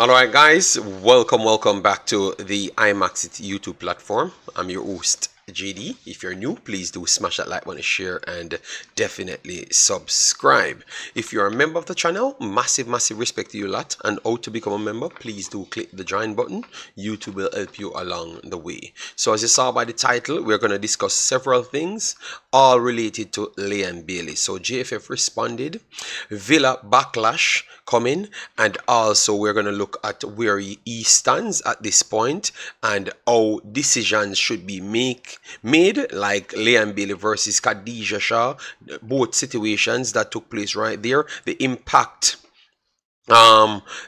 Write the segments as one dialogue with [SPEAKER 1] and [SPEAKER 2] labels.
[SPEAKER 1] Alright guys, welcome back to the Imaxit YouTube platform. I'm your host JD. If you're new, please do smash that like button, share, and definitely subscribe. If you're a member of the channel, massive respect to you lot. And how to become a member, please do click the join button. YouTube will help you along the way. So as you saw by the title, we're going to discuss several things, all related to Liam Bailey. So JFF responded, Villa backlash coming, and also we're going to look at where he stands at this point and how decisions should be made, like Liam Bailey versus Khadija Shah, both situations that took place right there, the impact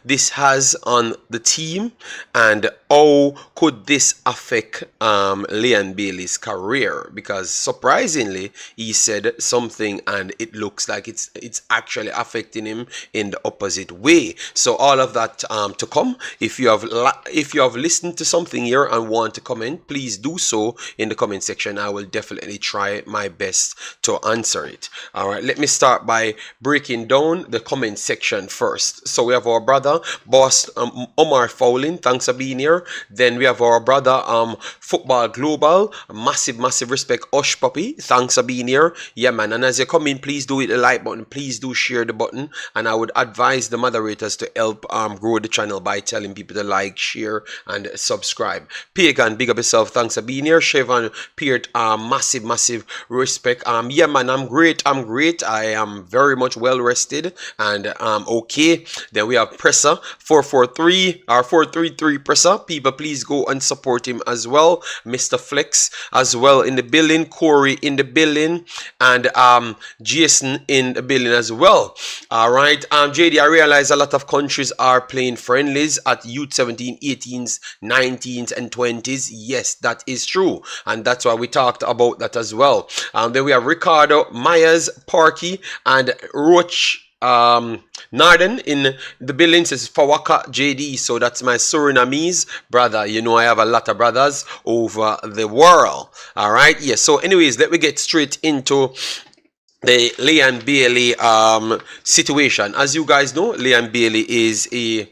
[SPEAKER 1] this has on the team, and how could this affect Liam Bailey's career, because surprisingly he said something and it looks like it's actually affecting him in the opposite way. So all of that to come. If you have listened to something here and want to comment, please do so in the comment section. I will definitely try my best to answer it. All right, let me start by breaking down the comment section first. So we have our brother boss Omar Fowling, thanks for being here. Then we have our brother Football Global, massive respect. Osh Puppy, thanks for being here. Yeah man, and as you come in, please do hit the like button, please do share the button, and I would advise the moderators to help grow the channel by telling people to like, share, and subscribe. Pagan, big up yourself, thanks for being here. Chevron Peart, massive respect. Yeah man, I'm great. I am very much well rested and okay. Then we have Presser 443 or 433 Presser. People, please go and support him as well. Mr. Flex as well in the building. Corey in the building, and Jason in the building as well. All right, JD, I realize a lot of countries are playing friendlies at youth 17, 18s, 19s, and 20s. Yes, that is true, and that's why we talked about that as well. Then we have Ricardo Myers, Parky, and Roach Narden in the building. Says Fawaka JD, so that's my Surinamese brother. You know I have a lot of brothers over the world. All right, yes. So anyways, let me get straight into the Liam Bailey situation. As you guys know, Liam Bailey is a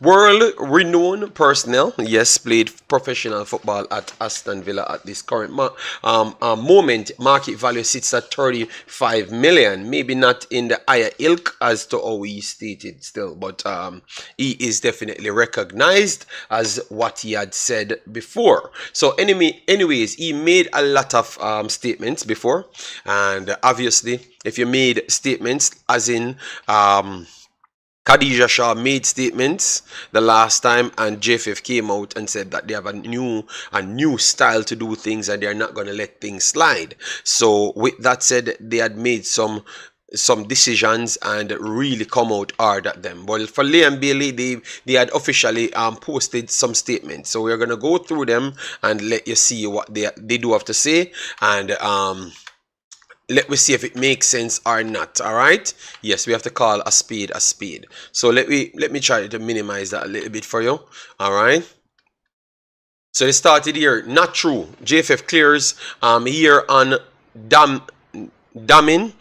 [SPEAKER 1] world-renowned personnel. Yes, played professional football at Aston Villa at this current moment. Market value sits at 35 million. Maybe not in the higher ilk as to how he stated still, but he is definitely recognized as what he had said before. So anyways, he made a lot of statements before, and obviously if you made statements as in Khadija Shah made statements the last time, and JFF came out and said that they have a new style to do things and they're not going to let things slide. So with that said, they had made some decisions and really come out hard at them. But for Liam Bailey, they had officially posted some statements. So we're going to go through them and let you see what they do have to say, and let me see if it makes sense or not. All right, yes, we have to call a spade a spade. So let me try to minimize that a little bit for you. All right, so they started here. Not true. JFF clears here on damning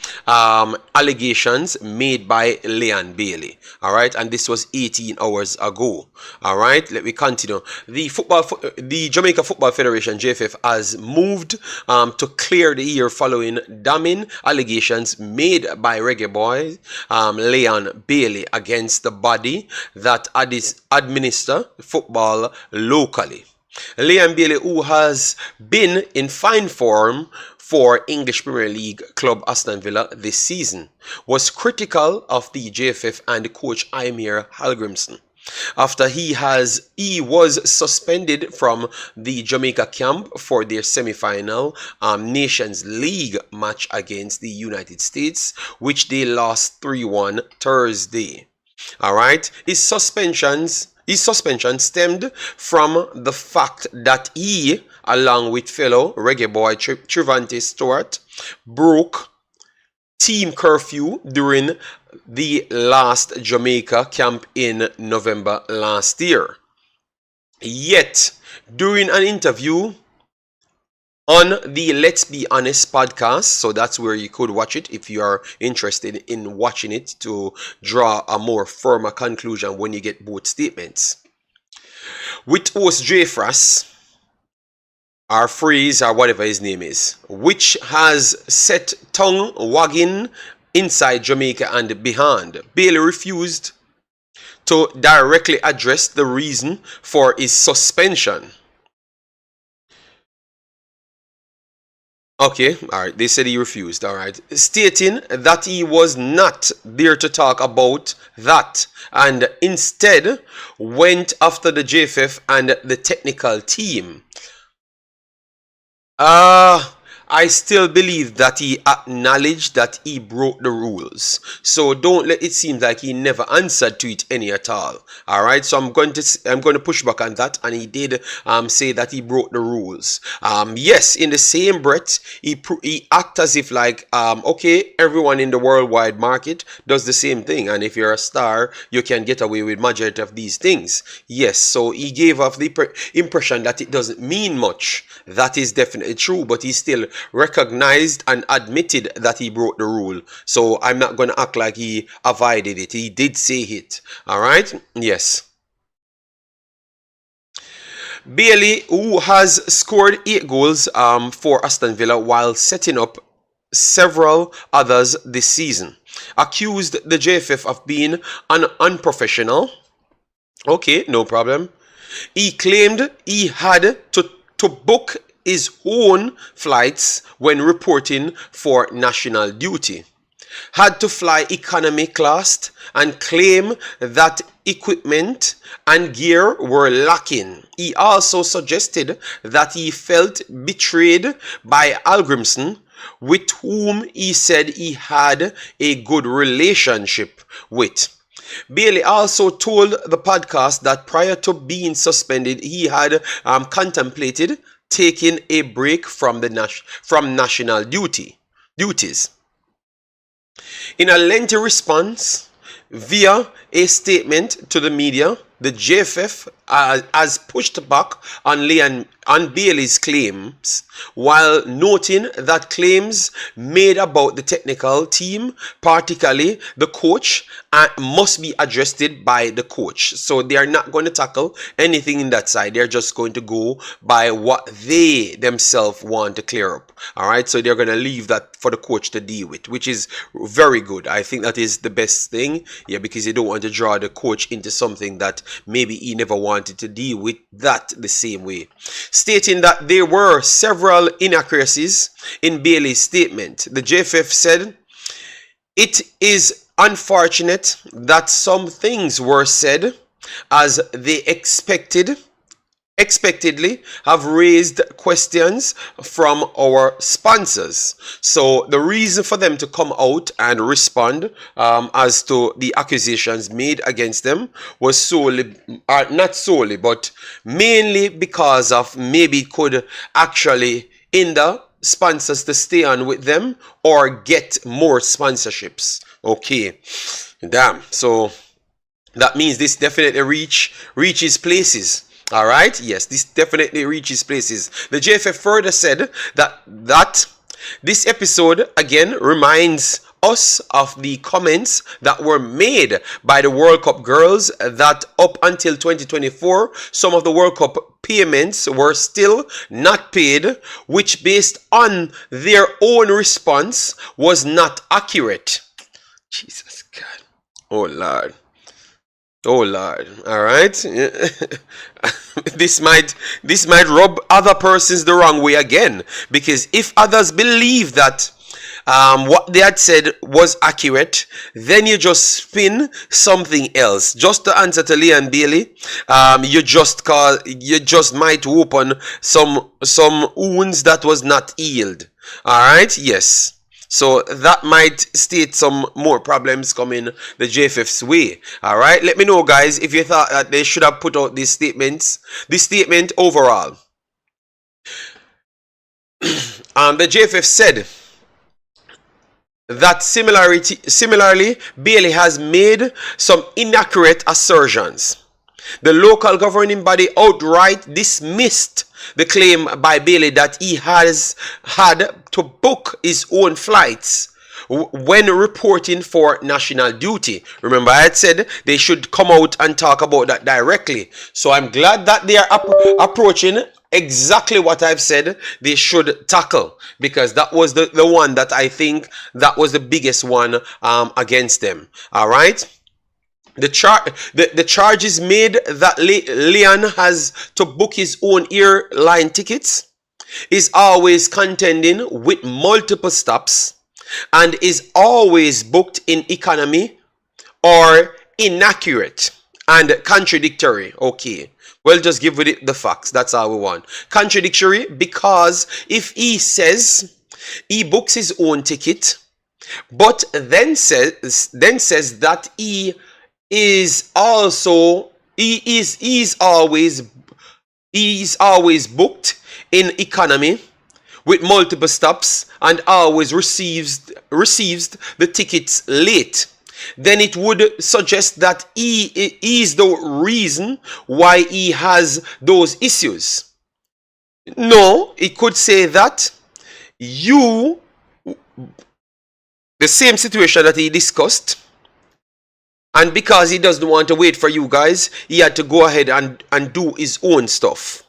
[SPEAKER 1] allegations made by Liam Bailey. All right, and this was 18 hours ago. All right, let me continue. The Jamaica Football Federation, JFF, has moved to clear the year following damning allegations made by Reggae Boyz Liam Bailey against the body that administer football locally. Liam Bailey, who has been in fine form for English Premier League club Aston Villa this season, was critical of the JFF and coach Imir Hallgrimsson after he was suspended from the Jamaica camp for their semi-final Nations League match against the United States, which they lost 3-1 Thursday. All right, his suspension stemmed from the fact that he, along with fellow reggae boy Trevante Stewart, broke team curfew during the last Jamaica camp in November last year. Yet, during an interview on the Let's Be Honest podcast. So that's where you could watch it if you are interested in watching it to draw a more firmer conclusion when you get both statements. With host JFF, or Freeze, or whatever his name is, which has set tongue wagging inside Jamaica and beyond. Bailey refused to directly address the reason for his suspension. Okay, alright, they said he refused, alright, stating that he was not there to talk about that and instead went after the JFF and the technical team. I still believe that he acknowledged that he broke the rules. So don't let it seem like he never answered to it any at all. All right. So I'm going to push back on that, and he did say that he broke the rules. Yes, in the same breath, he act as if like okay, everyone in the worldwide market does the same thing, and if you're a star, you can get away with majority of these things. Yes. So he gave off the impression that it doesn't mean much. That is definitely true, but he still recognized and admitted that he broke the rule. So I'm not going to act like he avoided it. He did say it. All right? Yes. Bailey, who has scored 8 goals for Aston Villa while setting up several others this season, accused the JFF of being unprofessional. Okay, no problem. He claimed he had to book his own flights when reporting for national duty, had to fly economy class, and claim that equipment and gear were lacking. He also suggested that he felt betrayed by Algrimson, with whom he said he had a good relationship with. Bailey also told the podcast that prior to being suspended, he had contemplated taking a break from national duties. In a lengthy response via a statement to the media, the JFF has pushed back on Bailey's claims, while noting that claims made about the technical team, particularly the coach, must be addressed by the coach. So they are not going to tackle anything in that side. They're just going to go by what they themselves want to clear up. All right, so they're going to leave that for the coach to deal with, which is very good. I think that is the best thing, yeah, because they don't want to draw the coach into something that maybe he never wanted to deal with that the same way. Stating that there were several inaccuracies in Bailey's statement, the JFF said, "It is unfortunate that some things were said as they expectedly have raised questions from our sponsors." So the reason for them to come out and respond as to the accusations made against them was not solely, but mainly because of maybe it could actually hinder sponsors to stay on with them or get more sponsorships. Okay, damn. So that means this definitely reaches places. All right. Yes, this definitely reaches places. The JFF further said that this episode again reminds us of the comments that were made by the World Cup Girlz that up until 2024, some of the World Cup payments were still not paid, which based on their own response was not accurate. Jesus God. Oh Lord. Oh Lord. All right. This might rub other persons the wrong way again, because if others believe that what they had said was accurate, then you just spin something else. Just to answer to Leon Bailey, you just might open some wounds that was not healed. All right. Yes. So that might state some more problems coming the JFF's way. All right. Let me know, guys, if you thought that they should have put out these statements. This statement overall. The JFF said that similarly, Bailey has made some inaccurate assertions. The local governing body outright dismissed the claim by Bailey that he has had to book his own flights when reporting for national duty. Remember, I had said they should come out and talk about that directly. So I'm glad that they are approaching exactly what I've said they should tackle, because that was the one that I think that was the biggest one against them. All right. The charge is made that Leon has to book his own airline tickets, is always contending with multiple stops, and is always booked in economy or inaccurate and contradictory. Okay, well, just give it the facts. That's all we want. Contradictory, because if he says he books his own ticket, but then says that he is also he's always booked in economy with multiple stops and always receives the tickets late, then it would suggest that he is the reason why he has those issues. No, it could say that the same situation that he discussed, and because he doesn't want to wait for you guys, he had to go ahead and do his own stuff.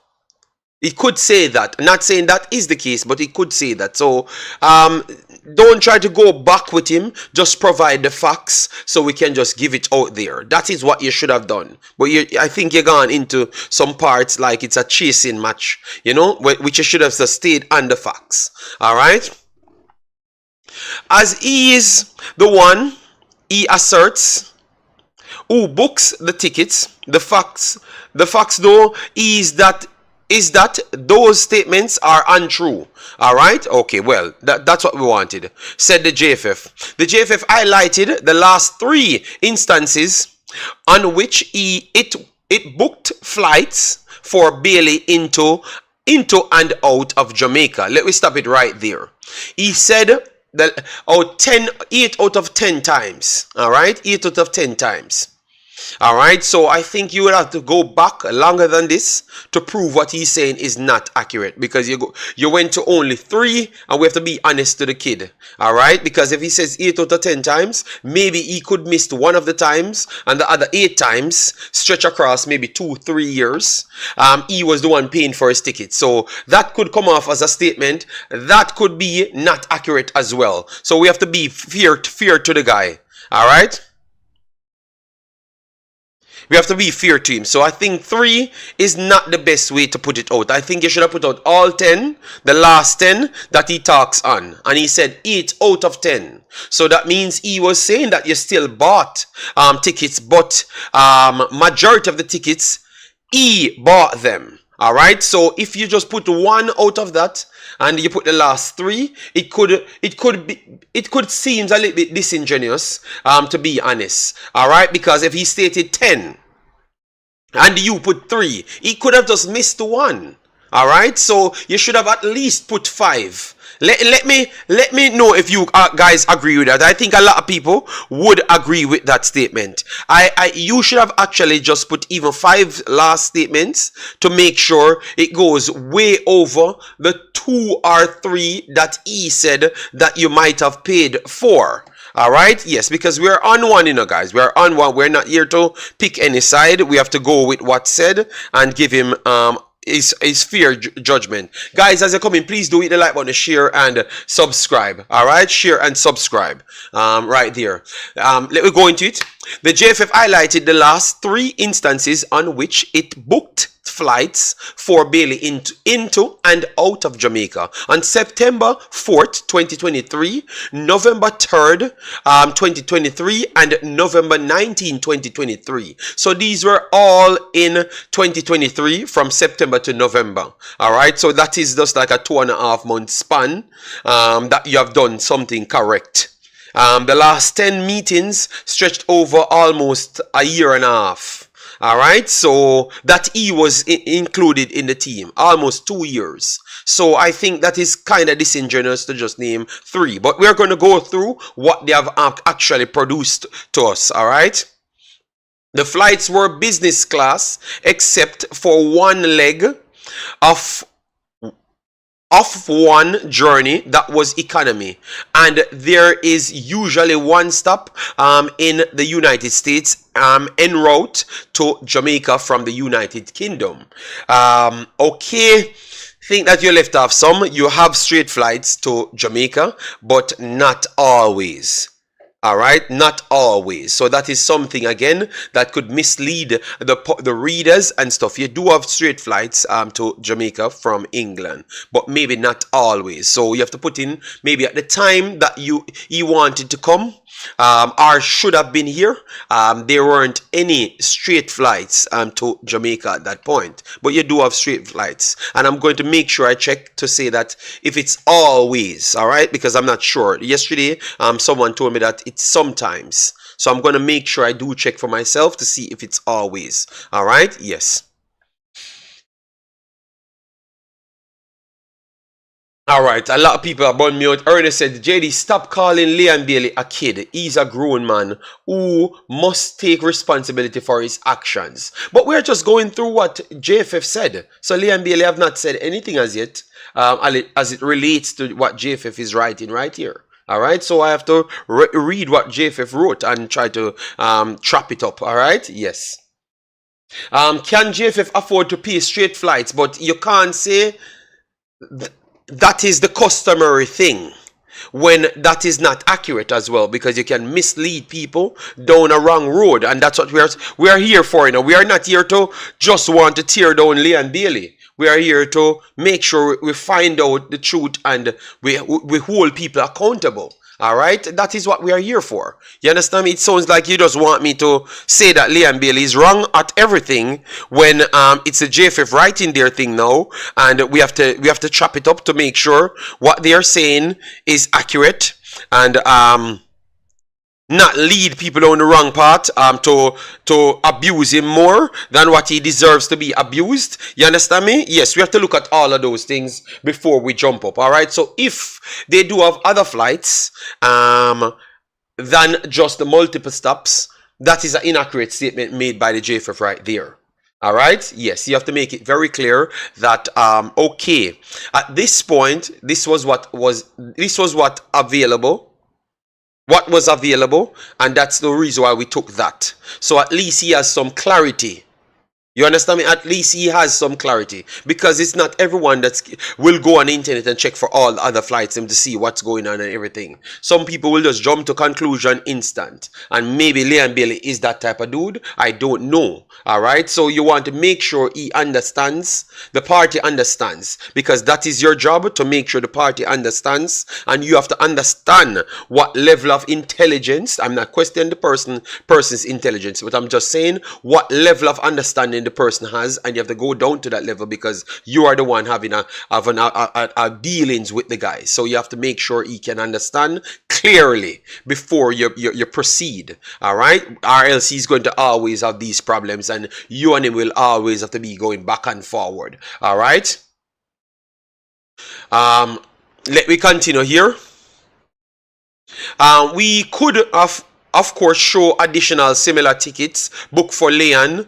[SPEAKER 1] It could say that. I'm not saying that is the case, but it could say that. So don't try to go back with him. Just provide the facts so we can just give it out there. That is what you should have done. But I think you're gone into some parts like it's a chasing match, you know, which you should have stayed on the facts. All right. As he is the one, he asserts, who books the tickets. The facts though is that those statements are untrue. All right. Okay, well, that's what we wanted, said the JFF. The JFF highlighted the last 3 instances on which it booked flights for Bailey into and out of Jamaica. Let me stop it right there. He said that 8 out of 10 times. All right, 8 out of 10 times. All right, so I think you will have to go back longer than this to prove what he's saying is not accurate, because you went to only 3, and we have to be honest to the kid. All right, because if he says 8 out of 10 times, maybe he could miss one of the times, and the other 8 times stretch across maybe 2-3 years. He was the one paying for his ticket, so that could come off as a statement that could be not accurate as well. So we have to be fair to the guy. All right. We have to be fair to him. So I think 3 is not the best way to put it out. I think you should have put out all 10, the last 10 that he talks on. And he said 8 out of 10. So that means he was saying that you still bought tickets, but majority of the tickets, he bought them. All right. So if you just put 1 out of that and you put the last 3, it could seem a little bit disingenuous, to be honest. All right, because if he stated 10 and you put 3, he could have just missed 1. All right, so you should have at least put 5. Let me know if you guys agree with that. I think a lot of people would agree with that statement. You should have actually just put even 5 last statements to make sure it goes way over the 2 or 3 that he said that you might have paid for. All right, yes, because we're on one, you know, guys. We're on one. We're not here to pick any side. We have to go with what's said and give him is fair judgment. Guys, as you come in, please do hit the like button, share and subscribe. All right, share and subscribe right there. Let me go into it. The JFF highlighted the last 3 instances on which it booked flights for Bailey into and out of Jamaica on September 4th, 2023, November 3rd, 2023, and November 19, 2023. So these were all in 2023 from September to November. All right, so that is just like a 2.5 month span that you have done something correct. The last 10 meetings stretched over almost a year and a half. All right, so that he was included in the team, almost 2 years. So I think that is kind of disingenuous to just name 3. But we're going to go through what they have actually produced to us. All right. The flights were business class except for one leg of one journey that was economy, and there is usually one stop in the United States en route to Jamaica from the United Kingdom. Okay, think that you left off some. You have straight flights to Jamaica, but not always. All right, not always. So that is something again that could mislead the readers and stuff. You do have straight flights to Jamaica from England, but maybe not always. So you have to put in maybe at the time that he wanted to come or should have been here. There weren't any straight flights to Jamaica at that point, but you do have straight flights, and I'm going to make sure I check to say that if it's always, all right, because I'm not sure. Yesterday someone told me that it's sometimes, so I'm going to make sure I do check for myself to see if it's always. All right, yes. All right, a lot of people are burning me out. Ernest said, JD, stop calling Leon Bailey a kid. He's a grown man who must take responsibility for his actions. But we're just going through what JFF said. So Leon Bailey have not said anything as yet as it relates to what JFF is writing right here. All right, so I have to read what JFF wrote and try to trap it up. All right, yes. Can JFF afford to pay straight flights? But you can't say that is the customary thing when that is not accurate as well, because you can mislead people down a wrong road, and that's what we are here for. You know, we are not here to just want to tear down Leon Bailey. We are here to make sure we find out the truth and we hold people accountable. All right, that is what we are here for. You understand me? It sounds like you just want me to say that Leon Bailey is wrong at everything when it's a JFF writing their thing now, and we have to chop it up to make sure what they are saying is accurate and not lead people on the wrong path to abuse him more than what he deserves to be abused. You understand me? Yes, we have to look at all of those things before we jump up. All right, so if they do have other flights than just the multiple stops, that is an inaccurate statement made by the JFF right there. All right, yes, you have to make it very clear that okay, at this point this was what available, what was available, and that's the reason why we took that. So at least he has some clarity. You understand me? At least he has some clarity, because it's not everyone that will go on the internet and check for all the other flights and to see what's going on and everything. Some people will just jump to conclusion instant, and maybe Leon Bailey is that type of dude. I don't know. All right, so you want to make sure he understands, the party understands, because that is your job, to make sure the party understands, and you have to understand what level of intelligence. I'm not questioning the person's intelligence, but I'm just saying what level of understanding the person has, and you have to go down to that level because you are the one having a dealings with the guy. So you have to make sure he can understand clearly before you proceed. All right, or else he's going to always have these problems, and you and him will always have to be going back and forward. All right, let me continue here. We could have, of course, show additional similar tickets booked for Leon,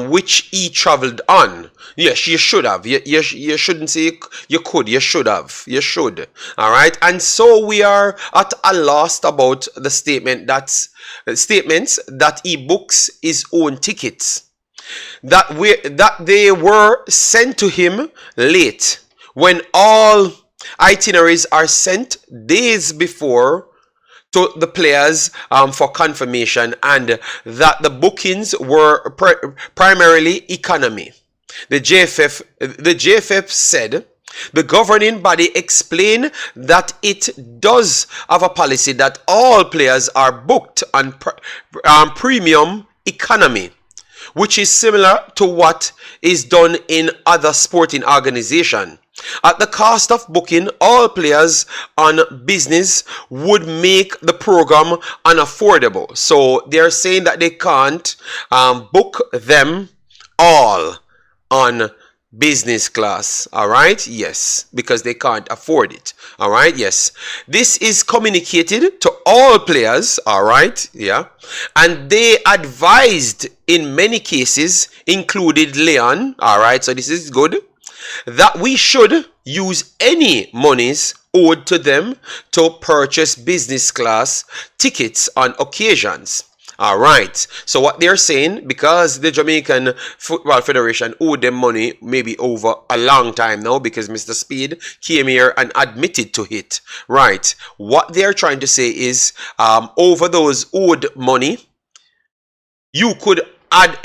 [SPEAKER 1] which he traveled on. Yes, you should have. You shouldn't say you could. You should have. You should. All right. And so we are at a loss about the statements that he books his own tickets, that they were sent to him late, when all itineraries are sent days before to the players for confirmation, and that the bookings were primarily economy. The JFF said the governing body explained that it does have a policy that all players are booked on premium economy, which is similar to what is done in other sporting organizations. At the cost of booking all players on business would make the program unaffordable. So they're saying that they can't book them all on business class. All right, yes, because they can't afford it. All right, yes, this is communicated to all players. All right, yeah, and they advised in many cases, included Leon. All right, so this is good, that we should use any monies owed to them to purchase business class tickets on occasions. All right. So what they're saying, because the Jamaican Football Federation owed them money maybe over a long time now, because Mr. Speed came here and admitted to it. Right. What they're trying to say is, over those owed money, you could add,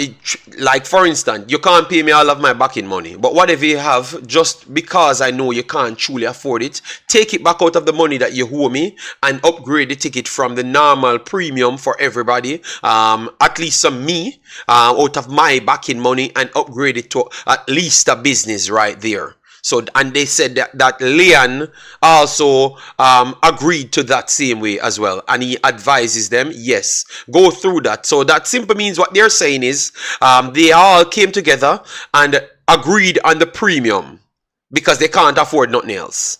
[SPEAKER 1] like for instance, you can't pay me all of my backing money, but whatever you have, just because I know you can't truly afford it, take it back out of the money that you owe me and upgrade the ticket from the normal premium for everybody, at least some me, out of my backing money, and upgrade it to at least a business right there. So, and they said that Leon also agreed to that same way as well. And he advises them, yes, go through that. So that simply means what they're saying is they all came together and agreed on the premium because they can't afford nothing else.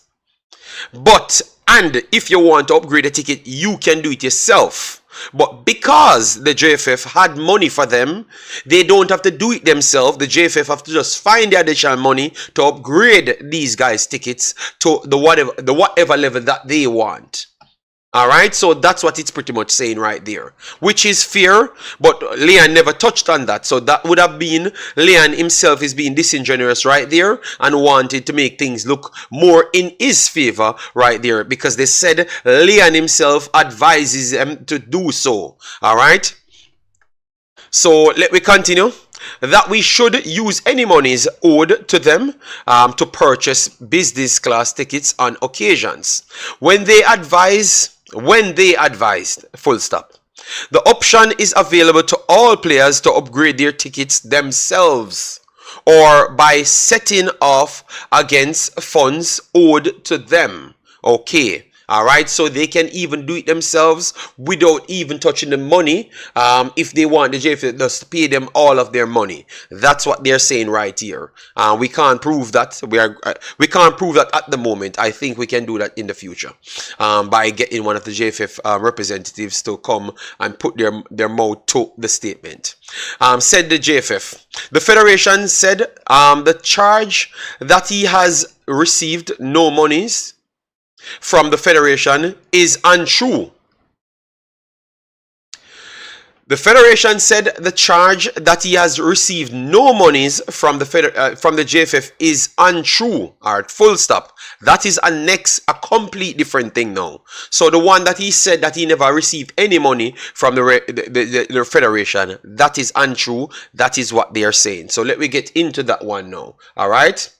[SPEAKER 1] But, and if you want to upgrade a ticket, you can do it yourself. But because the JFF had money for them, they don't have to do it themselves. The JFF have to just find the additional money to upgrade these guys' tickets to the whatever level that they want. Alright, so that's what it's pretty much saying right there, which is fair, but Leon never touched on that. So that would have been Leon himself is being disingenuous right there and wanted to make things look more in his favor right there, because they said Leon himself advises them to do so. Alright, so let me continue. That we should use any monies owed to them to purchase business class tickets on occasions. When they advised, full stop. The option is available to all players to upgrade their tickets themselves or by setting off against funds owed to them. Okay. Alright, so they can even do it themselves without even touching the money. If they want the JFF just pay them all of their money. That's what they're saying right here. We can't prove that. We can't prove that at the moment. I think we can do that in the future by getting one of the JFF representatives to come and put their mouth to the statement. Said the JFF. The Federation said the charge that he has received no monies from the Federation is untrue. The Federation said the charge that he has received no monies from the JFF is untrue. Alright, full stop. That is a complete different thing now. So the one that he said that he never received any money from the Federation, that is untrue. That is what they are saying. So let me get into that one now. Alright.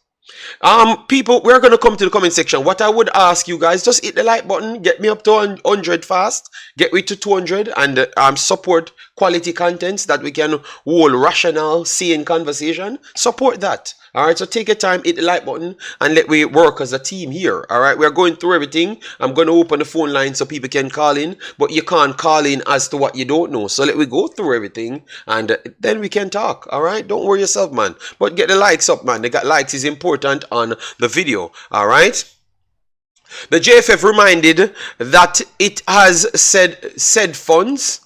[SPEAKER 1] People, we're going to come to the comment section. What I would ask you guys, just hit the like button, get me up to 100 fast, get me to 200, and support quality contents that we can hold rational, sane conversation. Support that. Alright, so take your time, hit the like button, and let me work as a team here. Alright, we're going through everything. I'm going to open the phone line so people can call in, but you can't call in as to what you don't know. So let me go through everything, and then we can talk. Alright, don't worry yourself, man. But get the likes up, man. The likes is important on the video. Alright. The JFF reminded that it has said funds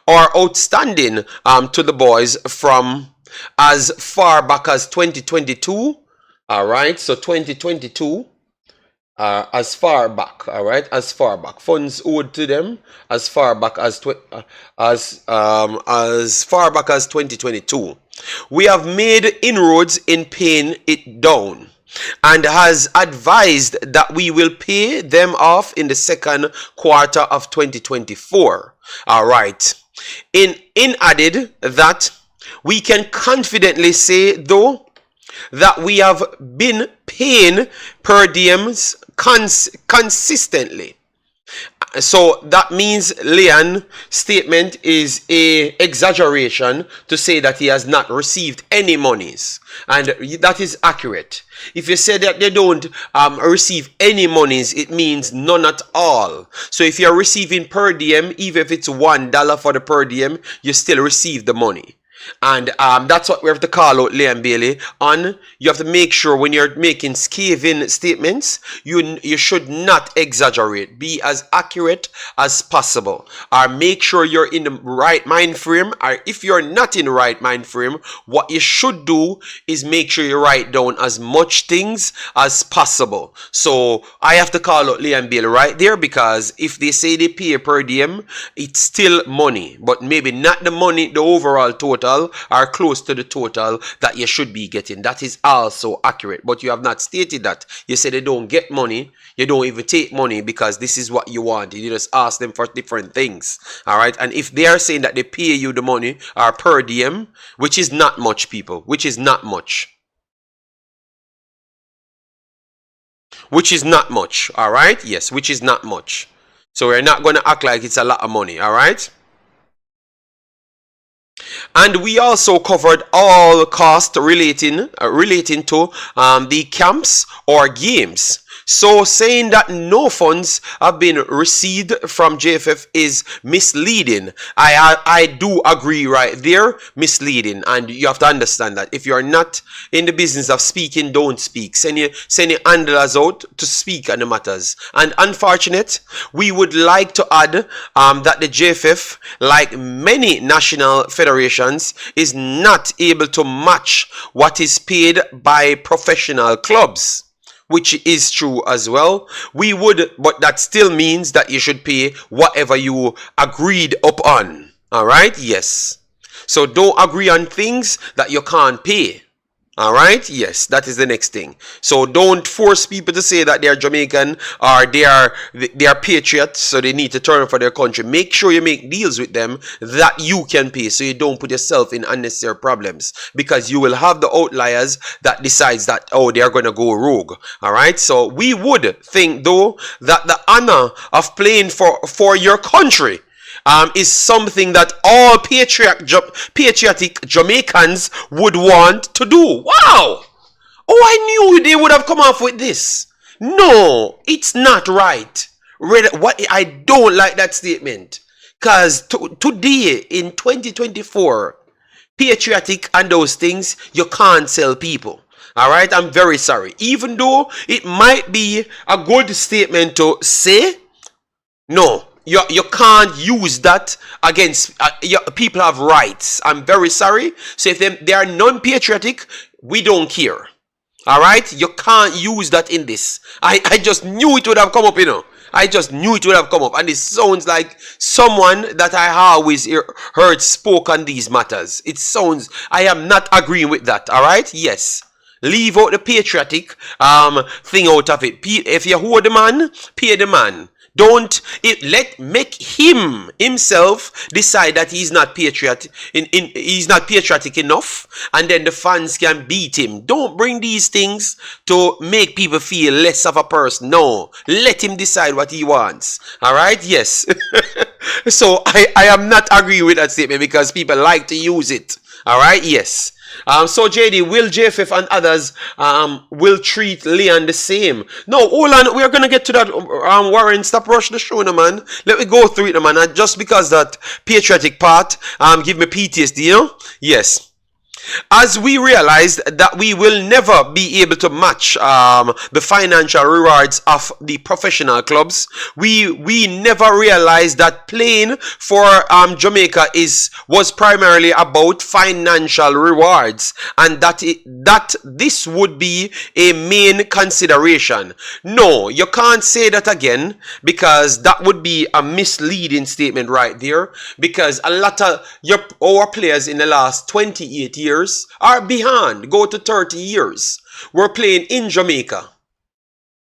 [SPEAKER 1] are outstanding to the boys from as far back as 2022. All right, so 2022, as far back. All right, as far back, funds owed to them as far back as far back as 2022. We have made inroads in paying it down, and has advised that we will pay them off in the second quarter of 2024. All right. In added that we can confidently say, though, that we have been paying per diems consistently. So that means Leon's statement is a exaggeration to say that he has not received any monies, and that is accurate. If you say that they don't receive any monies, it means none at all. So if you're receiving per diem, even if it's $1 for the per diem, you still receive the money. And that's what we have to call out Leon Bailey on. You have to make sure when you're making scathing statements, you should not exaggerate. Be as accurate as possible. Or make sure you're in the right mind frame. Or if you're not in the right mind frame, what you should do is make sure you write down as much things as possible. So I have to call out Leon Bailey right there, because if they say they pay per diem, it's still money. But maybe not the money, the overall total, are close to the total that you should be getting. That is also accurate, but you have not stated that. You say they don't get money, you don't even take money because this is what you want. You just ask them for different things. All right, and if they are saying that they pay you the money or per diem, which is not much, people, which is not much, which is not much. All right, yes, which is not much. So we're not going to act like it's a lot of money. All right. And we also covered all costs relating to the camps or games. So saying that no funds have been received from JFF is misleading. I do agree right there, misleading. And you have to understand that if you're not in the business of speaking, don't speak. Send your handlers out to speak on the matters. And unfortunate, we would like to add that the JFF, like many national federations, is not able to match what is paid by professional clubs, which is true as well. We would, but that still means that you should pay whatever you agreed upon. All right? Yes. So don't agree on things that you can't pay. All right? Yes, that is the next thing. So don't force people to say that they are Jamaican or they are patriots, so they need to turn for their country. Make sure you make deals with them that you can pay, so you don't put yourself in unnecessary problems, because you will have the outliers that decides that, oh, they are going to go rogue. All right? So we would think, though, that the honor of playing for your country is something that all patriotic Jamaicans would want to do. Wow! Oh, I knew they would have come off with this. No, it's not right. What I don't like that statement, because today in 2024, patriotic and those things, you can't sell people. All right, I'm very sorry. Even though it might be a good statement to say, no. You can't use that against people have rights. I'm very sorry. So if they are non-patriotic, we don't care. All right? You can't use that in this. I just knew it would have come up, you know. I just knew it would have come up. And it sounds like someone that I always heard spoke on these matters. It sounds, I am not agreeing with that. All right? Yes. Leave out the patriotic thing out of it. If you hold the man, pay the man. Don't make himself decide that he's not he's not patriotic enough, and then the fans can beat him. Don't bring these things to make people feel less of a person. No, let him decide what he wants. All right? Yes. So I am not agreeing with that statement, because people like to use it. All right? Yes. So JD, will JFF and others will treat Leon the same? No, hold on, we are gonna get to that. Warren, stop rushing the show, no man. Let me go through it, no man. And just because that patriotic part give me PTSD, you know? Yes. As we realized that we will never be able to match the financial rewards of the professional clubs, we never realized that playing for Jamaica was primarily about financial rewards, and that this would be a main consideration. No, you can't say that again, because that would be a misleading statement right there, because a lot of our players in the last 28 years are behind, go to 30 years. We're playing in Jamaica.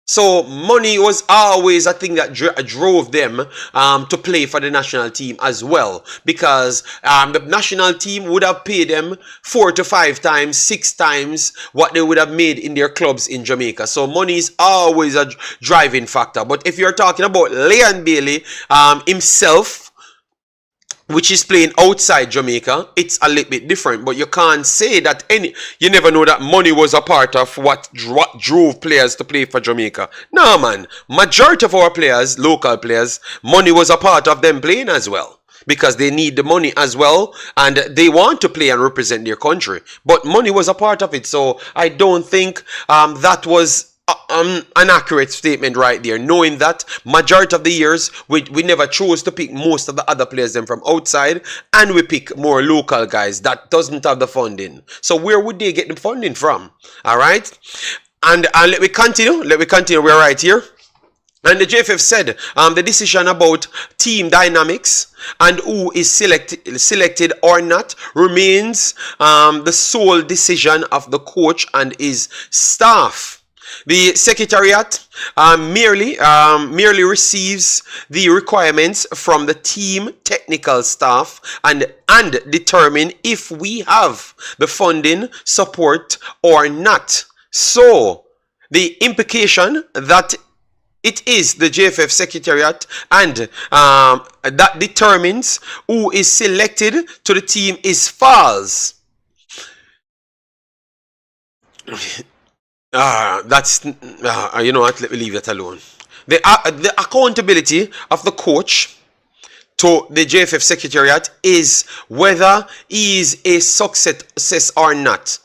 [SPEAKER 1] So money was always a thing that drove them to play for the national team as well, because the national team would have paid them 4 to 5 times, 6 times what they would have made in their clubs in Jamaica. So money is always a driving factor. But if you're talking about Leon Bailey himself, which is playing outside Jamaica, it's a little bit different. But you can't say that you never know that money was a part of what drove players to play for Jamaica. No, man. Majority of our players, local players, money was a part of them playing as well. because they need the money as well, and they want to play and represent their country. But money was a part of it, so I don't think that was an accurate statement right there, knowing that majority of the years we never chose to pick most of the other players them from outside, and we pick more local guys that doesn't have the funding. So where would they get the funding from? All right, and let me continue. We're right here. And the JFF said the decision about team dynamics and who is selected or not remains the sole decision of the coach and his staff. The secretariat merely receives the requirements from the team technical staff and determine if we have the funding support or not. So the implication that it is the JFF Secretariat and that determines who is selected to the team is false. That's you know what? Let me leave that alone. The accountability of the coach to the JFF Secretariat is whether he is a success or not.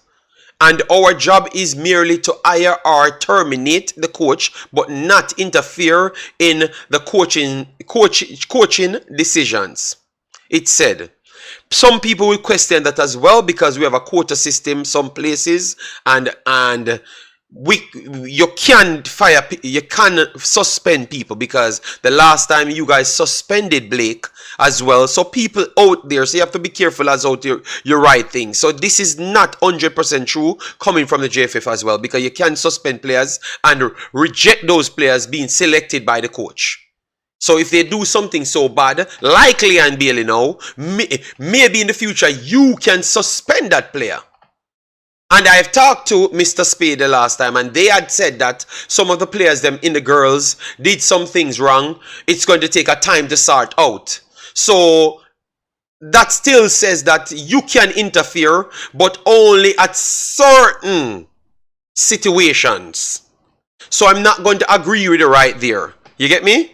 [SPEAKER 1] And our job is merely to hire or terminate the coach, but not interfere in the coaching decisions. It said. Some people will question that as well, because we have a quota system some places, and you can suspend people, because the last time you guys suspended Blake as well. So people out there, so you have to be careful as out there you write things. So this is not 100% true coming from the JFF as well, because you can suspend players and reject those players being selected by the coach. So if they do something so bad, like Leon Bailey now, maybe in the future you can suspend that player. And I've talked to Mr. Spade the last time, and they had said that some of the players them in the girls did some things wrong. It's going to take a time to sort out. So that still says that you can interfere, but only at certain situations. So I'm not going to agree with you right there. You get me?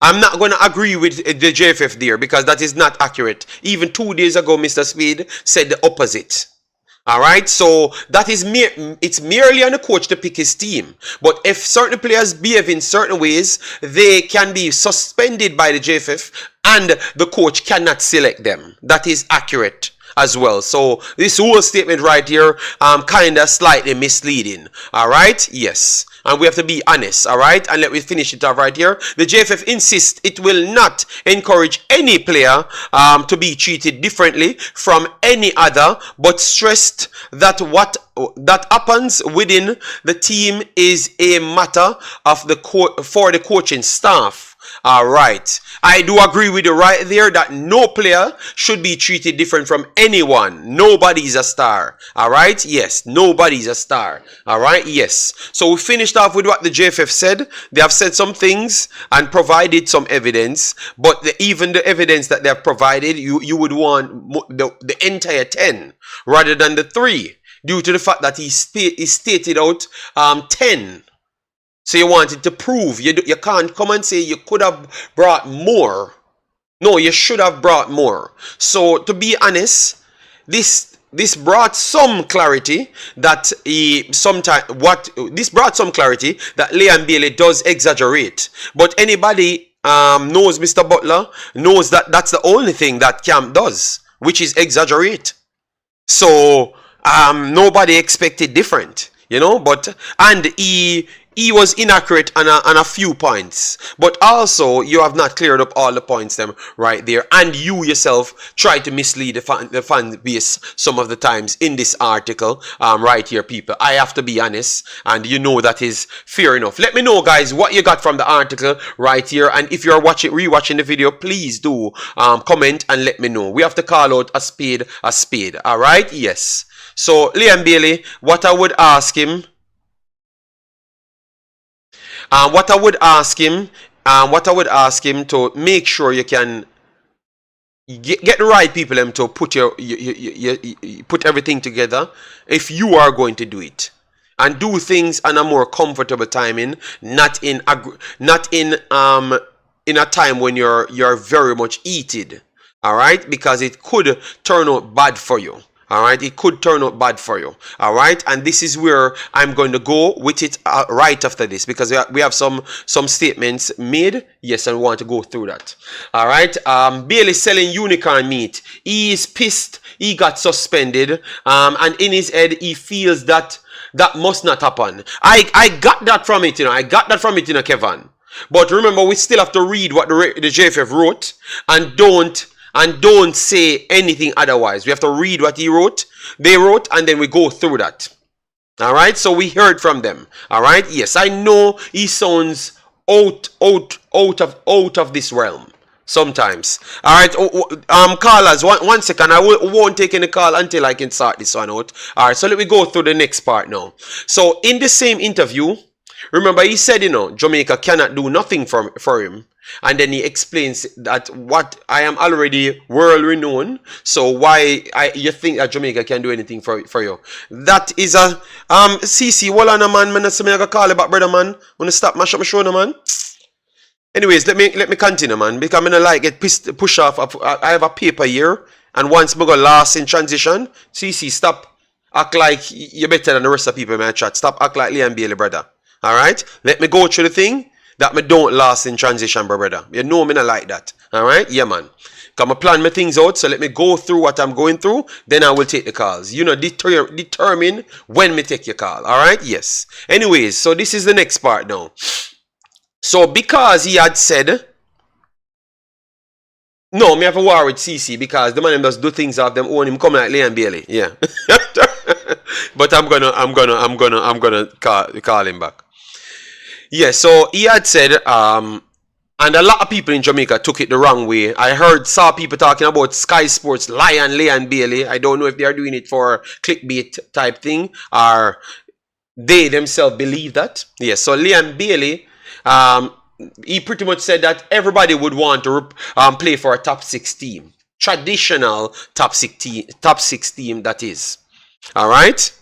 [SPEAKER 1] I'm not going to agree with the JFF there, because that is not accurate. Even 2 days ago, Mr. Speed said the opposite. All right, so that is it's merely on the coach to pick his team. But if certain players behave in certain ways, they can be suspended by the JFF, and the coach cannot select them. That is accurate as well. So this whole statement right here kind of slightly misleading. All right, yes, and we have to be honest. All right, and let me finish it off right here. The JFF insists it will not encourage any player to be treated differently from any other, but stressed that what that happens within the team is a matter of for the coaching staff. All right, I do agree with you right there that no player should be treated different from anyone. Nobody's a star. All right, yes, nobody's a star. All right, yes. So we finished off with what the JFF said. They have said some things and provided some evidence, but even the evidence that they have provided, you would want the entire 10 rather than the 3, due to the fact that he stated out 10. So you wanted to prove. You can't come and say you could have brought more. No, you should have brought more. So to be honest, this brought some clarity that this brought some clarity that Leon Bailey does exaggerate. But anybody knows Mr. Butler knows that that's the only thing that Camp does, which is exaggerate. So nobody expected different, you know. But and he was inaccurate on a few points, but also you have not cleared up all the points them right there, and you yourself try to mislead the fan base some of the times in this article right here, people. I have to be honest, and you know that is fair enough. Let me know, guys, what you got from the article right here, and if you're rewatching the video, please do comment and let me know. We have to call out a spade. All right, yes. So Leon Bailey, what I would ask him to make sure you can get the right people to put put everything together if you are going to do it. and do things on a more comfortable timing, not in a time when you're very much heated. All right, because it could turn out bad for you. All right, it could turn out bad for you. All right, and this is where I'm going to go with it right after this, because we have some statements made. Yes, I want to go through that. All right, Bailey selling unicorn meat. He is pissed. He got suspended. And in his head, he feels that must not happen. I got that from it, I got that from it, Kevin. But remember, we still have to read what the JFF wrote, and don't say anything otherwise. We have to read what they wrote, and then we go through that. All right, so we heard from them. All right, yes, I know he sounds out of this realm sometimes. All right, callers, one second. I won't take any call until I can sort this one out. All right, so let me go through the next part now. So in the same interview, remember, he said, Jamaica cannot do nothing for him. And then he explains that what I am already world renowned, so why you think that Jamaica can do anything for you? That is a CC. Well, on a man, I can call you back, brother man. Wanna stop mash up my show, no man. Anyways, let me continue, man, because I'm gonna like get push off. I have a paper here, and once I go last in transition, CC, stop act like you're better than the rest of the people in my chat. Stop act like Liam Bailey, brother. All right, let me go through the thing that me don't last in transition, brother. You know me not like that. All right, yeah, man. Come I plan my things out, so let me go through what I'm going through. Then I will take the calls. Determine when me take your call. All right, yes. Anyways, so this is the next part now. So because he had said, no, me have a war with CC because the man does do things off them own him coming like Liam Bailey. Yeah. But I'm gonna call him back. Yeah, so he had said, and a lot of people in Jamaica took it the wrong way. I saw people talking about Sky Sports Liam Bailey. I don't know if they are doing it for clickbait type thing, or they themselves believe that. Yeah, so Liam Bailey, he pretty much said that everybody would want to play for a top 6 team. Traditional top 6 team, that is. All right?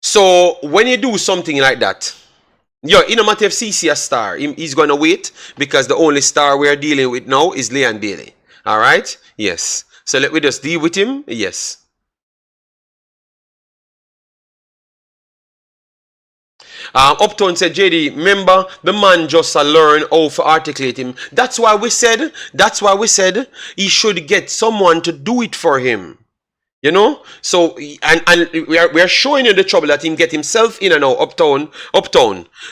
[SPEAKER 1] So when you do something like that, in a matter of CC a star, he's going to wait because the only star we're dealing with now is Liam Bailey. All right? Yes. So let me just deal with him. Yes. Uptown said, JD, remember the man just learn how to articulate him. That's why we said he should get someone to do it for him. So and we are showing you the trouble that he get himself in and now. Uptown.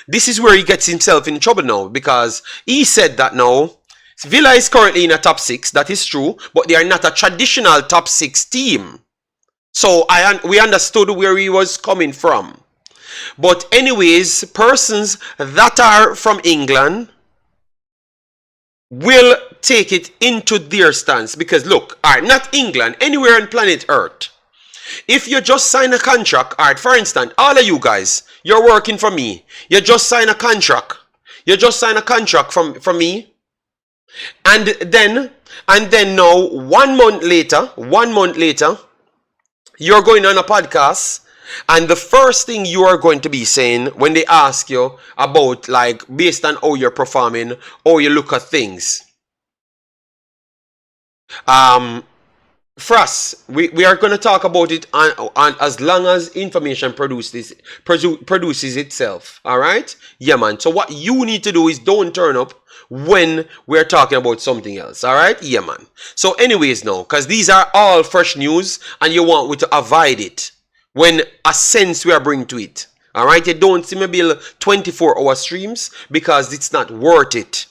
[SPEAKER 1] This is where he gets himself in trouble now, because he said that now Villa is currently in a top 6. That is true, but they are not a traditional top 6 team. So we understood where he was coming from. But anyways, persons that are from England will take it into their stance, because look, all right, not England, anywhere on planet Earth. If you just sign a contract, all right, for instance, all of you guys, you're working for me. You just sign a contract. You just sign a contract from me. And then now 1 month later, you're going on a podcast. And the first thing you are going to be saying when they ask you about, like, based on how you're performing, how you look at things. For us, we are going to talk about it on as long as information produces itself. All right? Yeah, man. So what you need to do is don't turn up when we're talking about something else. All right? Yeah, man. So anyways now, because these are all fresh news and you want me to avoid it when a sense we are bringing to it. All right? You don't see me build 24-hour streams because it's not worth it.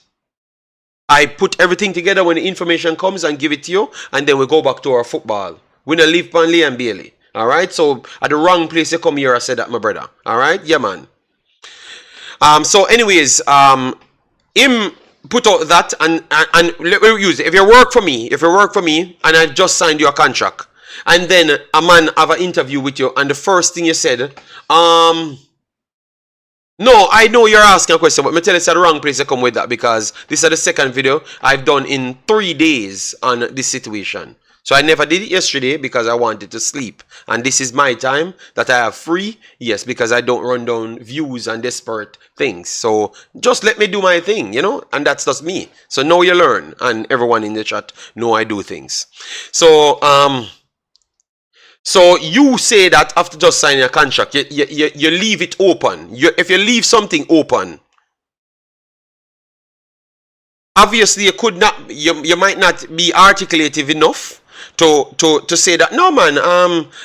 [SPEAKER 1] I put everything together when the information comes and give it to you, and then we go back to our football. We don't leave Panley and Bailey. All right? So at the wrong place you come here, I said that, my brother. All right? Yeah, man. So anyways, him put out that and let me use it. If you work for me, and I just signed you a contract, and then a man have an interview with you, and the first thing you said, no, I know you're asking a question, but me tell you it's the wrong place to come with that, because this is the second video I've done in 3 days on this situation. So I never did it yesterday because I wanted to sleep. And this is my time that I have free. Yes, because I don't run down views and desperate things. So just let me do my thing, you know? And that's just me. So now you learn. And everyone in the chat know I do things. So, so you say that after just signing a contract, you leave it open. If you leave something open, obviously you could not, you might not be articulative enough to say that, no man,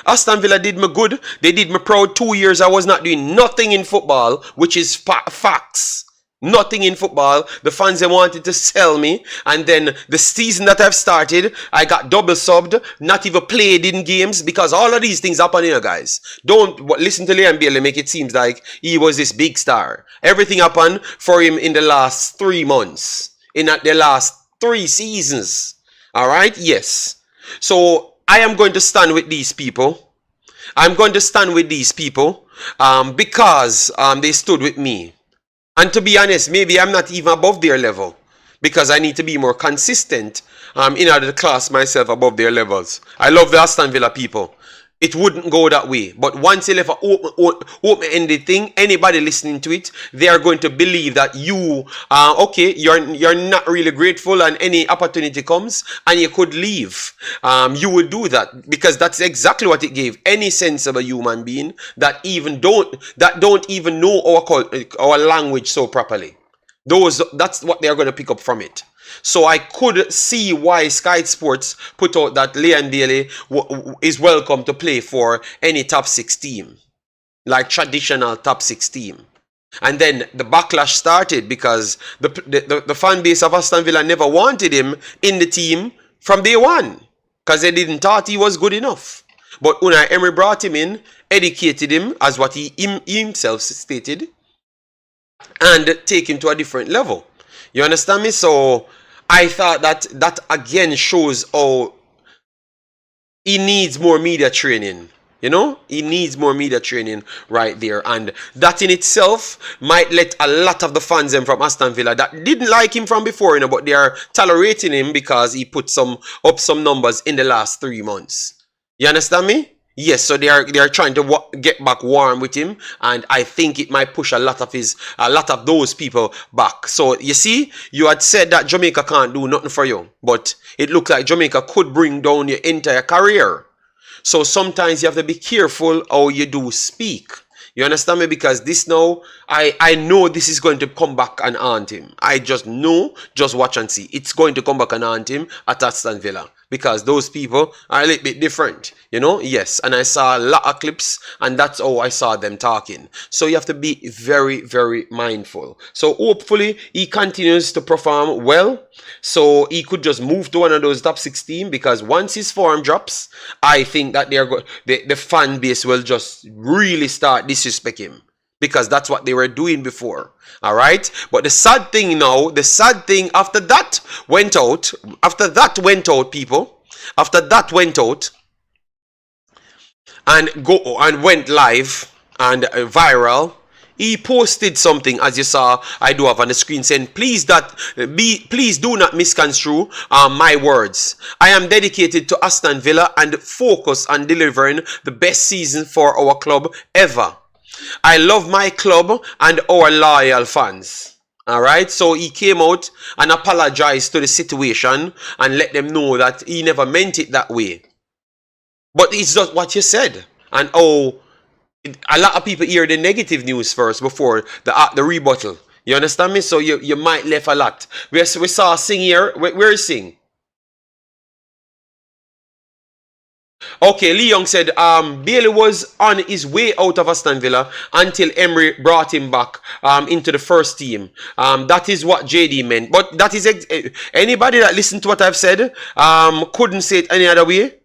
[SPEAKER 1] Aston Villa did me good, they did me proud. 2 years I was not doing nothing in football, which is facts. Nothing in football. The fans, they wanted to sell me, and then the season that I've started, I got double subbed, not even played in games, because all of these things happen here, guys. Don't listen to Liam Bailey make it seem like he was this big star. Everything happened for him in the last 3 months, in the last 3 seasons. All right, yes. So I am going to stand with these people. I'm going to stand with these people because they stood with me. And to be honest, maybe I'm not even above their level, because I need to be more consistent in order to class myself above their levels. I love the Aston Villa people. It wouldn't go that way. But once you left an open-ended thing, anybody listening to it, they are going to believe that you, okay, you're not really grateful, and any opportunity comes and you could leave. You would do that, because that's exactly what it gave any sensible human being that don't even know our language so properly. That's what they're going to pick up from it. So I could see why Sky Sports put out that Liam Bailey is welcome to play for any top 6 team, like traditional top 6 team. And then the backlash started because the fan base of Aston Villa never wanted him in the team from day one, because they didn't thought he was good enough. But Unai Emery brought him in, educated him, as what he himself stated, and take him to a different level. You understand me? So I thought that again shows how he needs more media training. You know, he needs more media training right there, and that in itself might let a lot of the fans from Aston Villa that didn't like him from before, you know, but they are tolerating him because he put some numbers in the last 3 months. You understand me? Yes, so they are trying to get back warm with him, and I think it might push a lot of those people back. So you see, you had said that Jamaica can't do nothing for you, but it looked like Jamaica could bring down your entire career. So sometimes you have to be careful how you do speak. You understand me? Because this now, I know this is going to come back and haunt him. I just know, just watch and see. It's going to come back and haunt him at Aston Villa, because those people are a little bit different, you know? Yes, and I saw a lot of clips, and that's how I saw them talking. So you have to be very, very mindful. So hopefully he continues to perform well, so he could just move to one of those top 16, because once his form drops, I think that the fan base will just really start disrespect him, because that's what they were doing before. All right, but the sad thing now, after that went out, people, after that went out and went live and viral, he posted something, as you saw, I do have on the screen, saying, please do not misconstrue my words. I am dedicated to Aston Villa and focus on delivering the best season for our club ever. I love my club and our loyal fans. All right, so he came out and apologized to the situation and let them know that he never meant it that way. But it's just what you said. And a lot of people hear the negative news first before the rebuttal. You understand me? So you might left a lot. We saw Sing here. Where is Sing? Okay, Lee Young said Bailey was on his way out of Aston Villa until Emery brought him back into the first team. That is what JD meant. But that is anybody that listened to what I've said couldn't say it any other way.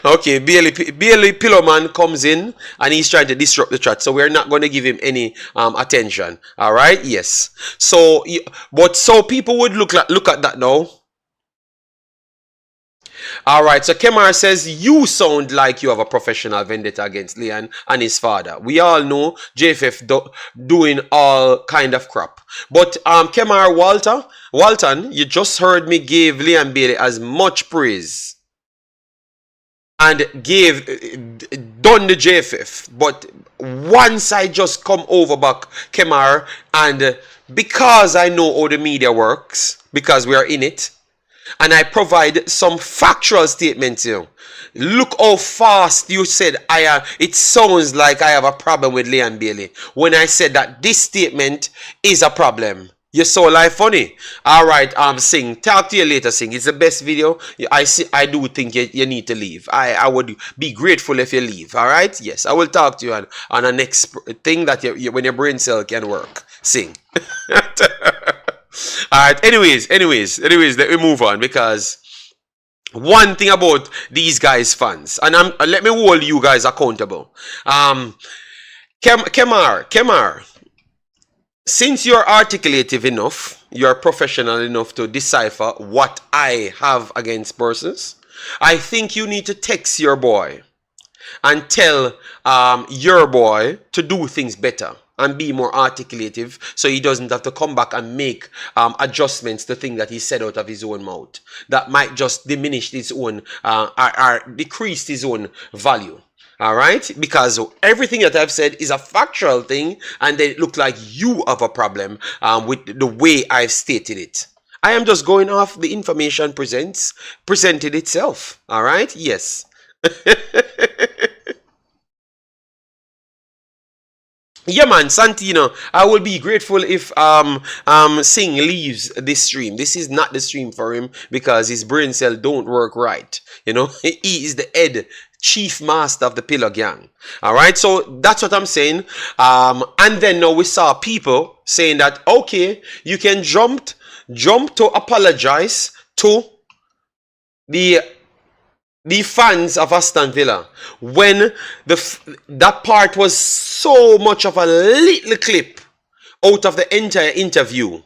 [SPEAKER 1] Okay, Bailey Pillowman comes in and he's trying to disrupt the chat, so we're not going to give him any attention. All right, yes. So, but so people would look at that now. All right, so Kemar says, you sound like you have a professional vendetta against Leon and his father. We all know JFF doing all kind of crap. But Kemar Walton, you just heard me give Leon Bailey as much praise and done the JFF. But once I just come over back Kemar, and because I know how the media works, because we are in it, and I provide some factual statements here. Look how fast you said it sounds like I have a problem with Leon Bailey. When I said that this statement is a problem. You saw life funny. Alright, Sing. Talk to you later, Sing. It's the best video. I do think you need to leave. I would be grateful if you leave. Alright? Yes, I will talk to you on the next thing that when your brain cell can work. Sing. Alright, anyways, let me move on, because one thing about these guys' fans, and let me hold you guys accountable. Kemar, since you're articulative enough, you're professional enough to decipher what I have against persons, I think you need to text your boy and tell your boy to do things better and be more articulative, so he doesn't have to come back and make adjustments to things that he said out of his own mouth that might just diminish his own or decrease his own value. All right, because everything that I've said is a factual thing, and then it looked like you have a problem with the way I've stated it. I am just going off the information presented itself. All right, yes. Yeah, man, Santino, I will be grateful if Singh leaves this stream. This is not the stream for him, because his brain cell don't work right. You know, he is the head chief master of the Pillar Gang. All right, so that's what I'm saying. And then now we saw people saying that, okay, you can jump to apologize to the fans of Aston Villa when that part was so much of a little clip out of the entire interview,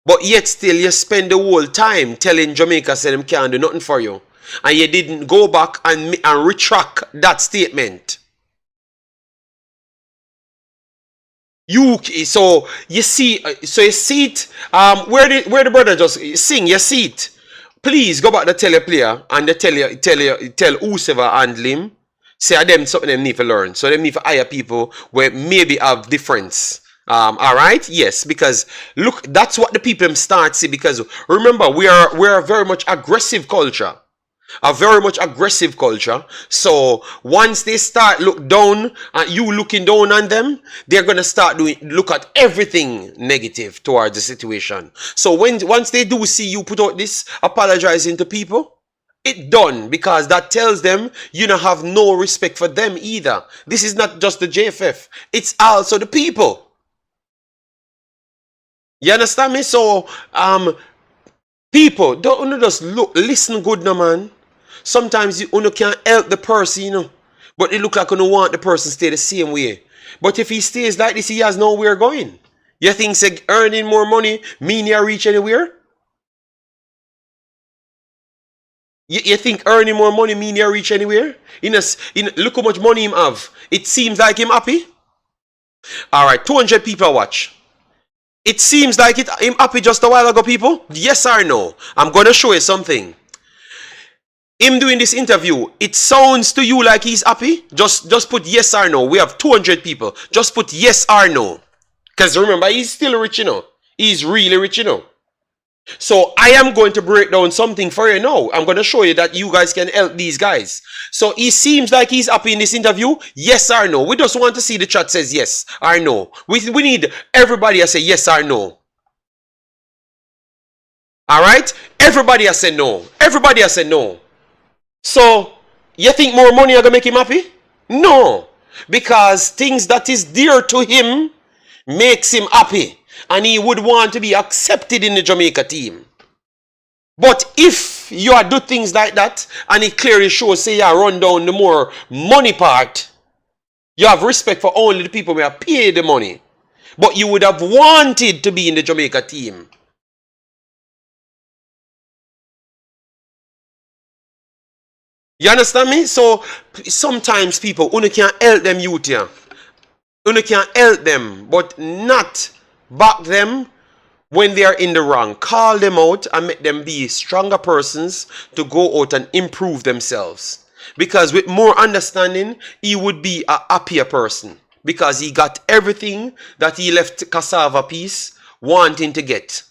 [SPEAKER 1] but yet still you spend the whole time telling Jamaica say them can't do nothing for you, and you didn't go back and retract that statement. So you see it. Where the brother just sing, you see it. Please go back to tell your player and tell whoever handle him, say them something them need to learn. So them need to hire people where maybe have difference. Alright? Yes, because look, that's what the people start see, because remember, we're a very much aggressive culture. A very much aggressive culture. So once they start look down at you, looking down on them, they're gonna start look at everything negative towards the situation. So once they do see you put out this apologizing to people, it done, because that tells them you don't have no respect for them either. This is not just the JFF, it's also the people. You understand me? So people don't just listen good, no man. Sometimes you can't help the person, you know, but it look like you don't want the person to stay the same way. But if he stays like this, he has nowhere going. You think say earning more money mean you reach anywhere? You think earning more money mean you reach anywhere? Look how much money him have. It seems like him happy. Alright, 200 people watch. It seems like him happy just a while ago, people. Yes or no? I'm gonna show you something. Him doing this interview, it sounds to you like he's happy? Just put yes or no. We have 200 people. Just put yes or no. Because remember, he's still rich, you know. He's really rich, you know. So I am going to break down something for you now. I'm going to show you that you guys can help these guys. So he seems like he's happy in this interview. Yes or no? We just want to see the chat says yes or no. We need everybody to say yes or no. Alright? Everybody has said no. Everybody has said no. So, you think more money are going to make him happy? No. Because things that is dear to him makes him happy. And he would want to be accepted in the Jamaica team. But if you do things like that, and it clearly shows, say, you run down the more money part, you have respect for only the people who have paid the money. But you would have wanted to be in the Jamaica team. You understand me? So sometimes people, you can help them youth here. You can help them, but not back them when they are in the wrong. Call them out and make them be stronger persons to go out and improve themselves. Because with more understanding, he would be a happier person. Because he got everything that he left cassava piece wanting to get.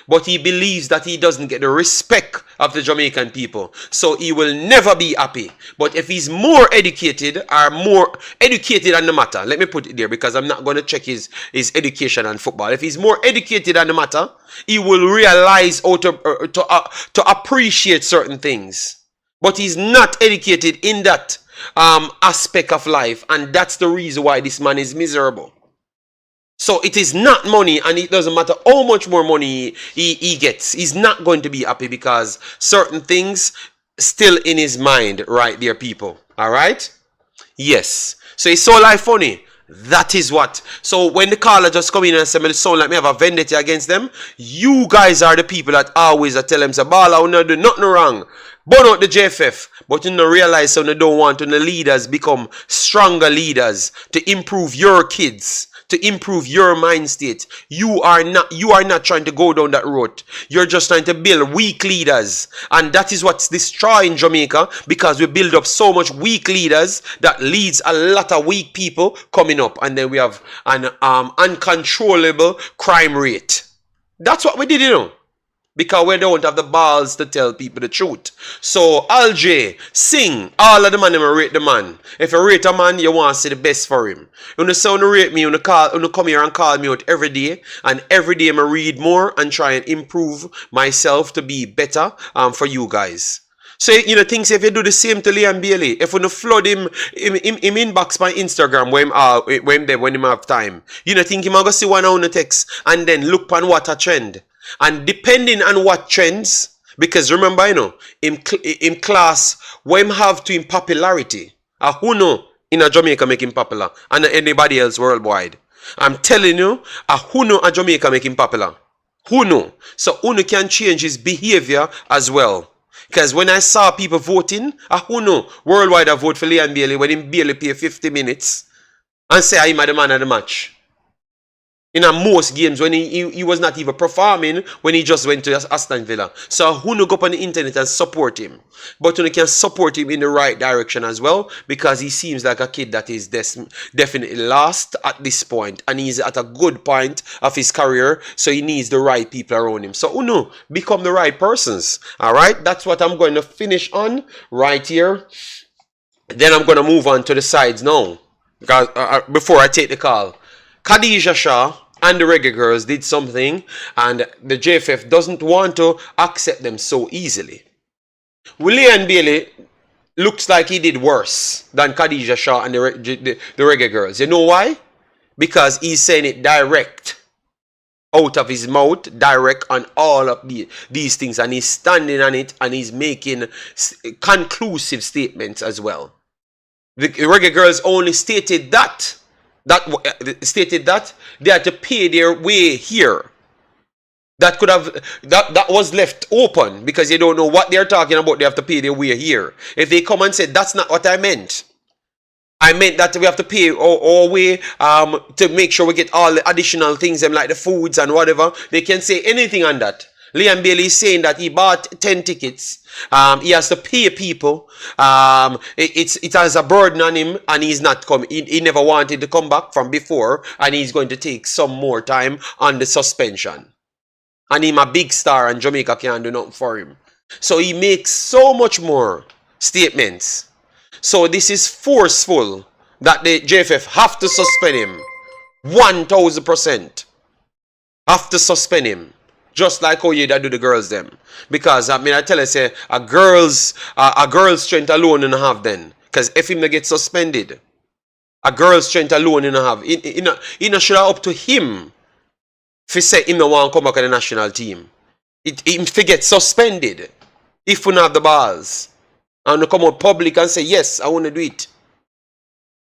[SPEAKER 1] But he believes that he doesn't get the respect of the Jamaican people. So he will never be happy. But if he's more educated or more educated on the matter, let me put it there because I'm not going to check his education on football. If he's more educated on the matter, he will realize how to appreciate certain things. But he's not educated in that aspect of life. And that's the reason why this man is miserable. So it is not money, and it doesn't matter how much more money he gets. He's not going to be happy because certain things still in his mind right there, people. All right? Yes. So it's so life funny. That is what. So when the caller just come in and say, me sound like me have a vendetta against them, you guys are the people that always tell them, say, Bala, you not do nothing wrong. Burn out the JFF. But you don't realize so you don't want the leaders become stronger leaders to improve your kids, to improve your mind state. You are not trying to go down that road. You're just trying to build weak leaders. And that is what's destroying Jamaica, because we build up so much weak leaders that leads a lot of weak people coming up. And then we have an uncontrollable crime rate. That's what we did, you know. Because we don't have the balls to tell people the truth. So, Alj, sing. All of the man, rate the man. If you rate a man, you want to see the best for him. You say you rate me, you come here and call me out every day. And every day I read more and try and improve myself to be better for you guys. So, you know, things if you do the same to Liam Bailey, if you flood him inbox my Instagram when him have time, you know, think him going to see one on the text and then look on what a trend. And depending on what trends, because remember, you know, in class, when have to in popularity, who know in a Jamaica make him popular and anybody else worldwide. I'm telling you, who know a Jamaica make him popular. Who know? So who can change his behavior as well. Because when I saw people voting, who know worldwide I vote for Liam Bailey when him Bailey pay 50 minutes and say I'm the man of the match. In most games when he was not even performing when he just went to Aston Villa. So who no go up on the internet and support him. But you can support him in the right direction as well, because he seems like a kid that is definitely lost at this point. And he's at a good point of his career. So he needs the right people around him. So who no, become the right persons. Alright, that's what I'm going to finish on right here. Then I'm going to move on to the sides now. Because, before I take the call. Khadija Shah and the Reggae Girls did something, and the JFF doesn't want to accept them so easily. William Bailey looks like he did worse than Khadija Shah and the Reggae Girls. You know why? Because he's saying it direct, out of his mouth, direct on all of these things, and he's standing on it, and he's making conclusive statements as well. The Reggae Girls only stated that they had to pay their way here. That could have that was left open because they don't know what they're talking about. They have to pay their way here. If they come and say that's not what I meant. I meant that we have to pay our way to make sure we get all the additional things like the foods and whatever. They can say anything on that. Liam Bailey is saying that he bought 10 tickets. He has to pay people. It has a burden on him, and he's not coming. He never wanted to come back from before, and he's going to take some more time on the suspension. And he's a big star, and Jamaica can't do nothing for him. So he makes so much more statements. So this is forceful that the JFF have to suspend him. 1000%. Have to suspend him. Just like how you do the girls them. Because I mean I tell you say a girl's strength alone in have then. Because if him get suspended, a girl's strength alone in have. It should have up to him if he say him no want to come back to the national team. Him get suspended if we don't have the balls. And you come out public and say yes, I want to do it.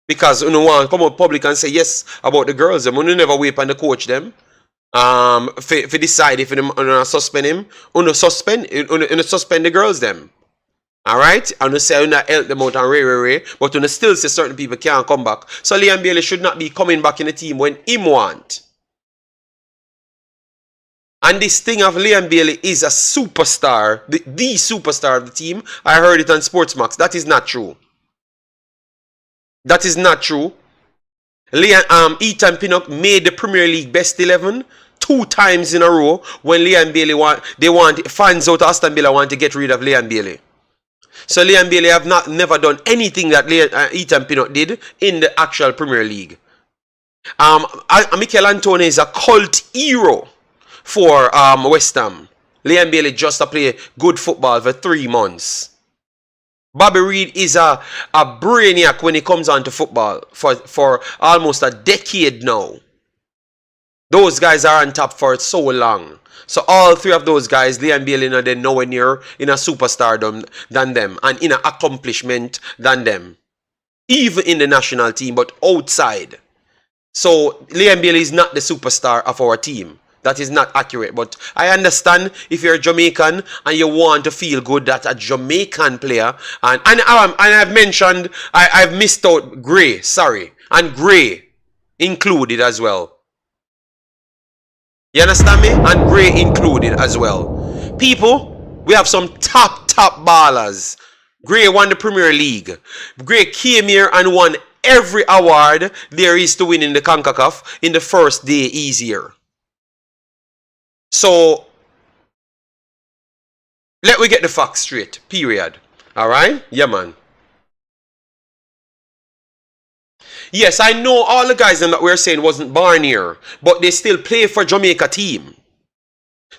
[SPEAKER 1] Because you don't want to come out public and say yes about the girls them. You never wait on the coach them. For decide if you suspend him, you suspend the girls them. Alright? And you say you not help them out and ray. But you still say certain people can't come back. So Liam Bailey should not be coming back in the team when him want. And this thing of Liam Bailey is a superstar, the superstar of the team. I heard it on Sportsmax. That is not true. That is not true. Ethan Pinnock made the Premier League best 11 2 times in a row when Liam Bailey fans out of Aston Villa want to get rid of Liam Bailey. So Liam Bailey have never done anything that Ethan Pinnock did in the actual Premier League. Mikel Antonio is a cult hero for West Ham. Liam Bailey just to play good football for 3 months. Bobby Reid is a brainiac when it comes on to football for almost a decade now. Those guys are on top for so long. So all 3 of those guys, Liam Bailey, they're nowhere near in a superstardom than them and in an accomplishment than them. Even in the national team, but outside. So Liam Bailey is not the superstar of our team. That is not accurate. But I understand if you're a Jamaican and you want to feel good that a Jamaican player, and I've mentioned, I've missed out Gray, sorry, and Gray included as well. You understand me? And Gray included as well. People, we have some top ballers. Gray won the Premier League. Gray came here and won every award there is to win in the Concacaf in the first day easier. So, let me get the facts straight. Period. Alright? Yeah, man. Yes, I know all the guys that we're saying wasn't born here, but they still play for Jamaica team.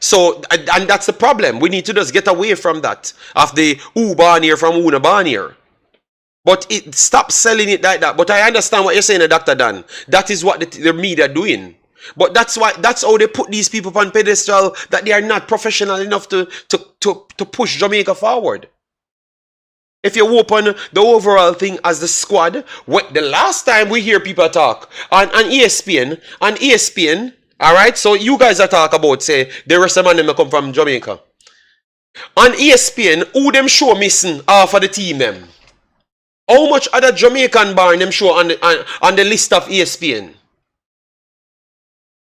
[SPEAKER 1] So, and that's the problem. We need to just get away from that. Of the who born here from who not born here. But stop selling it like that. But I understand what you're saying, Dr. Dan. That is what the media are doing. But that's how they put these people on pedestal, that they are not professional enough to push Jamaica forward. If you open the overall thing as the squad, the last time we hear people talk on ESPN, alright, so you guys are talk about, say, the rest of them come from Jamaica. On ESPN, who them show missing for the team them? How much other Jamaican born them show on the list of ESPN?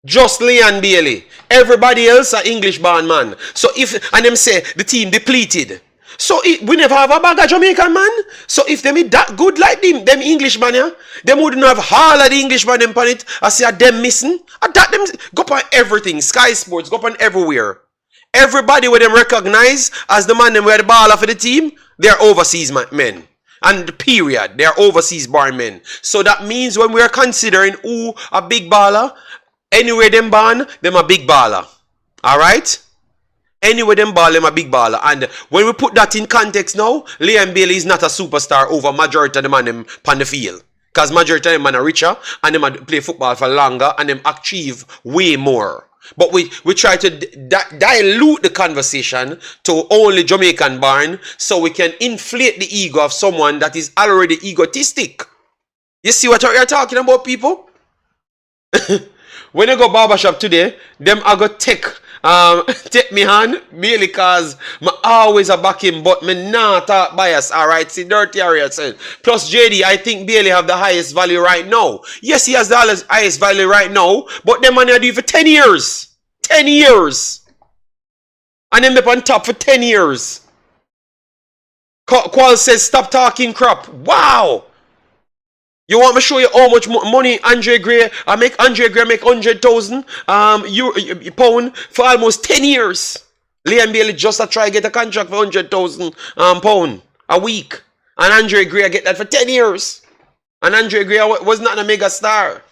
[SPEAKER 1] Just Liam Bailey. Everybody else are English born man. So and them say the team depleted. So we never have a bag of Jamaican man. So if them is that good like them English man, yeah, them wouldn't have all of the English man on it. I see them missing. That them go up on everything. Sky Sports go up on everywhere. Everybody with them recognize as the man them were the baller for the team, they are overseas men. And period, they are overseas born men. So that means when we are considering who a big baller, anywhere them born, them a big baller. Alright? Anywhere them ball, them a big baller. And when we put that in context now, Liam Bailey is not a superstar over majority of the man them on the field. Because majority of them man are richer and them play football for longer and them achieve way more. But we try to dilute the conversation to only Jamaican born so we can inflate the ego of someone that is already egotistic. You see what you're talking about, people? When you go barbershop today, them are going to take me hand, merely cause I always a back him, but me not talk bias, alright? See, dirty area said. Plus, JD, I think Bailey have the highest value right now. Yes, he has the highest value right now, but them money I do for 10 years. 10 years. And them up on top for 10 years. Qual says, stop talking crap. Wow! You want me to show you how much money Andre Gray make 100,000 pound for almost 10 years. Liam Bailey just to try to get a contract for 100,000 pound a week. And Andre Gray get that for 10 years. And Andre Gray was not a mega star.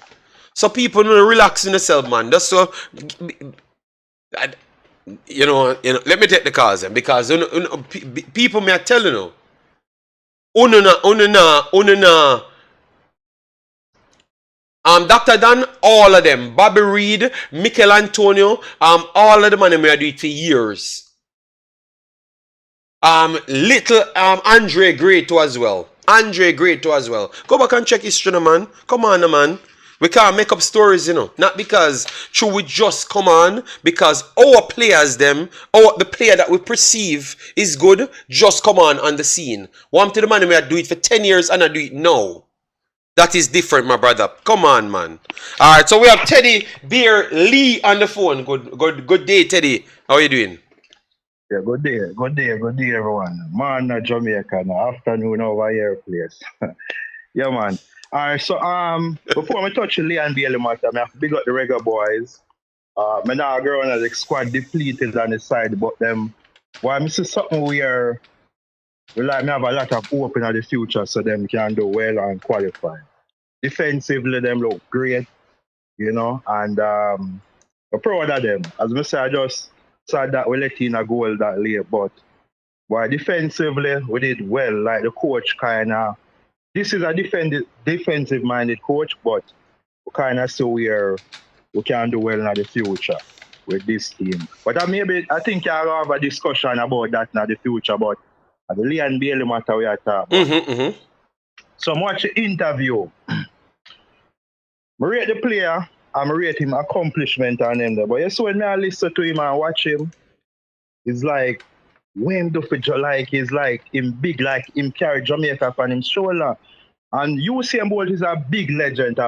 [SPEAKER 1] So people need to relax in themselves, man. That's so you know, let me take the cause then, because people may tell you know. Dr. Dan, all of them. Bobby Reid, Mikel Antonio, all of them and them do it for years. Little Andre Gray too as well. Andre Gray too as well. Go back and check history, man. Come on, man. We can't make up stories, you know. Not because should we just come on because our players them or the player that we perceive is good just come on the scene. Want to the man we do it for 10 years and I do it now. That is different, my brother. Come on, man. All right, so we have Teddy Beer Lee on the phone. Good day, Teddy. How are you doing?
[SPEAKER 2] Yeah, good day, everyone. Man, Jamaica, afternoon over here, place. Yeah, man. All right, so before we touch the Leon Bailey matter, I have to big up the Reggae Boyz. Me now go on the squad depleted on the side, but them, why me see something where we like me have a lot of hope in the future, so them can do well and qualify. Defensively, them look great, you know, and I'm proud of them. As I say, I just saw that we let in a goal that late, but why defensively we did well. Like the coach kind of, this is a defensive-minded coach, but we kind of see where we can do well in the future with this team. But I think I'll have a discussion about that in the future, but the Leon Bailey matter we are talking about. So I watch the interview. I rate the player, and I rate him accomplishment on him there. But you see when I listen to him and watch him, it's like when do for like he's like him big, like him carry Jamaica on his shoulder. And Usain Bolt is a big legend.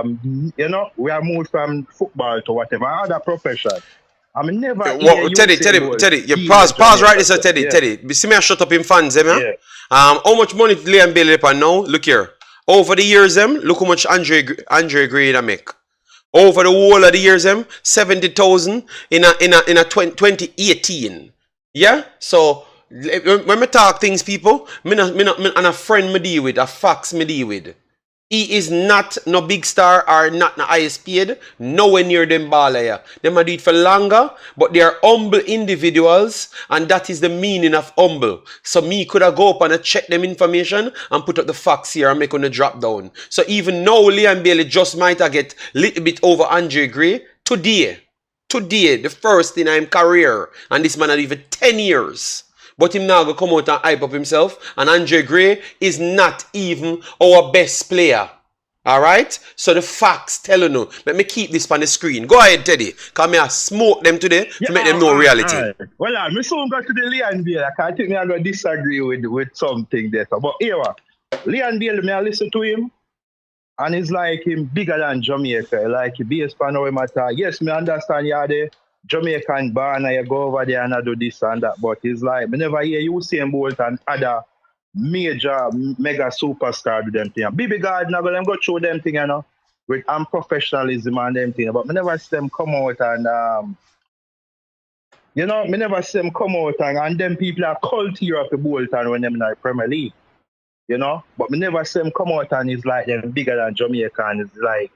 [SPEAKER 2] You know, we are moved from football to whatever other profession. I mean, never.
[SPEAKER 1] Teddy, you pause right there, Teddy. See me, I shut up in fans, yeah. How much money did Leon Bailey up now? Look here. Over the years, look how much Andre Gray make. Over the whole of the years, 70,000 in a 2018. Yeah, so when me talk things, people, me and a friend me deal with, a fax me deal with. He is not no big star or not no highest paid, nowhere near them baller here. Them a do it for longer, but they are humble individuals, and that is the meaning of humble. So me could have go up and check them information and put up the facts here and make on the drop down. So even now, Leon Bailey just might have get a little bit over Andre Gray today, the first in his career, and this man had even 10 years. But him now go come out and hype up himself. And Andre Gray is not even our best player. Alright? So the facts telling you. Let me keep this on the screen. Go ahead, Teddy. Because I smoke them today to make them know reality.
[SPEAKER 2] Right. Well, I soon got to the Leon Bailey. I think I'm going to disagree with something there. But here, Leon Bailey, I listen to him. And it's like him bigger than Jamaica. Like he based on how he matter. Yes, me understand you are the Jamaican born and you go over there and I do this and that. But it's like, I never hear Usain Bolt and other major, mega superstar do them thing. BB God, now them go through them thing, you know, with unprofessionalism and them thing. But I never see them come out and, you know, I never see them come out and them people are cult here of the Bolton when them in the Premier League. You know, but I never see them come out and it's like them bigger than Jamaica and it's like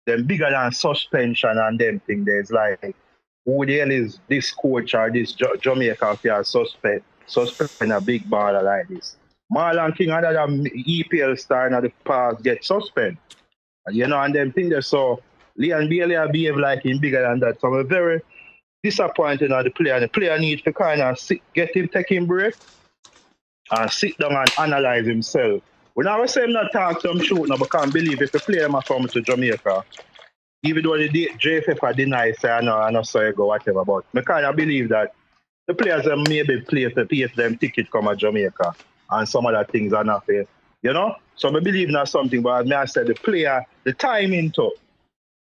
[SPEAKER 2] them bigger than suspension and them thing. There's like, who the hell is this coach or this Jamaica if you are suspend a big baller like this? Marlon King, another EPL star in the past, get suspended. You know, and them thing there. So Leon Bailey behave like him bigger than that. So I'm very disappointed on the player. The player needs to kind of get him taking break and sit down and analyze himself. When I was saying not talk to him shoot now, but can't believe if the player must come to Jamaica, even though the JFF deny say I know so you go whatever, but I kind of believe that the players maybe pay for them ticket come to Jamaica and some other things are not fair. You know? So I believe in something, but I said the player, the timing too.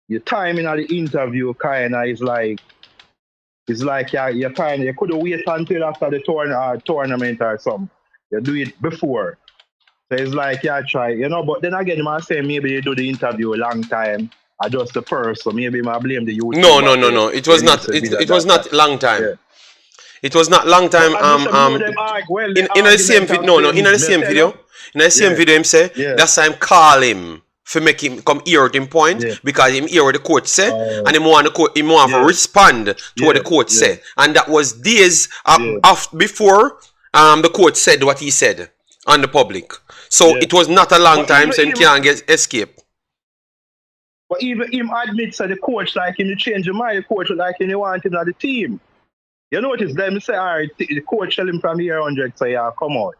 [SPEAKER 2] The timing of the interview kind of is like you could have waited until after the tournament or something. You do it before. So it's like, yeah, try, you know, but then again, I say maybe you do the interview a long time, or just the first, so maybe I blame the youth.
[SPEAKER 1] No. It was not. It was not long time. Yeah. It was not long time. In the same video, in the same video, him say that's why I'm call him for make him come hear at him point because him hear what the coach said and him want to respond to what the coach said, and that was days before the coach said what he said on the public. So it was not a long time, so he can't get escape.
[SPEAKER 2] But even him admits that the coach like him to change your mind, the coach like him, you want him at the team. You notice them say, all right, the coach tell him from year 100, say, yeah, come out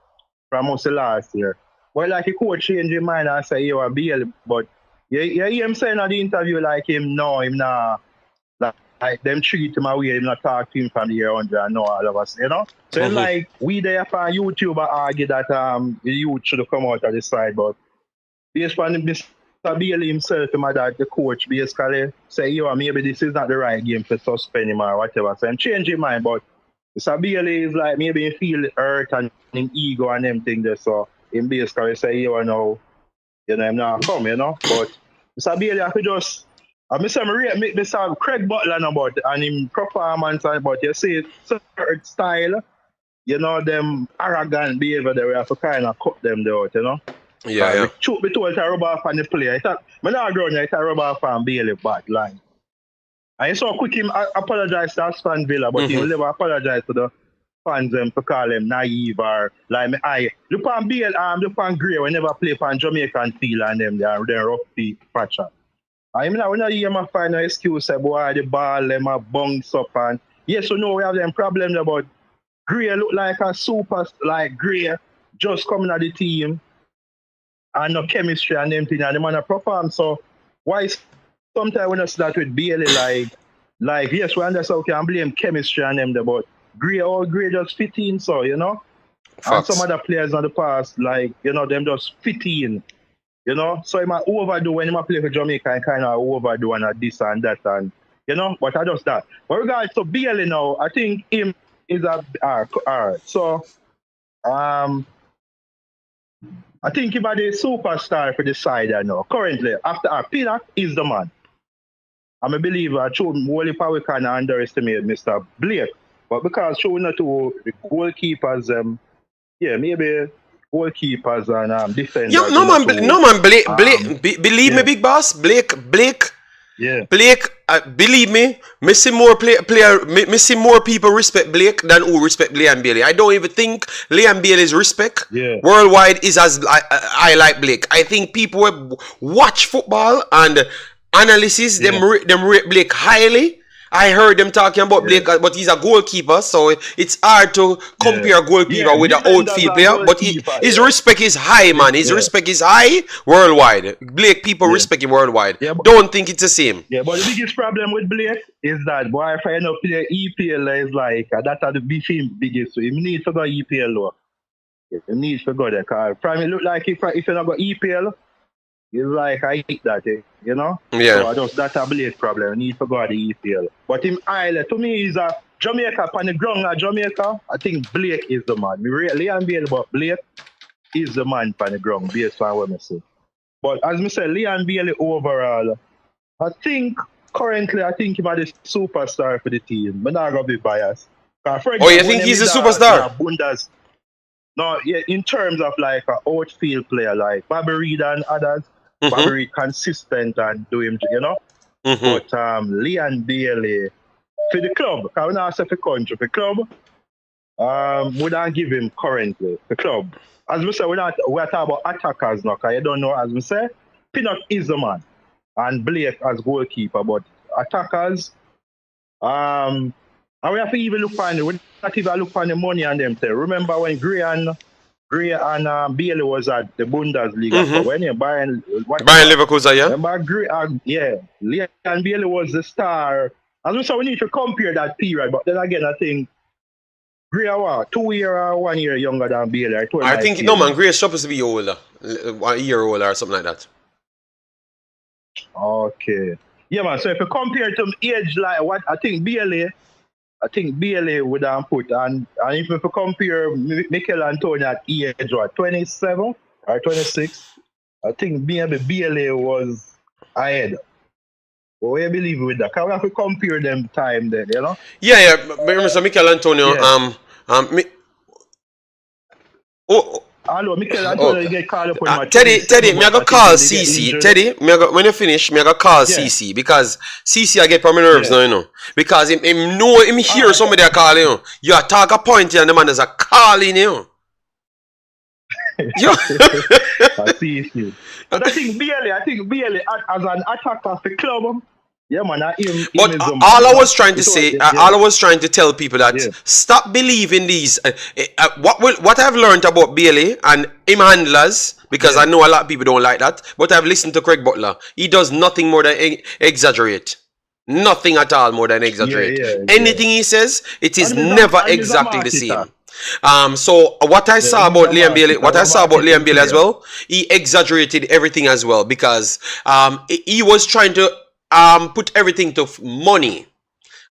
[SPEAKER 2] from us last year. Well, like the coach change your mind and say, you are BL, but Yeah, him saying at the interview like him nah like them treat him away, him not talk to him from the year 100 and know all of us, you know? So it's
[SPEAKER 1] Mm-hmm.
[SPEAKER 2] like we there for YouTube argue that the youth should have come out of the side, but based on Mr. Bailey himself, him that the coach basically say, yo, maybe this is not the right game to suspend him or whatever. So I'm changing mind, but Mr. Bailey is like maybe he feel hurt and him ego and them thing there. So him basically say, yo, no, you know, him not come, you know. But Mr. Bailey, I could just I say me Mr. Craig Butler about and him performance and but you see certain style, you know, them arrogant behavior that we have to kind of cut them out, you know.
[SPEAKER 1] Yeah, yeah.
[SPEAKER 2] Truth be told, it's a rub off on the player. I'm not going to a rub off on Bailey bad line. And it's so quick him apologize to Aston Villa, but he will never apologize to the fans to call him naive or like me. Look on Bailey, look on Gray, we never play for Jamaican feel and them, they're rough feet fracture. I mean, when I hear my final excuse, say, boy, the ball, them a bounce up and yes, we know we have them problems, but Gray look like a super, like Gray just coming at the team. And no chemistry and them thing and the man perform. So why sometimes when I see that with Bailey like yes, we understand we can blame chemistry and them there, but Gray just fit in, so you know.
[SPEAKER 1] Facts.
[SPEAKER 2] And some other players in the past, like, you know, them just fit in. You know, so he might overdo when he might play for Jamaica and kind of overdo and this and that and you know, but I just that. But regards to Bailey now, I think him is a alright. So I think he's the superstar for the side I know. Currently, after Pinnock is the man. I'm a believer, true, only we can underestimate Mr. Blake. But because true not to the goalkeepers, maybe goalkeepers and defenders.
[SPEAKER 1] Yeah, no man, Blake, believe me, big boss, Blake.
[SPEAKER 2] Yeah.
[SPEAKER 1] Blake, believe me, me see more me see more people respect Blake than who respect Liam Bailey. I don't even think Liam Bailey's respect worldwide is as I like Blake. I think people who watch football and analysis them rate Blake highly. I heard them talking about Blake, but he's a goalkeeper, so it's hard to compare a goalkeeper with an outfield player. But his respect is high, man. His respect is high worldwide. Blake, people respect him worldwide. Yeah, don't think it's the same.
[SPEAKER 2] Yeah, but the biggest problem with Blake is that, boy, if I end up playing EPL, is like, that's the biggest. So he needs to go EPL, though. He needs to go there. Because it look like if you not go EPL, it's like I hate that, you know?
[SPEAKER 1] Yeah.
[SPEAKER 2] So that's a Blake problem. I need to go to the EPL. But in Ireland, to me, is a Jamaica on the ground at Jamaica. I think Blake is the man. Me really unbeatable, but Blake is the man on the ground, based on what I say. But as I said, Leon Bailey overall, I think currently, he's the superstar for the team. But not going to be biased.
[SPEAKER 1] You think he's a superstar?
[SPEAKER 2] No, yeah, in terms of like an outfield player, like Bobby Reid and others, Bobby Reid consistent and do him, you know. But Leon Bailey for the club, because we not say for country, for club, we don't give him currently the club. As we say, we're talking about attackers now, because you don't know, as we say, Pinnock is the man, and Blake as goalkeeper, but attackers, and we have to even look for we not even look for the money on them. Remember when Gray and Bailey was at the Bundesliga? When Bayern
[SPEAKER 1] Leverkusen, yeah.
[SPEAKER 2] Remember Gray Leon and Bailey was the star. As we say, we need to compare that period. But then again, I think Gray was 2 years or 1 year younger than Bailey.
[SPEAKER 1] I think no man, Gray is supposed to be older, 1 year older or something like that.
[SPEAKER 2] Okay. Yeah, man. So if you compare to age, like what I think Bailey would have put, and if you compare Mikel Antonio at age, what, 27 or 26, I think maybe Bailey was ahead. But we believe with that. Because we have to compare them time then, you know?
[SPEAKER 1] Yeah. Remember, so Mikel Antonio,
[SPEAKER 2] Hello, Mikel Antonio get called up on
[SPEAKER 1] Teddy, me I go call CC. Teddy, when you finish, me I go call CC because CC I get from my nerves now, you know. Because him hear somebody a call you. You talk a point here and the man is a calling you.
[SPEAKER 2] I see. But I think Bailey as an attacker for the club, Yeah, man, him
[SPEAKER 1] But
[SPEAKER 2] is the man,
[SPEAKER 1] all
[SPEAKER 2] you
[SPEAKER 1] I
[SPEAKER 2] know.
[SPEAKER 1] was trying to
[SPEAKER 2] It was,
[SPEAKER 1] say,
[SPEAKER 2] yeah,
[SPEAKER 1] all I was trying to tell people that
[SPEAKER 2] yeah,
[SPEAKER 1] stop believing these. What I've learned about Bailey and him handlers, because
[SPEAKER 2] yeah,
[SPEAKER 1] I know a lot of people don't like that, but I've listened to Craig Butler. He does nothing more than exaggerate. Nothing at all more than
[SPEAKER 2] yeah,
[SPEAKER 1] exaggerate.
[SPEAKER 2] yeah, yeah.
[SPEAKER 1] Anything he says, it is
[SPEAKER 2] And he's
[SPEAKER 1] never
[SPEAKER 2] a
[SPEAKER 1] exactly the
[SPEAKER 2] marketer.
[SPEAKER 1] same. So what I
[SPEAKER 2] Yeah,
[SPEAKER 1] saw
[SPEAKER 2] he's
[SPEAKER 1] about
[SPEAKER 2] a
[SPEAKER 1] Liam Bailey,
[SPEAKER 2] marketer, a marketing
[SPEAKER 1] as
[SPEAKER 2] player.
[SPEAKER 1] well, he exaggerated everything as well because he was trying to put everything to money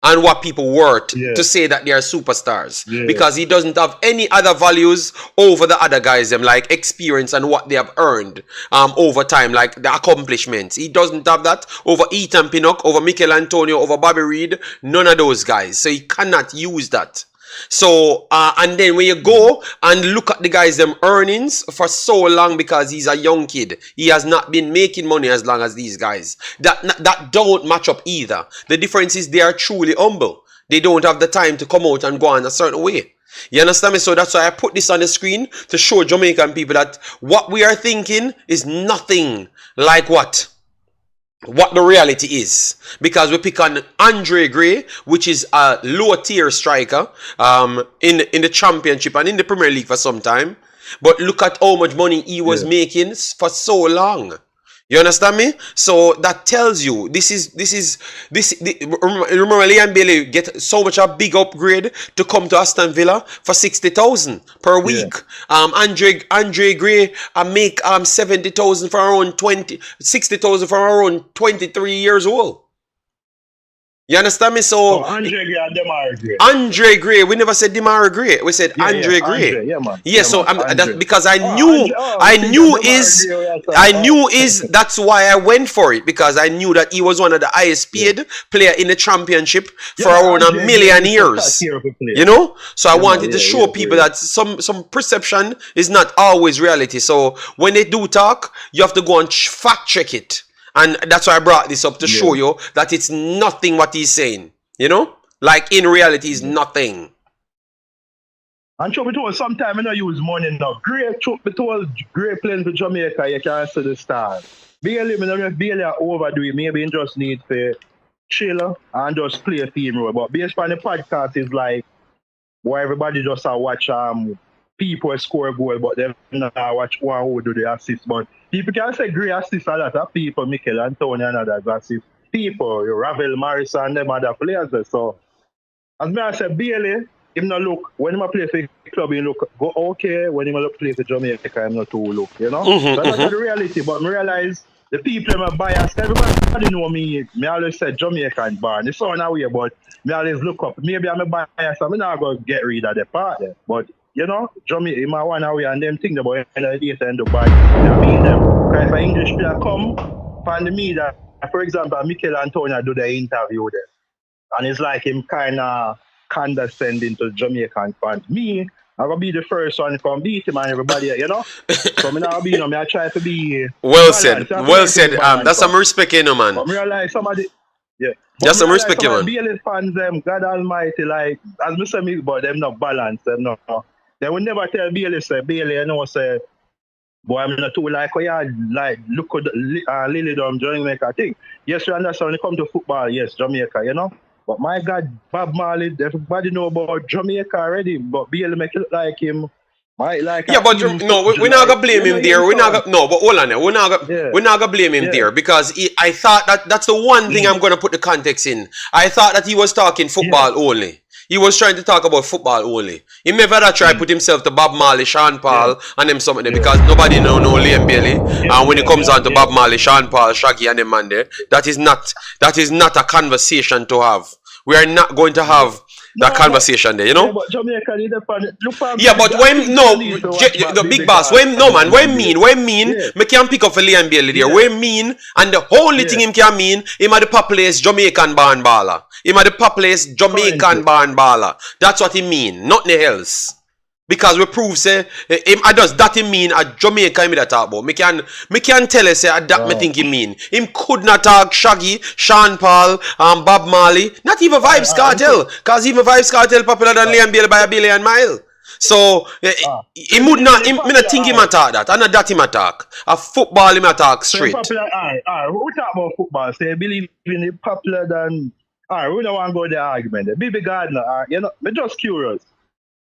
[SPEAKER 1] and what people worth
[SPEAKER 2] Yeah,
[SPEAKER 1] to say that they are superstars
[SPEAKER 2] yeah.
[SPEAKER 1] because he doesn't have any other values over the other guys them like experience and what they have earned over time, like the accomplishments. He doesn't have that over Ethan Pinnock, over Mikel Antonio, over Bobby Reed, none of those guys, so he cannot use that. So and then when you go and look at the guys them earnings for so long, because he's a young kid, he has not been making money as long as these guys. That don't match up either. The difference is they are truly humble. They don't have the time to come out and go on a certain way. You understand me? So that's why I put this on the screen to show Jamaican people that what we are thinking is nothing like what the reality is, because we pick on Andre Gray, which is a low tier striker in the championship and in the Premier League for some time, but look at how much money he was
[SPEAKER 2] Yeah.
[SPEAKER 1] making for so long. You understand me? So that tells you remember Liam Bailey get so much a big upgrade to come to Aston Villa for 60,000 per
[SPEAKER 2] Yeah.
[SPEAKER 1] week. Andre Gray make 70,000 for around 60,000 for around 23 years old. You understand me?
[SPEAKER 2] Oh,
[SPEAKER 1] So
[SPEAKER 2] Andre Gray and Demar Gray.
[SPEAKER 1] Andre Gray, we never said Demar Gray. We said
[SPEAKER 2] Yeah, yeah,
[SPEAKER 1] Andre Gray.
[SPEAKER 2] Andre. Yeah, man.
[SPEAKER 1] Yeah,
[SPEAKER 2] Yeah,
[SPEAKER 1] so
[SPEAKER 2] man.
[SPEAKER 1] that's
[SPEAKER 2] Andre.
[SPEAKER 1] because
[SPEAKER 2] Oh, Andre. Oh,
[SPEAKER 1] I
[SPEAKER 2] me think of
[SPEAKER 1] knew
[SPEAKER 2] Demar
[SPEAKER 1] is,
[SPEAKER 2] Gray. Yeah,
[SPEAKER 1] I
[SPEAKER 2] so,
[SPEAKER 1] knew is, that's why I went for it, because I knew that he was one of the highest
[SPEAKER 2] yeah.
[SPEAKER 1] paid player in the championship
[SPEAKER 2] Yeah,
[SPEAKER 1] for
[SPEAKER 2] man.
[SPEAKER 1] around a
[SPEAKER 2] Andre Gray
[SPEAKER 1] million
[SPEAKER 2] is the top
[SPEAKER 1] years.
[SPEAKER 2] tier of a player.
[SPEAKER 1] You know, so I
[SPEAKER 2] Yeah, man.
[SPEAKER 1] wanted to
[SPEAKER 2] Yeah,
[SPEAKER 1] show
[SPEAKER 2] yeah,
[SPEAKER 1] people
[SPEAKER 2] yeah.
[SPEAKER 1] that some perception is not always reality. So when they do talk, you have to go and fact check it, and that's why I brought this up to
[SPEAKER 2] Yeah,
[SPEAKER 1] show you that it's nothing what he's saying. You know, like in reality, is
[SPEAKER 2] yeah.
[SPEAKER 1] nothing.
[SPEAKER 2] And truth be told, sometimes I don't use money now. Great, truth be told, great playing for Jamaica, you can't see the stars. Bailey, I don't know if Bailey are overdo it. Maybe he just need to chill and just play a team role. But based on the podcast, is like, where everybody just watch people score a goal, but they not watch one who do the assist. But people can say great assist a lot of people, Mikel Antonio and others assist. People, Ravel Morrison and them other players. So as me I said, Bailey, him not look, when he play for the club, he look go okay. When he look play for Jamaica, him not too look, you know? So that's the reality. But I realize the people are biased. Everybody know me. Me always say Jamaican born. It's so now way, but me always look up. Maybe I'm a bias, I'm not going to get rid of the part there. But, you know, Jamaica, him a one away and them think about end of the day to end up by beat them. Because if an English player come, find the media, for example, Mikel Antonio do the interview there. And it's like him kind of condescending to Jamaican fans. Me, I'm going to be the first one to come beat him and everybody, you know? So I'm not be, you know, I try to be
[SPEAKER 1] Well
[SPEAKER 2] balanced.
[SPEAKER 1] said. Well said. That's some respect, you know, man.
[SPEAKER 2] But I realize somebody, yeah. But
[SPEAKER 1] That's
[SPEAKER 2] I
[SPEAKER 1] some
[SPEAKER 2] realize
[SPEAKER 1] respect, you
[SPEAKER 2] some of
[SPEAKER 1] man.
[SPEAKER 2] the Bailey fans, them, God Almighty, like, as I say, me, but them not balanced, them not. They will never tell Bailey, say, Bailey, you know, say, boy, I'm not too like, oh yeah, like, look at Lily Dom, Jamaica thing. Yes, you understand, when it comes to football, yes, Jamaica, you know? But my God, Bob Marley, everybody know about Jamaica already, but Bailey make it look like him.
[SPEAKER 1] Yeah, but no, we're not gonna blame him there. We're not gonna, no, but hold on now. We're not gonna blame him there, because I thought that's the one thing I'm gonna put the context in. I thought that he was talking football only. He was trying to talk about football only. He never try to put himself to Bob Marley, Sean Paul, and them something there, because nobody know Liam Bailey. And when it comes on to Bob Marley, Sean Paul, Shaggy, and them man there, that is not a conversation to have. We are not going to have that conversation there, you know?
[SPEAKER 2] Yeah, but Jamaica need look
[SPEAKER 1] yeah, but when the big boss, when mean, me can pick up a Liam Bailey there. When mean, and the only thing him can mean, him are the populace Jamaican born baller. Him are the populace Jamaican born baller. That's what he mean, nothing else. Because we prove say him I does that he mean a Jamaica him that talk about. Me can tell you say that me think he mean. Him could not talk Shaggy, Sean Paul, Bob Marley, not even Vibes Cartel. Cause even Vibes Cartel popular than Liam Bailey by a billion mile. So he would not. Me not think him
[SPEAKER 2] Alright.
[SPEAKER 1] attack that. And not that him attack. A football him attack
[SPEAKER 2] So you're
[SPEAKER 1] straight.
[SPEAKER 2] popular, alright. We talk about football. So you believe in it popular than alright, we don't want to go the argument. The Bibi Gardner, you know, I'm just curious.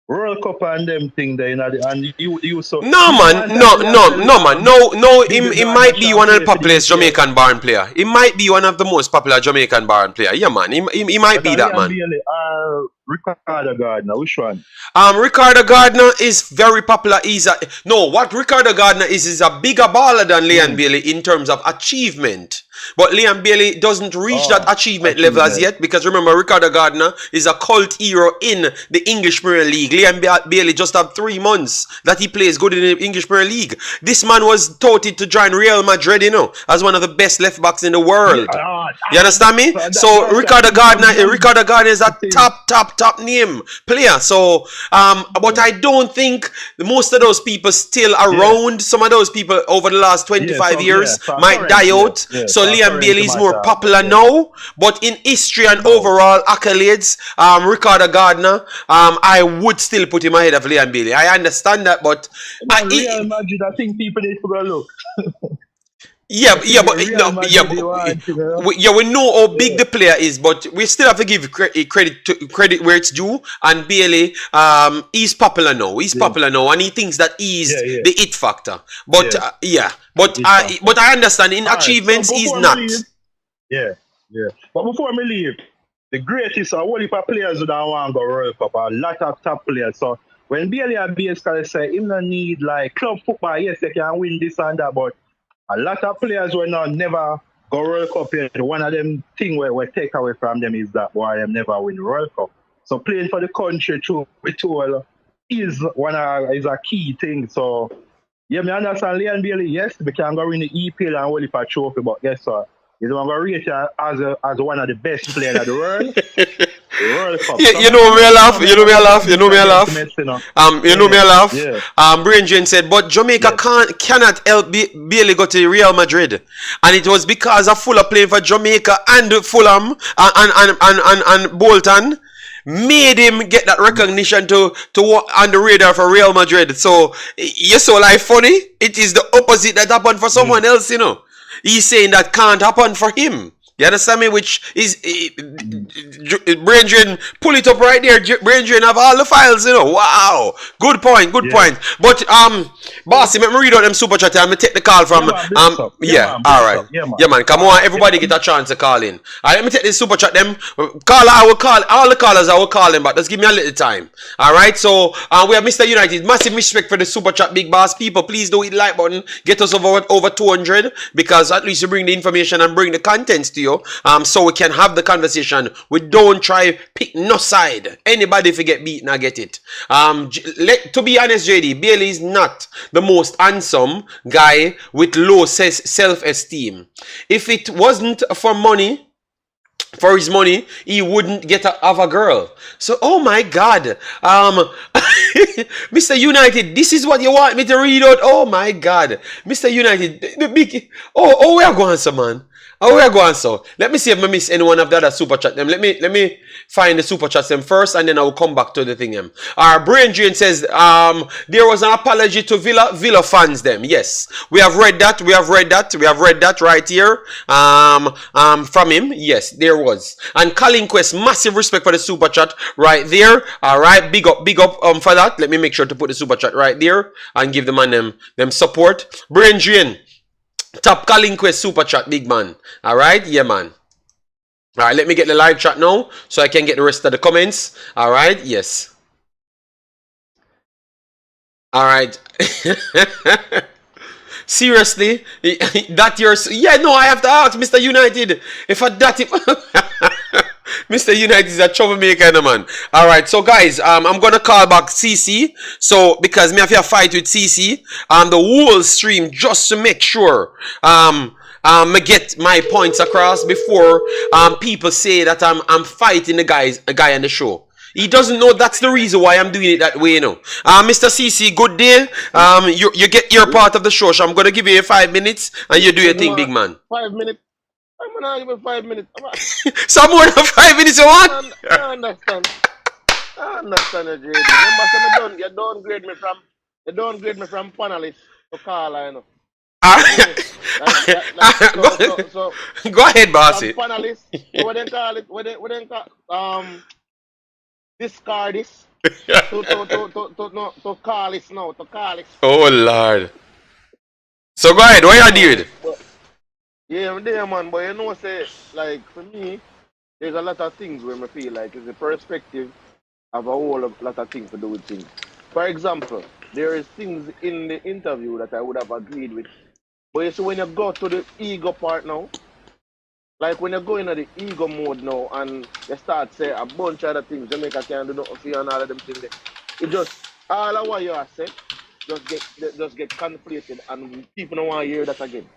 [SPEAKER 2] World Cup and them thing there, you know, and you so
[SPEAKER 1] No man, no. He might be one of the popular Jamaican born player. He might be one of the most popular Jamaican born player. Yeah man, he might be that man.
[SPEAKER 2] Ricardo Gardner, which one?
[SPEAKER 1] Ricardo Gardner is very popular. What Ricardo Gardner is a bigger baller than Leon Bailey in terms of achievement. But Leon Bailey doesn't reach that achievement level as yet, because remember, Ricardo Gardner is a cult hero in the English Premier League. Leon Bailey just had 3 months that he plays good in the English Premier League. This man was touted to join Real Madrid, you know, as one of the best left backs in the world. You understand me? So Ricardo Gardner is a top name player. So but I don't think most of those people still around. Some of those people over the last 25 years might die out. So Leon Bailey is more popular now, but in history and overall accolades, Ricardo Gardner, I would still put him ahead of Leon Bailey. I understand that, but
[SPEAKER 2] Real Madrid, I think people need to go look.
[SPEAKER 1] we know how big the player is, but we still have to give credit where it's due. And Bailey, he's popular now. He's popular now, and he thinks that he's the it factor. But but I understand in achievements he's not.
[SPEAKER 2] But before me leave, the greatest of all the players who don't want to go World Cup, a lot of top players. So when Bailey and basically say him don't need like club football, yes, they can win this and that, but a lot of players will not never go World Cup yet. One of them thing we take away from them is that why them never win World Cup. So playing for the country through it all is a key thing. So yeah, me understand Leon Bailey, yes, we can go win the EPL and hold it for a trophy, but guess what? He's going to rate as one of the best players of the world. World Cup.
[SPEAKER 1] You know me a laugh. Brain Jane said, but Jamaica cannot help Bailey go to Real Madrid, and it was because of Fuller playing for Jamaica and Fulham and Bolton made him get that recognition to on the radar for Real Madrid. So you're so like funny. It is the opposite that happened for someone else, you know. He's saying that can't happen for him. You understand me? Which is Brain Drain, pull it up right there. Brain Drain have all the files, you know. Wow. Good point. But bossy, let me read out them super chat and me take the call from alright. Yeah man, come on, everybody get a chance to call in. Alright, let me take this super chat them. I will call all the callers, I will call them, but just give me a little time. Alright, so we have Mr. United. Massive respect for the super chat, big boss. People, please do hit the like button. Get us over 200, because at least you bring the information and bring the contents to you. So we can have the conversation. We don't try pick no side. Anybody if you get beaten, I get it. To be honest, JD, Bailey is not the most handsome guy with low self-esteem. If it wasn't for money, for his money, he wouldn't have a girl. So, oh my God, Mr. United, this is what you want me to read out. Oh my God, Mr. United, the big. Oh, we are going, so man. Oh, we are going, so. Let me see if I miss any one of the other super chat them. Let me find the super chats them first, and then I will come back to the thing them. Our Brain Drain says there was an apology to Villa fans them. Yes, we have read that. We have read that right here. From him. Yes, there was. And Colin Quest, massive respect for the super chat right there. All right, big up for that. Let me make sure to put the super chat right there and give the man them support. Brain Drain. Top Colin Quest super chat, big man. Alright, yeah man. Alright, let me get the live chat now so I can get the rest of the comments. Alright, yes. Alright. Seriously? That yours? Yeah, no, I have to ask Mr. United. If I that Mr. United is a troublemaker, man. Alright, so guys, I'm gonna call back CC. So because me have a fight with CC the whole stream, just to make sure me get my points across before people say that I'm fighting a guy on the show. He doesn't know that's the reason why I'm doing it that way, you know. Mr. CC, good day. You get your part of the show, so I'm gonna give you 5 minutes and you do your thing, big man.
[SPEAKER 3] 5 minutes. I'm gonna give you 5 minutes.
[SPEAKER 1] Some more than 5 minutes you want?
[SPEAKER 3] I understand. I understand, JD. Remember, you're they downgrade me from panelist to caller, you know.
[SPEAKER 1] Ah,
[SPEAKER 3] You see me? So
[SPEAKER 1] go ahead,
[SPEAKER 3] from
[SPEAKER 1] bossy.
[SPEAKER 3] panelist, so what they call it, what they call discard this to call this now, to call this.
[SPEAKER 1] Oh Lord. So go ahead. What you did?
[SPEAKER 3] But yeah, I'm there, man. But you know, say like for me, there's a lot of things where I feel like it's a perspective of a whole lot of things to do with things. For example, there is things in the interview that I would have agreed with. But you see, when you go to the ego part now, like when you go into the ego mode now and you start say a bunch of other things, Jamaica can't do nothing for you and all of them things there. It just all of what you are saying just get conflated and people don't want to hear that again.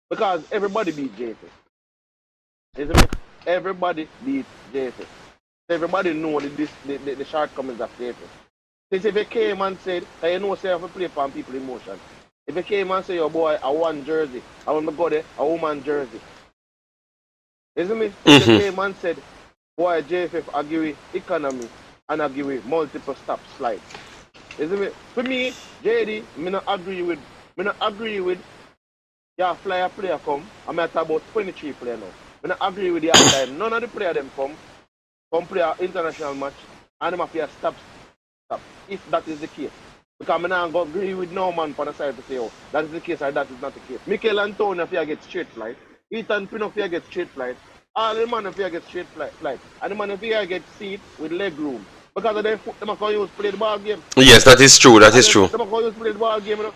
[SPEAKER 3] Because everybody beat JFF. Isn't it? Everybody beat JFF. Everybody know the shortcomings of JFF. Since if you came and said, you know, say, I have to play for people emotion. If you came and say, your boy, I want jersey, I want to go there, a woman jersey. Isn't it? If you came and said, boy, JFF, I give you economy and I give you multiple stop slides. Isn't it? For me, JD, me not agree with yeah, flyer player come, I'm at about 23 players now. I don't agree with the other time. None of the players them come play an international match and them have to stop. If that is the case. Because I'm not going to agree with no man on the side to say, oh, that is the case or that is not the case. Mikel Antonio if you get straight flight, Ethan Pino if you get straight flight, all the man if you get straight flight, and the man if you get seat with leg room. Because of them are going to use play the ball game.
[SPEAKER 1] Yes, that is true. That is true.
[SPEAKER 3] They are going to use play the ball game, you know?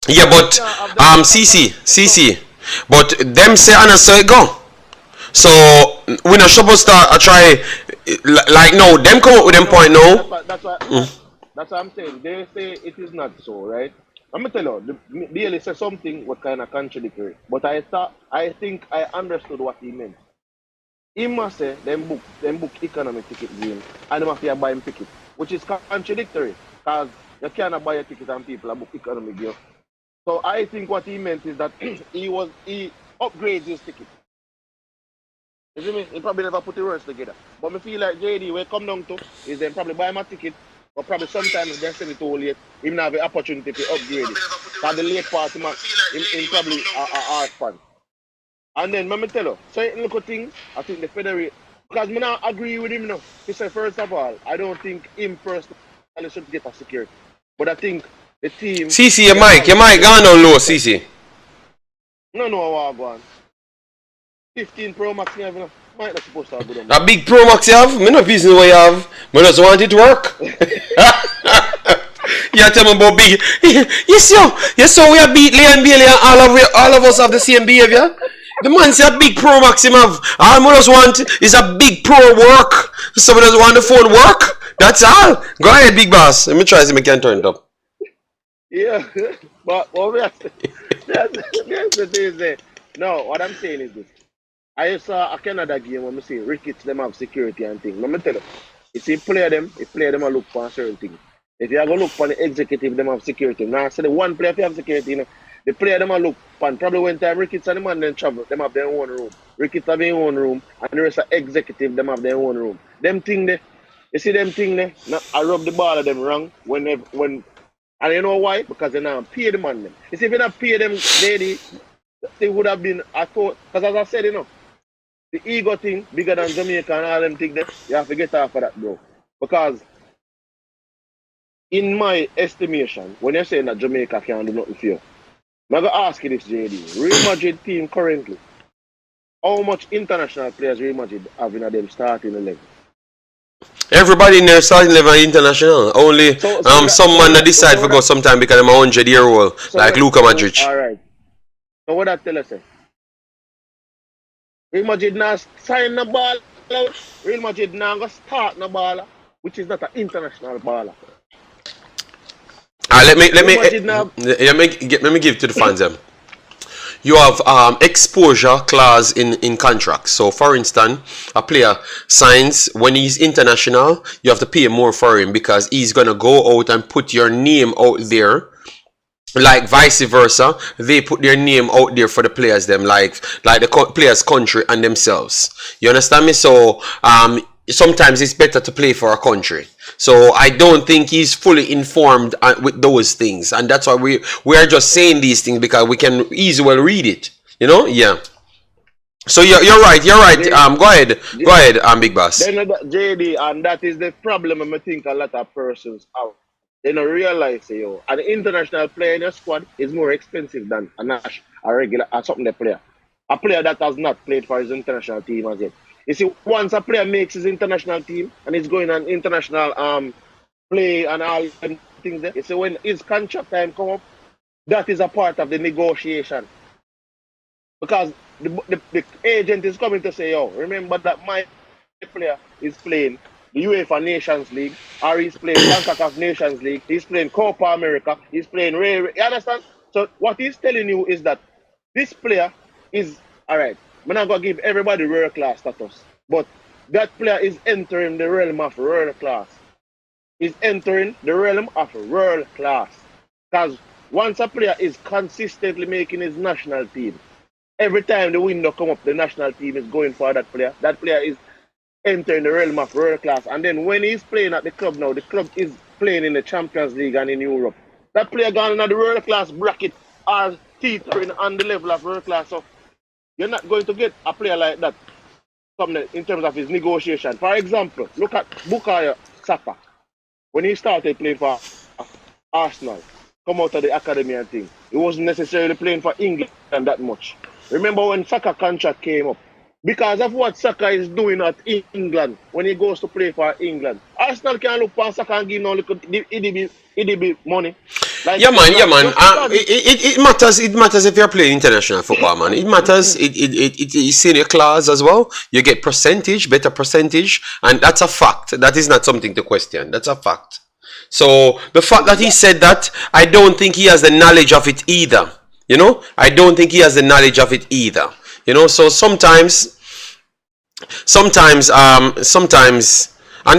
[SPEAKER 1] Yeah, but CC, but them say and so it go. So we not supposed to try like no, them come up with them point now.
[SPEAKER 3] That's what I'm saying. They say it is not so, right? I'm gonna tell you, the Bailey said something what kind of contradictory, but I think I understood what he meant. He must say them book economic ticket game and them have to buy him ticket, which is contradictory because you cannot buy a ticket and people are book economic game. So I think what he meant is that he upgrades his ticket. You see me? He probably never put the words together. But I feel like JD, where come down to, is then probably buy my ticket, but probably sometimes they send it too late, even have the opportunity to upgrade it. Because the late part, him probably a hard fan. And then, let me tell you, certain little things, I think the Federation, because I not agree with him now. He said, first of all, I don't think him personally should get a security. But I think the team...
[SPEAKER 1] CC, your mic gone down low, CC.
[SPEAKER 3] No, I go on. 15 Pro Max, you have, might not supposed to have good.
[SPEAKER 1] A big Pro Max you have? Me no business what you have. Me just want it to work. You tell me about big. Yes, so we are beat Lee and Bailey and all of us have the same behavior. The man say a big Pro Max him have. All we just want is a big Pro work. Somebody just want the phone work. That's all. Go ahead, big boss. Let me try see if I can turn it up.
[SPEAKER 3] Yeah, but that's the thing is no, what I'm saying is this. I saw a Canada game when I see Ricketts them have security and things. Let me tell you, if you play them will look for certain things. If you are going to look for the executive, them have security. Now, so the one player if you have security, you know, the player them will look for probably when time Ricketts and the man then travel, them have their own room. Ricketts have their own room, and the rest of executive, them have their own room. Them thing there, you see them thing there, now, I rub the ball of them wrong when and you know why? Because they now pay the man them. You see, if you not pay them daily, they would have been, I thought, because as I said, you know, the ego thing, bigger than Jamaica and all them things there, you have to get off of that, bro. Because, in my estimation, when you're saying that Jamaica can't do nothing for you, I'm going to ask you this, JD. Real Madrid team currently, how much international players Real Madrid have in them starting 11?
[SPEAKER 1] Everybody in their starting 11 international. Only some man that decide to go sometime because I'm a 100-year-old, like Luka Modric.
[SPEAKER 3] Alright. So what that tell us? Real Madrid now sign the ball out. Real Madrid now go start the ball, which is not an international baller.
[SPEAKER 1] Let me give to the fans them. You have exposure clause in contracts. So, for instance, a player signs when he's international, you have to pay more for him because he's gonna go out and put your name out there. Like vice versa, they put their name out there for the players them, like the players' country and themselves. You understand me? So sometimes it's better to play for a country. So I don't think he's fully informed with those things, and that's why we are just saying these things because we can easily read it. You know, yeah. So you're right. You're right. Go ahead. Go ahead. Big Boss.
[SPEAKER 3] Then JD, and that is the problem. I think a lot of persons have. They don't realize, an international player in your squad is more expensive than a regular, something they player. A player that has not played for his international team as yet. You see, once a player makes his international team and he's going on international play and all them things there, you see, when his contract time come up, that is a part of the negotiation. Because the agent is coming to say, remember that my player is playing the UEFA Nations League, or he's playing Concacaf Nations League, he's playing Copa America, he's playing Ray. You understand? So what he's telling you is that this player is, alright, I'm not going to give everybody world class status, but that player is entering the realm of world class. He's entering the realm of world class. Because once a player is consistently making his national team, every time the window come up, the national team is going for that player. That player is entering the realm of world class. And then when he's playing at the club now, the club is playing in the Champions League and in Europe. That player gone into the world class bracket or teetering on the level of world class. So you're not going to get a player like that in terms of his negotiation. For example, look at Bukayo Saka. When he started playing for Arsenal, come out of the academy and thing, he wasn't necessarily playing for England that much. Remember when Saka contract came up? Because of what Saka is doing at England when he goes to play for England, Arsenal can look for Saka and give him little EDB money. Like,
[SPEAKER 1] yeah, man. It matters. It matters if you're playing international football, man. It matters. It is in your clause as well. You get better percentage, and that's a fact. That is not something to question. That's a fact. So the fact that he said that, I don't think he has the knowledge of it either. You know, I don't think he has the knowledge of it either. You know, so sometimes, and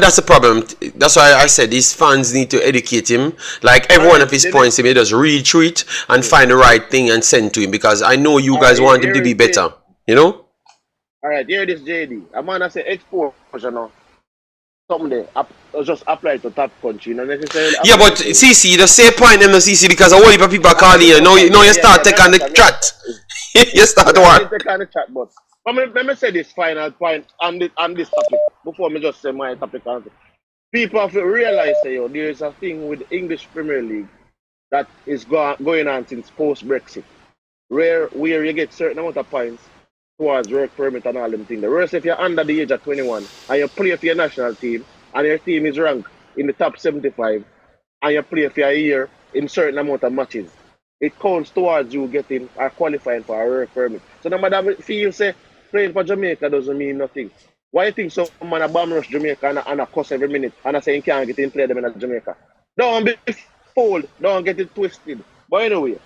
[SPEAKER 1] that's the problem. That's why I said these fans need to educate him. Like every one of his points, he just read through it and find the right thing and send to him, because I know you guys want him to be better. You know.
[SPEAKER 3] All right, here this JD. I'm gonna say exposure now. Something there. Just apply to top country, not necessarily.
[SPEAKER 1] Yeah, but CC, the same point in the CC, because a whole heap of people are calling you. No, you start taking the chat. You start one.
[SPEAKER 3] Take on the chat, but let me say this final point on this topic before me just say my topic. People have to realize that there is a thing with the English Premier League that is going on since post-Brexit, where you get certain amount of points towards work permit and all them things. Whereas if you're under the age of 21 and you play for your national team and your team is ranked in the top 75 and you play for a year in certain amount of matches, it counts towards you getting or qualifying for a work permit. So no matter if you say playing for Jamaica doesn't mean nothing. Why you think some man a bomb rush Jamaica and a cuss every minute and I say you can't get in play them in Jamaica? Don't be fooled, don't get it twisted. But anyway,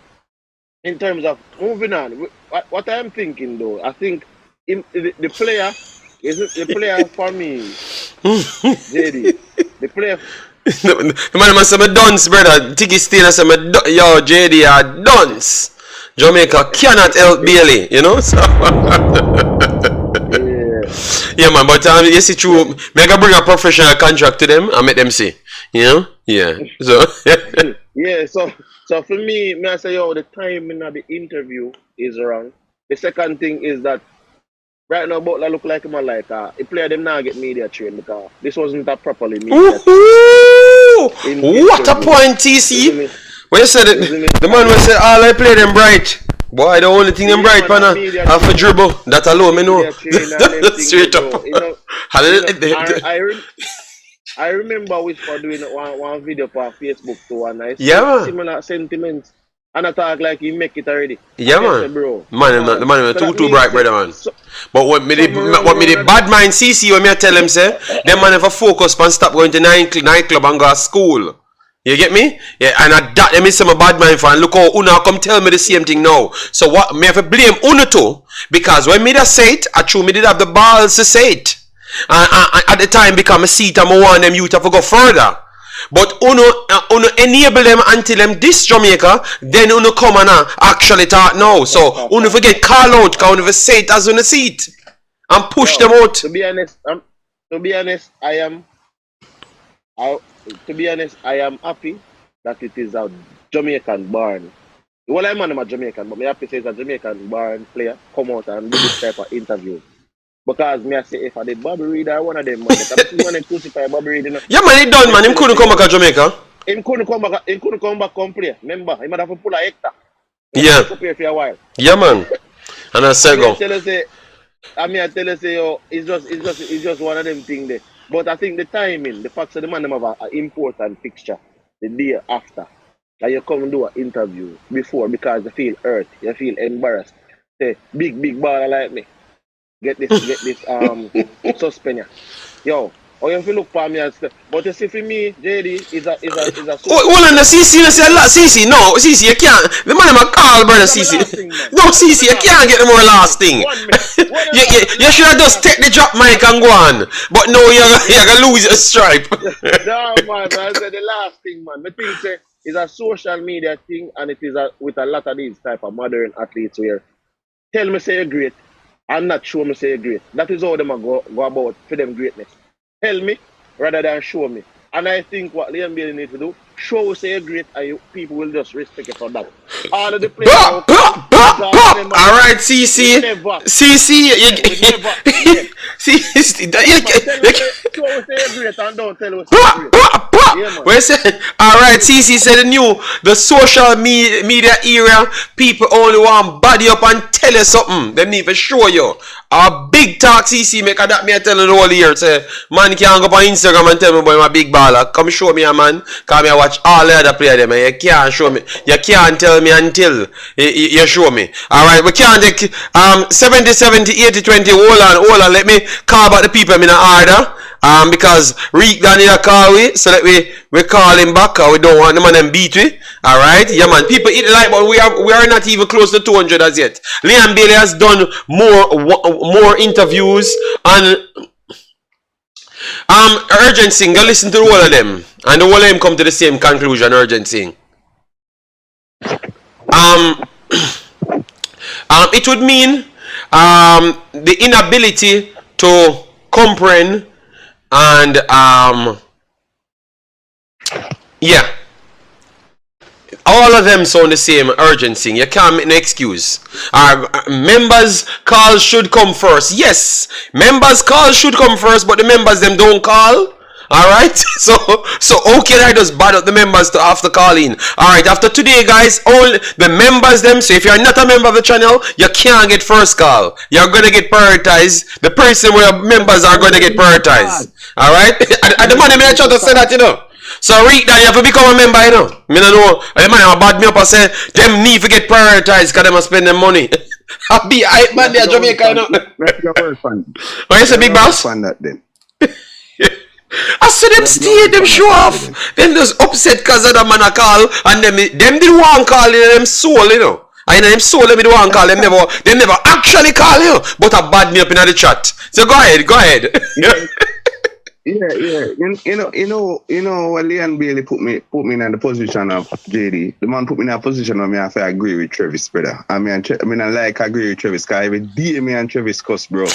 [SPEAKER 3] in terms of moving on, what I'm thinking though, I think the player isn't the player for me, JD. The player.
[SPEAKER 1] The man must say, dunce, brother. Tiggy Steen, I say, yo, JD, are dunce. Jamaica cannot help Bailey, you know? So yeah, man, but you see, true, me I bring a professional contract to them and make them see, you know? Yeah, so.
[SPEAKER 3] Yeah, so for me, I say, the timing of the interview is wrong. The second thing is that right now, Butler look like him like a player them now get media trained because this wasn't a properly media trained.
[SPEAKER 1] What a point, TC! When you said it, the man will say, all I play them bright. Boy, the only thing them bright, pana, half a dribble. That alone, me know. Straight up.
[SPEAKER 3] I remember we were doing one video for Facebook too, and I saw similar sentiments. And I talk like he make it already.
[SPEAKER 1] Yeah, man. Bro. The man is too bright, brother, man. But what me the bad mind CC when me tell them say, them man never focus on stop going to nightclub and go to school. You get me? Yeah, and that them is some bad mind for, and look how Una come tell me the same thing now. So what me have to blame Una too, because when me da say it, I true me did have the balls to say it. And at the time become a seat and I want them youth to go further. But uno enable them until them this Jamaica, then uno come and actually talk now. So uno forget call out, because uno say it as uno see it and push them out.
[SPEAKER 3] To be honest, To be honest, I, I am happy that it is a Jamaican born. Well, I'm not a Jamaican, but me happy to say it's a Jamaican born player come out and do this type of interview. Because me I say if I did Bobby Reid or one of them man, because this man they crucify Bobby Reid, you know.
[SPEAKER 1] Yeah, man, he done, man. Him couldn't come back to Jamaica.
[SPEAKER 3] Him couldn't come back and play. Remember, he might have to pull a hectare.
[SPEAKER 1] Yeah.
[SPEAKER 3] Disappear for a while.
[SPEAKER 1] Yeah, man. And I said go.
[SPEAKER 3] I tell you say, yo, it's just one of them things there. But I think the timing, the fact that the man them have an important fixture the day after. Like you come and do an interview before because you feel hurt, you feel embarrassed. Say, big baller like me. Get this suspend. Yo, or you feel look for me as but you see for me, JD is a
[SPEAKER 1] hold on, the CC, you say a lot. CC, no, CC, you can't. The man am a call, brother, CC. No, CC, you can't get the more last thing. You should have just take the drop mic and go on. But no, you're gonna lose a stripe.
[SPEAKER 3] No, man, I said the last thing, man. The thing say is a social media thing, and it is with a lot of these type of modern athletes where tell me say you're great, and not show me say you're great. That is how them go about for them greatness. Tell me rather than show me. And I think what Liam Bailey need to do, show say you're great, and people will just respect you for that. All of the players.
[SPEAKER 1] Alright, CC. CC,
[SPEAKER 3] show say you're great and don't tell us you're great.
[SPEAKER 1] Alright, CC said the social media era, people only want body up and tell you something. They need to show you. A big talk CC make that me tell you the whole year. Say, man can't go on Instagram and tell me boy my big baller. Come show me a man. Come me watch all the other players them. You can't show me. You can't tell me until you show me. Alright, we can't take 70, 80, 20. Hold on. Let me call back the people in order. Because Reek done in a call we, so that we call him back, we don't want the man and beat we. Alright? Yeah man, people eat the like, but we are not even close to 200 as yet. Liam Bailey has done more interviews and Urgent Sing, go listen to the whole of them. And the whole of them come to the same conclusion, Urgent Sing. It would mean the inability to comprehend and yeah, all of them sound the same urgency. You can't make an excuse. Members calls should come first. Yes, members calls should come first, but the members them don't call. Alright, so okay, I just bad up the members to after calling. Alright, after today guys, all the members them, so if you're not a member of the channel, you can't get first call. You're gonna get prioritized. The person where members are gonna get prioritized. Alright? At the money I try to say that, you know. So read that you have to become a member, you know. Me no know. The man bad me up and say them need to get prioritized because they must spend their money. I'll be hype man there, Jamaica, you know. What you say, big boss?
[SPEAKER 2] That then.
[SPEAKER 1] I see them stay, them show off. Them just upset because of the man a call, and them did one call in them soul, you know. And in them soul, them did one call. Them never actually call you, but a bad me up in the chat. So go ahead.
[SPEAKER 2] Yeah. You know, when Liam Bailey put me in the position of JD, the man put me in a position where me have to agree with Travis, brother. I mean, I like agree with Travis, because every day me and Travis cuss, bro.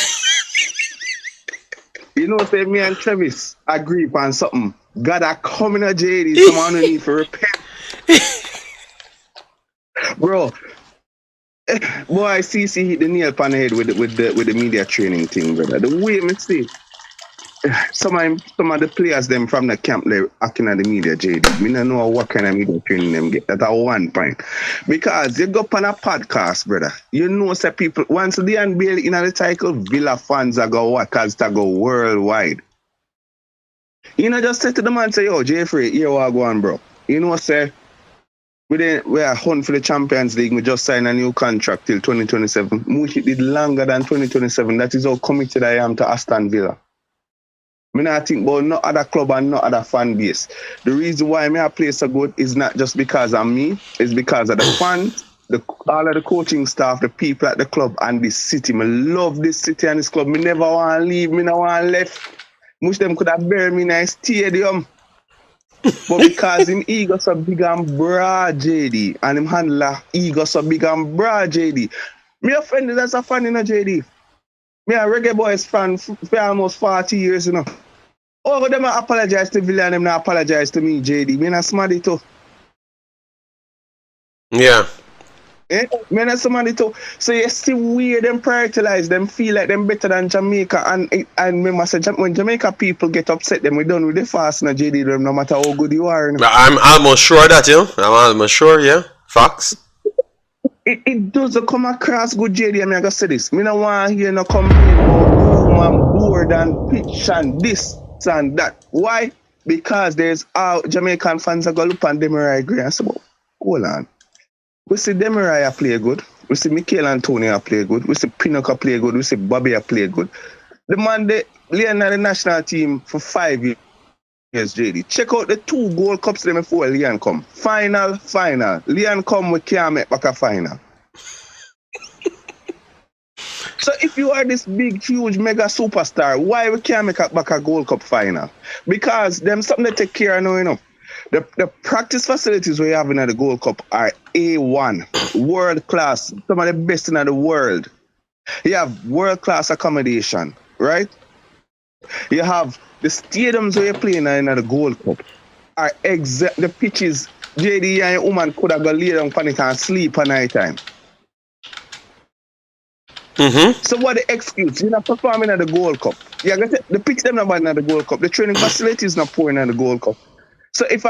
[SPEAKER 2] You know, say me and Travis agree on something. God, I come in a JD, someone who need to repent. Bro, boy, CC hit the nail upon the head with the media training thing, brother. The way me see some of the players them from the camp they acting at the media, JD. Me don't know what kind of media training them get. That's at one point. Because you go up on a podcast, brother. You know say people once the unveil in the title, Villa fans are go what cause to go worldwide. You know, just say to the man, say, yo, Jeffrey, here we go on, bro. You know, say we are hunt for the Champions League. We just signed a new contract till 2027. Mushi did longer than 2027. That is how committed I am to Aston Villa. Me not think about no other club and no other fan base. The reason why me I play so good is not just because of me, it's because of the fans, all of the coaching staff, the people at the club and this city. Me love this city and this club. Me never want to leave, me never want to left. Most of them could have buried me in a stadium. But because him ego so big and broad, JD, and him handler ego so big and broad, JD. Me offended as a fan in a JD.
[SPEAKER 4] Me a Reggae Boyz fan for almost 40 years, you know. All of them apologize to Villa and them not apologize to me, JD. Me not somebody too.
[SPEAKER 1] Yeah.
[SPEAKER 4] Me not somebody too. So you see weird them prioritize them, feel like them better than Jamaica. And me must say, when Jamaica people get upset, them we done with the fast now, JD, them no matter how good you are. You know?
[SPEAKER 1] I'm almost sure that, you know. I'm almost sure, yeah. Facts.
[SPEAKER 4] It doesn't come across good, JD. I mean, I gotta say this. Me no want to hear no complain about room and board and pitch and this and that. Why? Because there's Jamaican fans that go look and Demirai agree and say, hold on. We see Demirai play good. We see Michael Antonio play good. We see Pinocchio play good. We see Bobby play good. The man they playing the national team for 5 years, JD. Check out the 2 Gold Cups them before Leon come. Final. Leon come, we can't make back a final. So if you are this big, huge, mega superstar, why we can't make back a Gold Cup final? Because them something to take care of now, you know. The practice facilities we have in the Gold Cup are A1, world class, some of the best in the world. You have world class accommodation, right? You have the stadiums where you're playing in the Gold Cup are exact. The pitches, JD and your woman could have got lay down on it and sleep at night time. So what the excuse? You're not performing at the Gold Cup. Yeah, the pitch them not bad in the Gold Cup. The training facilities not pouring at the Gold Cup. So if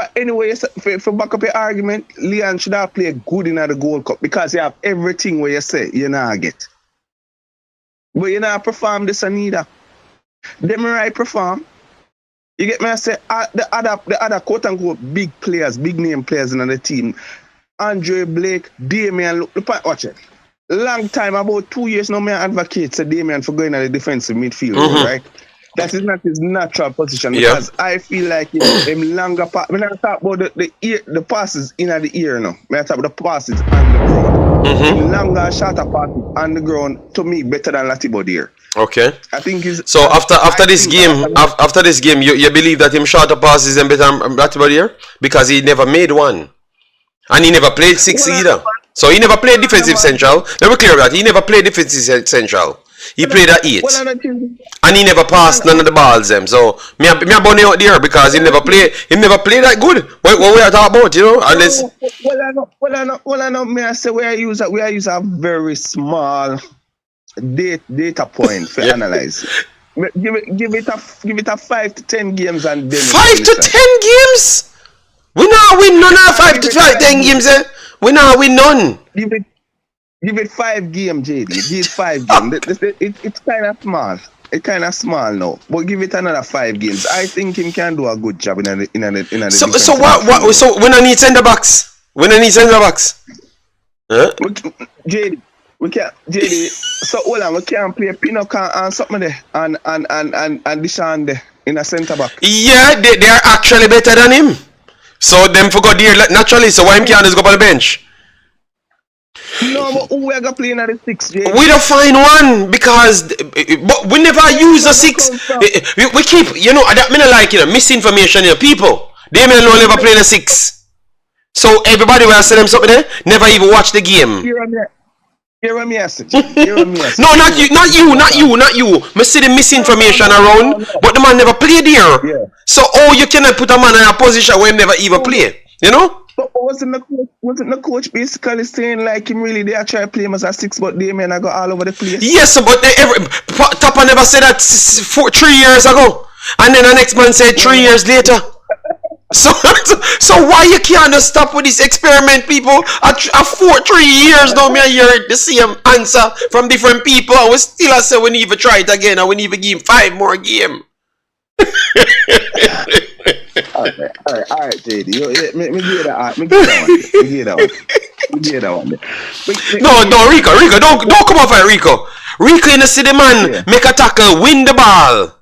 [SPEAKER 4] for back up your argument, Leon should have played good in the Gold Cup because you have everything where you say you not get. But you not perform this and neither. Demirai perform. You get me? I say the other quote unquote big players, big name players in the team. Andre Blake, Damian, watch it. Long time, about 2 years now, me advocate say Damian for going at the defensive midfield, right? That is not his natural position because I feel like him longer pass. When I talk about the passes in the ear now, when I talk about the passes on the ground, longer, shorter passes on the ground to me better than Latibo there.
[SPEAKER 1] Okay.
[SPEAKER 4] I think he's
[SPEAKER 1] so after this game, you believe that him shorter passes and better than Latibo there because he never made one, and he never played 6 either. So he never played defensive central. Let me clear that he never played defensive central. He played at 8. And he never passed none of the balls them. So me bunny out there because he never played that good. What we are talking about, you know? Unless
[SPEAKER 4] I know me I say we use a very small data point for analyze. Give it a 5 to 10 games and then
[SPEAKER 1] 5 to 10 games? We not win none of 5 to 10 games, eh? We not win none.
[SPEAKER 4] Give it 5 games, JD. Give it 5 games. It's kind of small. It's kind of small now. But give it another 5 games. I think him can do a good job in the
[SPEAKER 1] So what? So when I need center backs? Huh?
[SPEAKER 4] JD, we can't. JD. So hold on, we can't play Pinocchio and something there and Deshaun there in a centre back.
[SPEAKER 1] Yeah, they are actually better than him. So them forgot there naturally. So why him can't just go on the bench?
[SPEAKER 4] No, but who we are going to play in the 6?
[SPEAKER 1] We don't find one because but we never use a 6. We keep, you know, that mean like, you know, misinformation, you know, people. They may not never play the 6. So everybody will say them something there, never even watch the game.
[SPEAKER 4] Hear a message.
[SPEAKER 1] No, not you. Me see the misinformation around, but the man never played there.
[SPEAKER 4] Yeah.
[SPEAKER 1] So you cannot put a man in a position where he never even play. You know?
[SPEAKER 4] But wasn't the coach basically saying like him really they are trying to play him as a 6, but they may not go all over the place?
[SPEAKER 1] Yes, but Tapa never said that 3 years ago, and then the next man said 3 years later. So why you can't just stop with this experiment, people? At 3 years now, me I hear the same answer from different people. I was still say we need to try it again, and we need to give him 5 more games.
[SPEAKER 4] Alright, JD. Me give that one.
[SPEAKER 1] No, Rico, don't come off at Rico. Rico in the city, man, make a tackle, win the ball,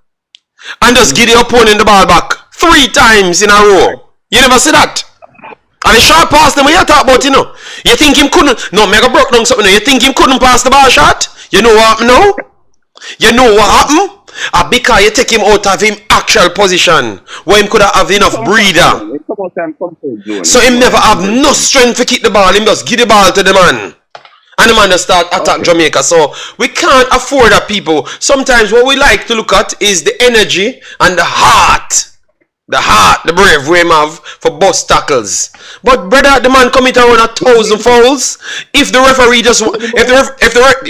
[SPEAKER 1] and just give the opponent the ball back 3 times in a row. You never see that? And the short pass them, what you talk about, you know? You think him couldn't? No, mega broke down something. You think him couldn't pass the ball shot? You know what happened now? You know what happened? Because you take him out of him actual position where him could have enough breather. So him never have no strength to kick the ball. Him just give the ball to the man. And the man just start attack Jamaica. So we can't afford that, people. Sometimes what we like to look at is the energy and the heart. The brave way him have for bust tackles. But brother, the man commit around 1,000 fouls. If the referee just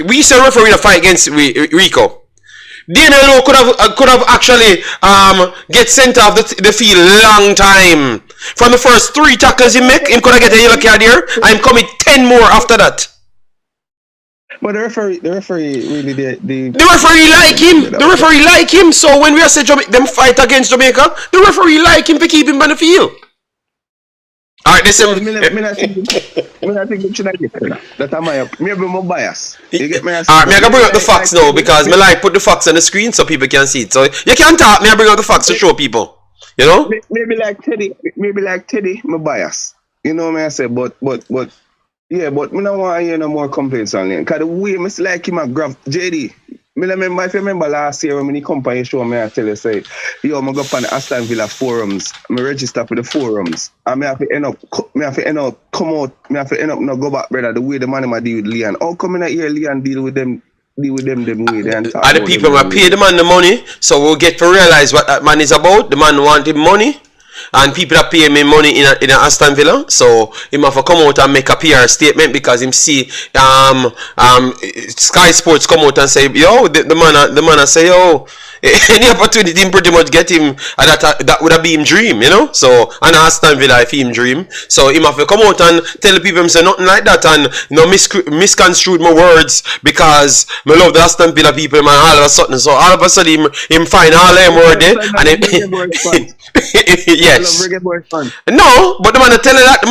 [SPEAKER 1] we say referee to fight against Rico, DNLO could have actually get sent off the field long time. From the first 3 tackles he make, him could have get a yellow card here, and him commit 10 more after that.
[SPEAKER 4] But the referee really the
[SPEAKER 1] referee like him. The referee like him. So when we are say them fight against Jamaica, the referee like him to keep him on the field. Alright, listen.
[SPEAKER 4] I think you should have get that. That's my bias. You get me?
[SPEAKER 1] Alright, I can bring up the facts now because me like put the facts on the screen so people can see it. So you can talk, me I bring up the facts to show people. You know?
[SPEAKER 4] Maybe like Teddy, my bias. You know what I say? But yeah, but me don't want to hear no more complaints on him. Because the way I like him at graph, JD, if you remember last year when he come on your show, I tell you, say, yo, I'm going to go on the Aston Villa forums. I register for the forums. And I have to end up now go back, brother, the way the man I deal with Leon. How come I hear Leon deal with them way?
[SPEAKER 1] And the people will pay the man the money, so we'll get to realize what that man is about. The man wanted money. And people are paying me money in a Aston Villa, so him have to come out and make a PR statement because him see Sky Sports come out and say, yo, the man say, yo, any opportunity him pretty much get him, and that would have been him dream, you know. So and Aston Villa if him dream, so him have to come out and tell the people him say nothing like that and misconstrued my words because me love the Aston Villa people, man. All of a sudden, so all of a sudden him find all them word there and him. Yes. No, but the man tell you that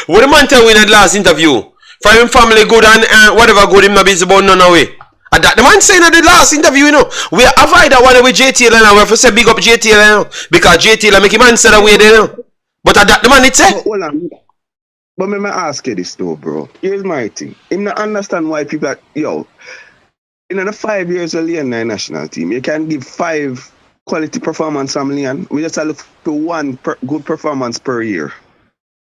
[SPEAKER 1] what the man tell you in the last interview. For him family good and whatever good him not busy about none away. And that the man saying in the last interview, you know, we avoid that one with JTL and we have to say big up JTL because JTL make him answer that way there. You know? But that the man it say.
[SPEAKER 4] Hold on. But me ask you this though, bro. Here's my thing. Him not understand why people are, yo, in the 5 years of Leon national team, you can give 5 quality performance from Leon. We just look for 1 good performance per year.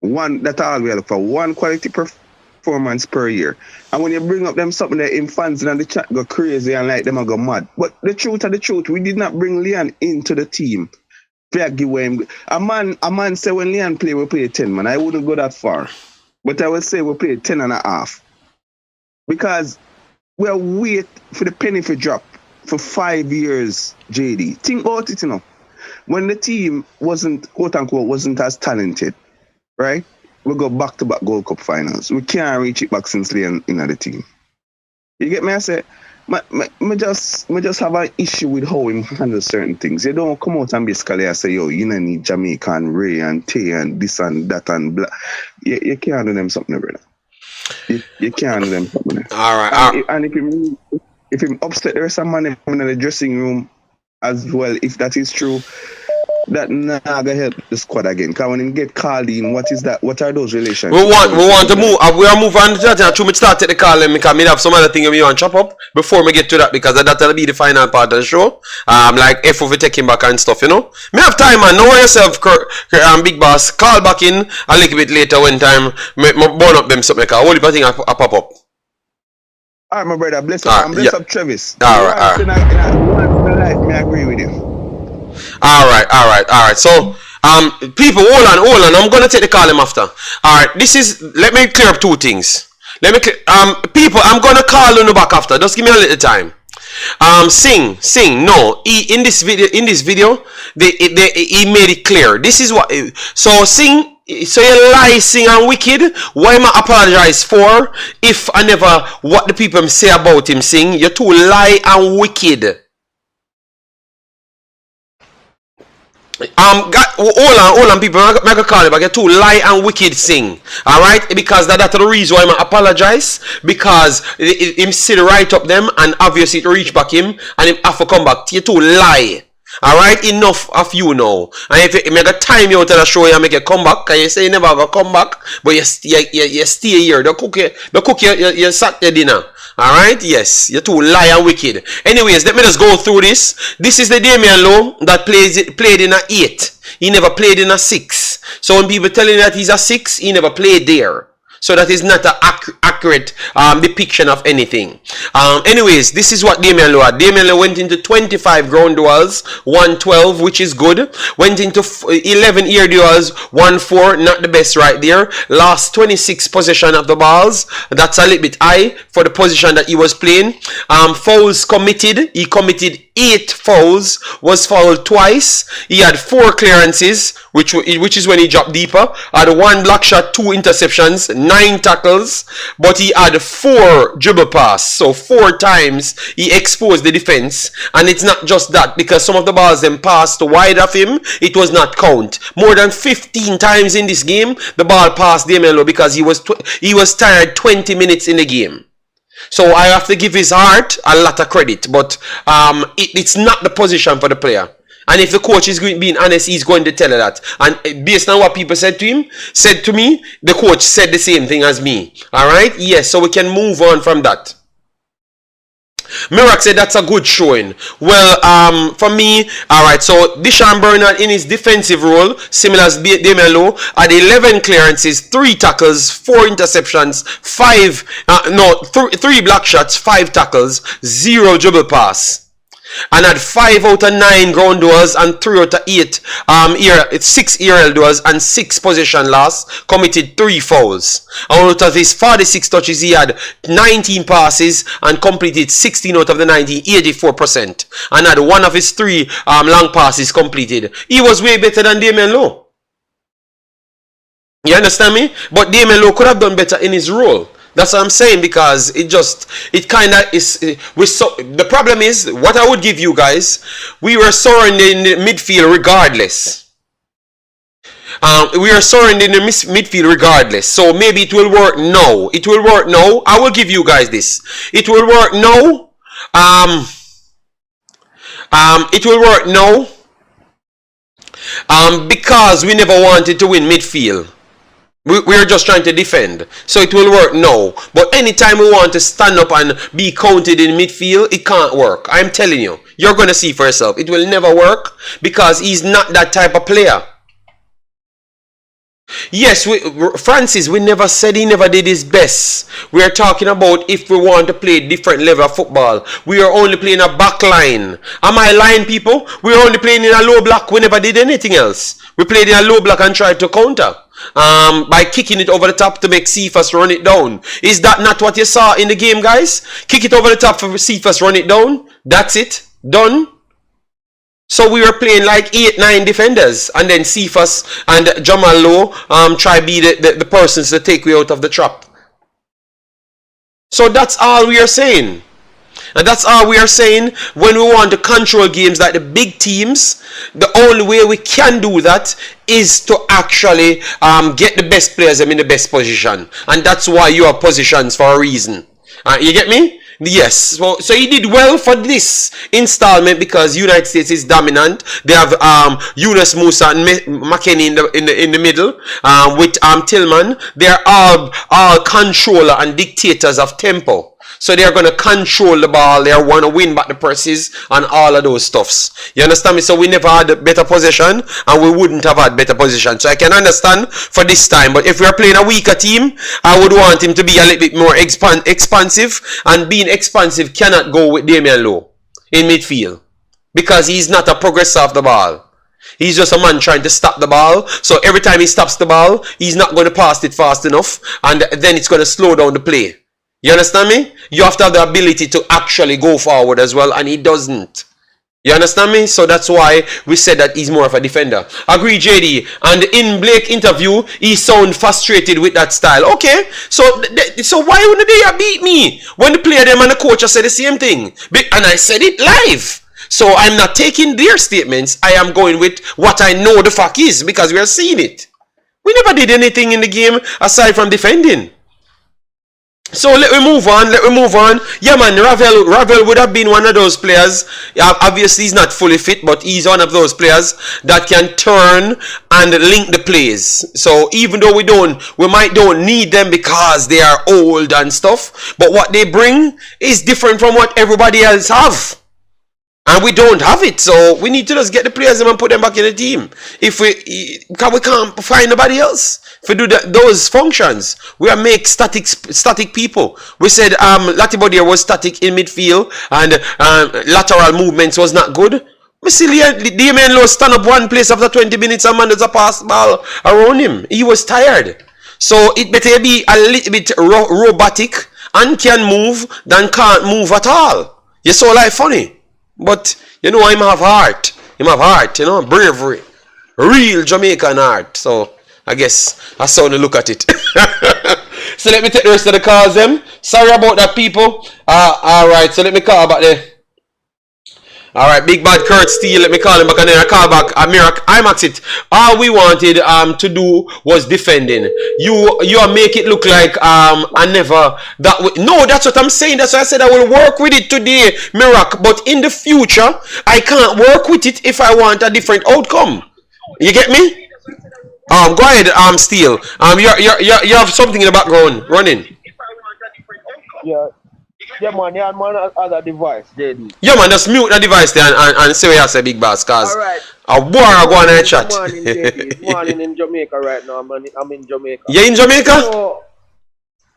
[SPEAKER 4] That's all we look for. 1 quality performance per year. And when you bring up them something that in fans and the chat go crazy and like them go mad. But the truth of the truth, we did not bring Leon into the team. A man say when Leon play, we play 10, man. I wouldn't go that far. But I would say we play 10 and a half. Because we're wait for the penny for drop for 5 years, JD. Think about it, you know. When the team wasn't, quote unquote, wasn't as talented, right? We go back-to-back World Cup finals. We can't reach it back since Leon in the team. You get me? I say, me just have an issue with how he handles certain things. You don't come out and basically say, yo, you don't need Jamaica and Ray and Tay and this and that and blah. You can't do them something, brother. You can't do them something.
[SPEAKER 1] All right.
[SPEAKER 4] And if him upset the rest of man in the dressing room as well, if that is true, that not gonna help the squad again. Because when him get called in, what is that? What are those relations?
[SPEAKER 1] We want to move. We are moving on to that. And me start to the call because me have some other thing we want to chop up before me get to that because that'll be the final part of the show. Like if we take him back and stuff, you know. Me have time, man. Know yourself, Big Boss. Call back in a little bit later when time. Me burn up them something. Because all the thing I pop up.
[SPEAKER 4] All right, my brother. Bless up. Bless up, Travis.
[SPEAKER 1] All right.
[SPEAKER 4] I agree with you.
[SPEAKER 1] All right. So, people, hold on. I'm gonna take the call him after. All right. Let me clear up 2 things. People, I'm gonna call on the back after. Just give me a little time. Sing. No, in this video, he made it clear. This is what. So sing. So you lie, sing, and wicked. Why am I apologize for? If I never what the people say about him sing, you're too lie and wicked. Hold on, people. I'm gonna call it back. You're too lie and wicked sing. Alright? Because that's the reason why I apologize. Because him sit right up them and obviously it reach back him and him have to come back. You're too lie. Alright, enough of you now. And if you make a time you out of the show, you make a comeback, because you say you never have a comeback, but you stay here. They cook your Saturday dinner. Alright, yes, you're too lie and wicked. Anyways, let me just go through this. This is the Damian Lowe that played in a 8. He never played in a 6. So when people telling that he's a 6, he never played there. So that is not an accurate depiction of anything. Anyways, this is what Damian Lowe had. Damian Lowe went into 25 ground duels, 112, which is good. Went into 11 air duels, 1-4, not the best right there. Lost 26 possession of the balls. That's a little bit high for the position that he was playing. Fouls committed. He committed 8 fouls, was fouled twice. He had 4 clearances, which is when he dropped deeper. Had 1 block shot, 2 interceptions, 9 tackles, but he had 4 dribble pass. So 4 times he exposed the defense. And it's not just that, because some of the balls then passed wide of him, it was not count. More than 15 times in this game, the ball passed Damian Lowe because he was tired 20 minutes in the game. So I have to give his heart a lot of credit, but it's not the position for the player. And if the coach is being honest, he's going to tell her that. And based on what people said to me, the coach said the same thing as me. Alright? Yes, so we can move on from that. Mirak said that's a good showing. Well, for me, alright, so Deshaun Bernard in his defensive role, similar as Damian Lowe, had 11 clearances, 3 tackles, 4 interceptions, 3 block shots, 5 tackles, 0 dribble pass. And had 5 out of 9 ground duels and 3 out of 8 6 aerial duels and 6 possession loss, committed 3 fouls. And out of his 46 touches, he had 19 passes and completed 16 out of the 19, 84%. And had 1 of his 3 long passes completed. He was way better than Damian Lowe. You understand me? But Damian Lowe could have done better in his role. That's what I'm saying, because it kind of is. The problem is, what I would give you guys, we were soaring in the midfield regardless. We are soaring in the midfield regardless. So maybe it will work now. It will work now. I will give you guys this. It will work now. It will work now. Because we never wanted to win midfield. We are just trying to defend. So it will work now. But anytime we want to stand up and be counted in midfield, it can't work. I'm telling you. You're going to see for yourself. It will never work because he's not that type of player. Yes, Francis, we never said he never did his best. We are talking about if we want to play different level of football. We are only playing a back line. Am I lying, people? We are only playing in a low block. We never did anything else. We played in a low block and tried to counter. By kicking it over the top to make Cephas run it down. Is that not what you saw in the game, guys? Kick it over the top for Cephas, run it down. That's it. Done. So we were playing like 8-9 defenders, and then Cephas and Jamal Lowe try be the persons to take you out of the trap. So that's all we are saying. And that's all we are saying. When we want to control games like the big teams, the only way we can do that is to actually get the best players in the best position. And that's why you have positions for a reason. You get me? Yes. So he did well for this installment because United States is dominant. They have Yunus Musa and McKennie in the middle with Tillman. They are all controller and dictators of tempo. So they are going to control the ball. They want to win back the presses and all of those stuffs. You understand me? So we never had better possession and we wouldn't have had better possession. So I can understand for this time. But if we are playing a weaker team, I would want him to be a little bit more expansive. And being expansive cannot go with Damian Lowe in midfield. Because he's not a progressor of the ball. He's just a man trying to stop the ball. So every time he stops the ball, he's not going to pass it fast enough. And then it's going to slow down the play. You understand me? You have to have the ability to actually go forward as well, and he doesn't. You understand me? So that's why we said that he's more of a defender. Agree, JD. And in Blake's interview, he sounded frustrated with that style. Okay, so why wouldn't they beat me? When the player them and the coach said the same thing. And I said it live. So I'm not taking their statements. I am going with what I know the fact is, because we are seeing it. We never did anything in the game aside from defending. So let me move on. Yeah, man, Ravel would have been one of those players. Obviously, he's not fully fit, but he's one of those players that can turn and link the plays. So even though we might don't need them because they are old and stuff, but what they bring is different from what everybody else have. And we don't have it, so we need to just get the players and put them back in the team. If we can't find nobody else. If we do those functions, we are make static people. We said Latibodia was static in midfield and lateral movements was not good. We see Damien Lowe stand up one place after 20 minutes and man does a pass ball around him. He was tired. So it better be a little bit robotic and can move than can't move at all. You saw like funny. But you know him have heart. Him have heart, you know, bravery. Real Jamaican heart. So I guess that's how to look at it. So let me take the rest of the calls them. Sorry about that, people. Alright, so let me call back there. Alright, Big Bad Kurt Steele, let me call him back and then I call back Imaxit. All we wanted to do was defending. You make it look like I never no, that's what I'm saying. That's why I said I will work with it today, Mirak. But in the future, I can't work with it if I want a different outcome. You get me? Go ahead, Steele. You have something in the background running.
[SPEAKER 3] Yeah, man, yeah, man, other device, JD.
[SPEAKER 1] Yeah, man, just mute the device there and say what you say, Big Boss, cause a war go on in the chat.
[SPEAKER 3] Morning in Jamaica right now, man. I'm in Jamaica.
[SPEAKER 1] You in Jamaica?
[SPEAKER 3] So,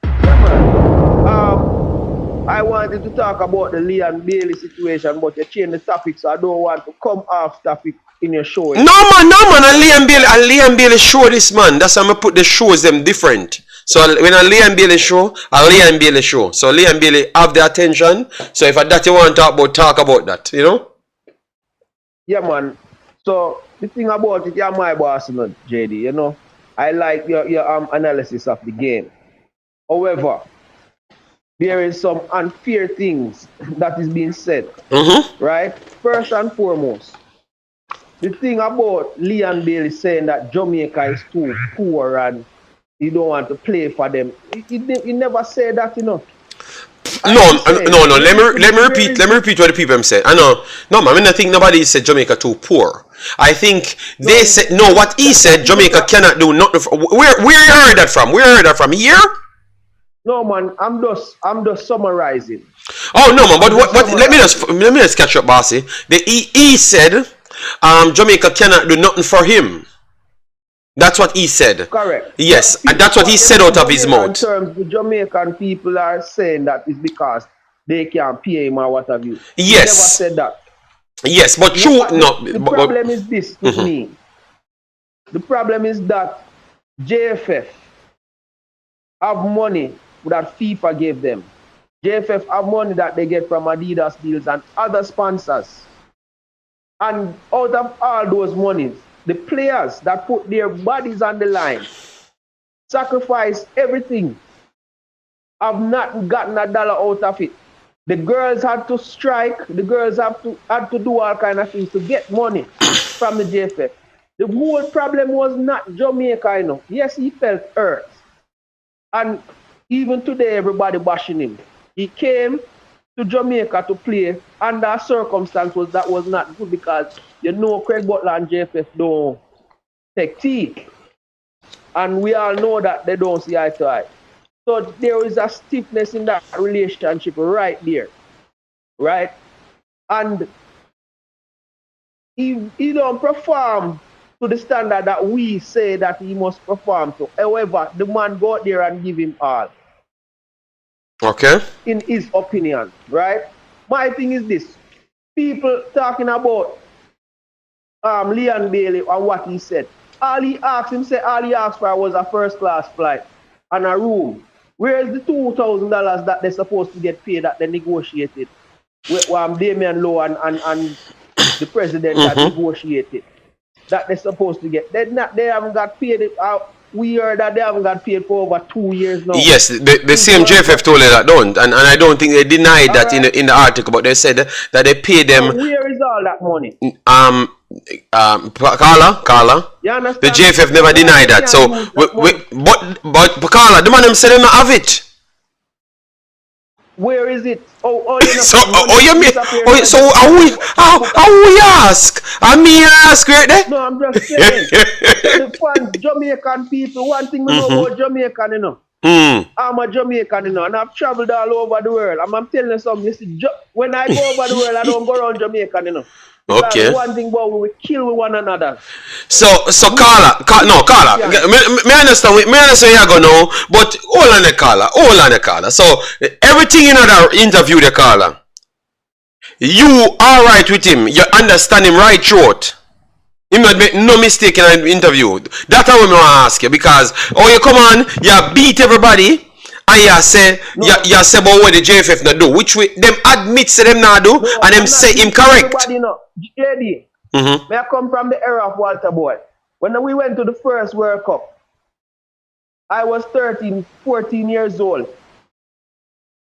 [SPEAKER 3] yeah, man. I wanted to talk about the Leon Bailey situation, but you changed the topic, so I don't want to come off topic in your show.
[SPEAKER 1] No, man, a Leon Bailey show this, man. That's how I put the shows them different. So when a Leon Bailey show, a Leon Bailey show. So Leon Bailey have the attention. So if that you want to talk about that, you know?
[SPEAKER 3] Yeah, man. So the thing about it, you're my boss, JD, you know. I like your analysis of the game. However, there is some unfair things that is being said. Right? First and foremost, the thing about Leon Bailey saying that Jamaica is too poor and you don't want to play for them. He never said that, you know.
[SPEAKER 1] No. Let me repeat what the people said. I know. No, man. I think nobody said Jamaica too poor. I think they said no. What he said, Jamaica cannot do nothing. Where you heard that from? Where you heard that from? Here?
[SPEAKER 3] No, man. I'm just summarizing.
[SPEAKER 1] Oh no, man. But what? Let me just catch up, bossy. He said, Jamaica cannot do nothing for him. That's what he said.
[SPEAKER 3] Correct.
[SPEAKER 1] Yes, and that's what he said out of his mouth.
[SPEAKER 3] The Jamaican people are saying that it's because they can't pay him or what have you.
[SPEAKER 1] Yes.
[SPEAKER 3] He never said that.
[SPEAKER 1] Yes, but true.
[SPEAKER 3] The problem is this with me. The problem is that JFF have money that FIFA gave them. JFF have money that they get from Adidas deals and other sponsors. And out of all those monies, the players that put their bodies on the line, sacrifice everything, have not gotten a dollar out of it. The girls had to strike. The girls had to do all kind of things to get money from the JFF. The whole problem was not Jamaica, you know. Yes, he felt hurt. And even today, everybody bashing him. He came to Jamaica to play under circumstances that was not good because you know Craig Butler and JFF don't take tea. And we all know that they don't see eye to eye. So there is a stiffness in that relationship right there. Right? And he don't perform to the standard that we say that he must perform to. However, the man go out there and give him all.
[SPEAKER 1] Okay.
[SPEAKER 3] In his opinion, right? My thing is this. People talking about Leon Bailey and what he said. All he asked for was a first class flight and a room. Where is the $2,000 that they're supposed to get paid that they negotiated with Damien Lowe and the president that negotiated that they're supposed to get? They haven't got paid. We heard that they haven't got paid for over 2 years now.
[SPEAKER 1] Yes, the same JFF told you that, don't, and I don't think they denied that in the article, but they said that they paid them.
[SPEAKER 3] Where is all that money?
[SPEAKER 1] Carla. The JFF never denied that. So, but Carla, the man them said they not have it.
[SPEAKER 3] Where is it?
[SPEAKER 1] So how we ask? I mean, ask right there.
[SPEAKER 3] No, I'm just saying. The fans, Jamaican people, one thing we know about Jamaican, you know. I'm a Jamaican, you know, and I've traveled all over the world. I'm telling you something. Listen, when I go over the world, I don't go around Jamaican, you know. Because
[SPEAKER 1] Okay.
[SPEAKER 3] one thing about we kill with one another.
[SPEAKER 1] So Carla, me understand you go now, but hold on the Carla. So everything in that interview the Carla, you all right with him, you understand him right throughout. He not make no mistake in an interview. That's what I want to ask you because you come on, you beat everybody. And you say, you say about what the JFF not do, which we them admit say them not do, and them say him correct.
[SPEAKER 3] Everybody know. JD, may I come from the era of Walter Boy. When we went to the first World Cup, I was 13, 14 years old.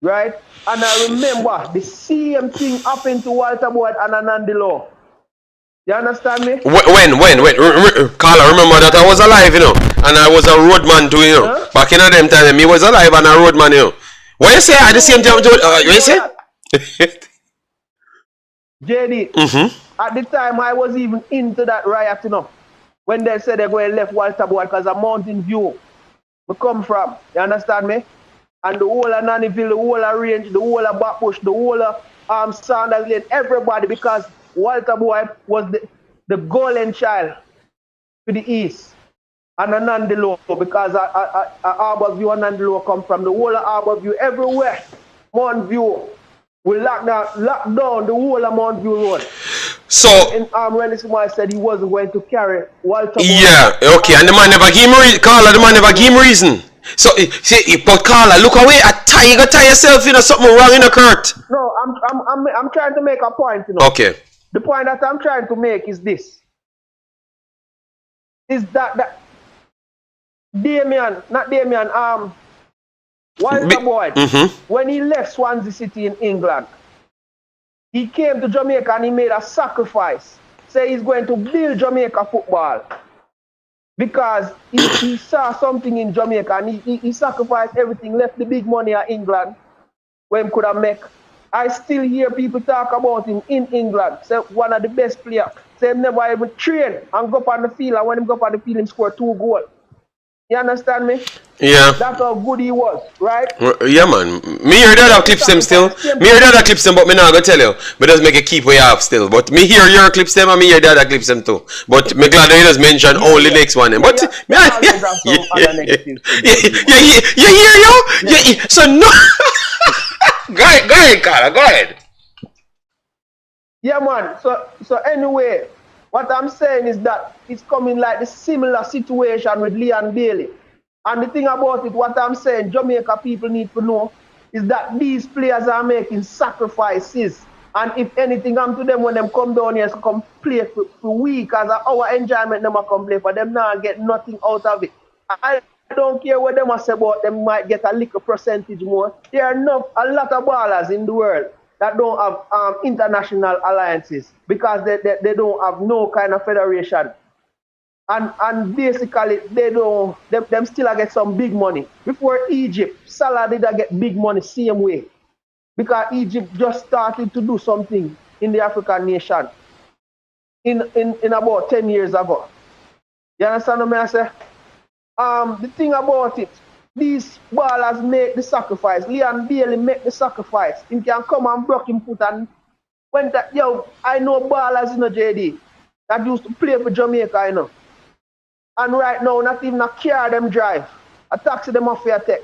[SPEAKER 3] Right? And I remember the same thing happened to Walter Boy and Anandilo. You understand me?
[SPEAKER 1] When? Carla, remember that I was alive, you know, and I was a roadman too, you know. Huh? Back in them time, me was alive and a roadman, you know. What you say at the same time? What you say?
[SPEAKER 3] JD, at the time I was even into that riot, you know. When they said they're going to left Walter Boy because of Mountain View we come from. You understand me? And the whole of Nannyville, the whole of Range, the whole of Backbush, the whole of Sanders Lane, everybody, because Walter Boy was the golden child to the east. And Anandilo, because Harbourview and Anandilo come from the whole of Harbourview, everywhere. Mount View, we lock down the whole of Mount View Road.
[SPEAKER 1] So,
[SPEAKER 3] when somebody said he wasn't going to carry Walter Boy.
[SPEAKER 1] Yeah, okay, and the man never gave me reason. Carla, the man never gave me reason. So, see, but Carla, look away. You gotta tie yourself, you know, something wrong in the Kurt.
[SPEAKER 3] No, I'm trying to make a point, you know.
[SPEAKER 1] Okay.
[SPEAKER 3] The point that I'm trying to make is this. Is that Walter Boy, when he left Swansea City in England, he came to Jamaica and he made a sacrifice. Say he's going to build Jamaica football. Because he saw something in Jamaica and he sacrificed everything, left the big money at England where he could have make. I still hear people talk about him in England. Say one of the best players. Say he never even train and go up on the field, and when he go up on the field, he score 2 goals. You understand me?
[SPEAKER 1] Yeah.
[SPEAKER 3] That's how good he was, right?
[SPEAKER 1] Yeah, man. Me hear the other clips them still. Me hear the other clips them, but me not gonna tell you. Me just make a keep way off still. But me hear your clips them and me hear the other clips them too. But me glad you just mention only next one. But you hear you? So no. Go ahead, Carla. Go ahead.
[SPEAKER 3] Yeah, man. So anyway, what I'm saying is that it's coming like the similar situation with Leon Bailey. And the thing about it, what I'm saying, Jamaica people need to know is that these players are making sacrifices. And if anything happens to them when them come down here to come play for we, because our enjoyment them come play for them now get nothing out of it. I don't care what they must say about them might get a little percentage more. There are a lot of ballers in the world that don't have international alliances because they don't have no kind of federation. And basically them still get some big money. Before Egypt, Salah did get big money same way. Because Egypt just started to do something in the African nation in about 10 years ago. You understand what I say? The thing about it, these ballers make the sacrifice. Leon Bailey make the sacrifice. He can come and break him foot and when that I know ballers in the JD that used to play for Jamaica, you know. And right now, not even a car them drive. A taxi them off your tech.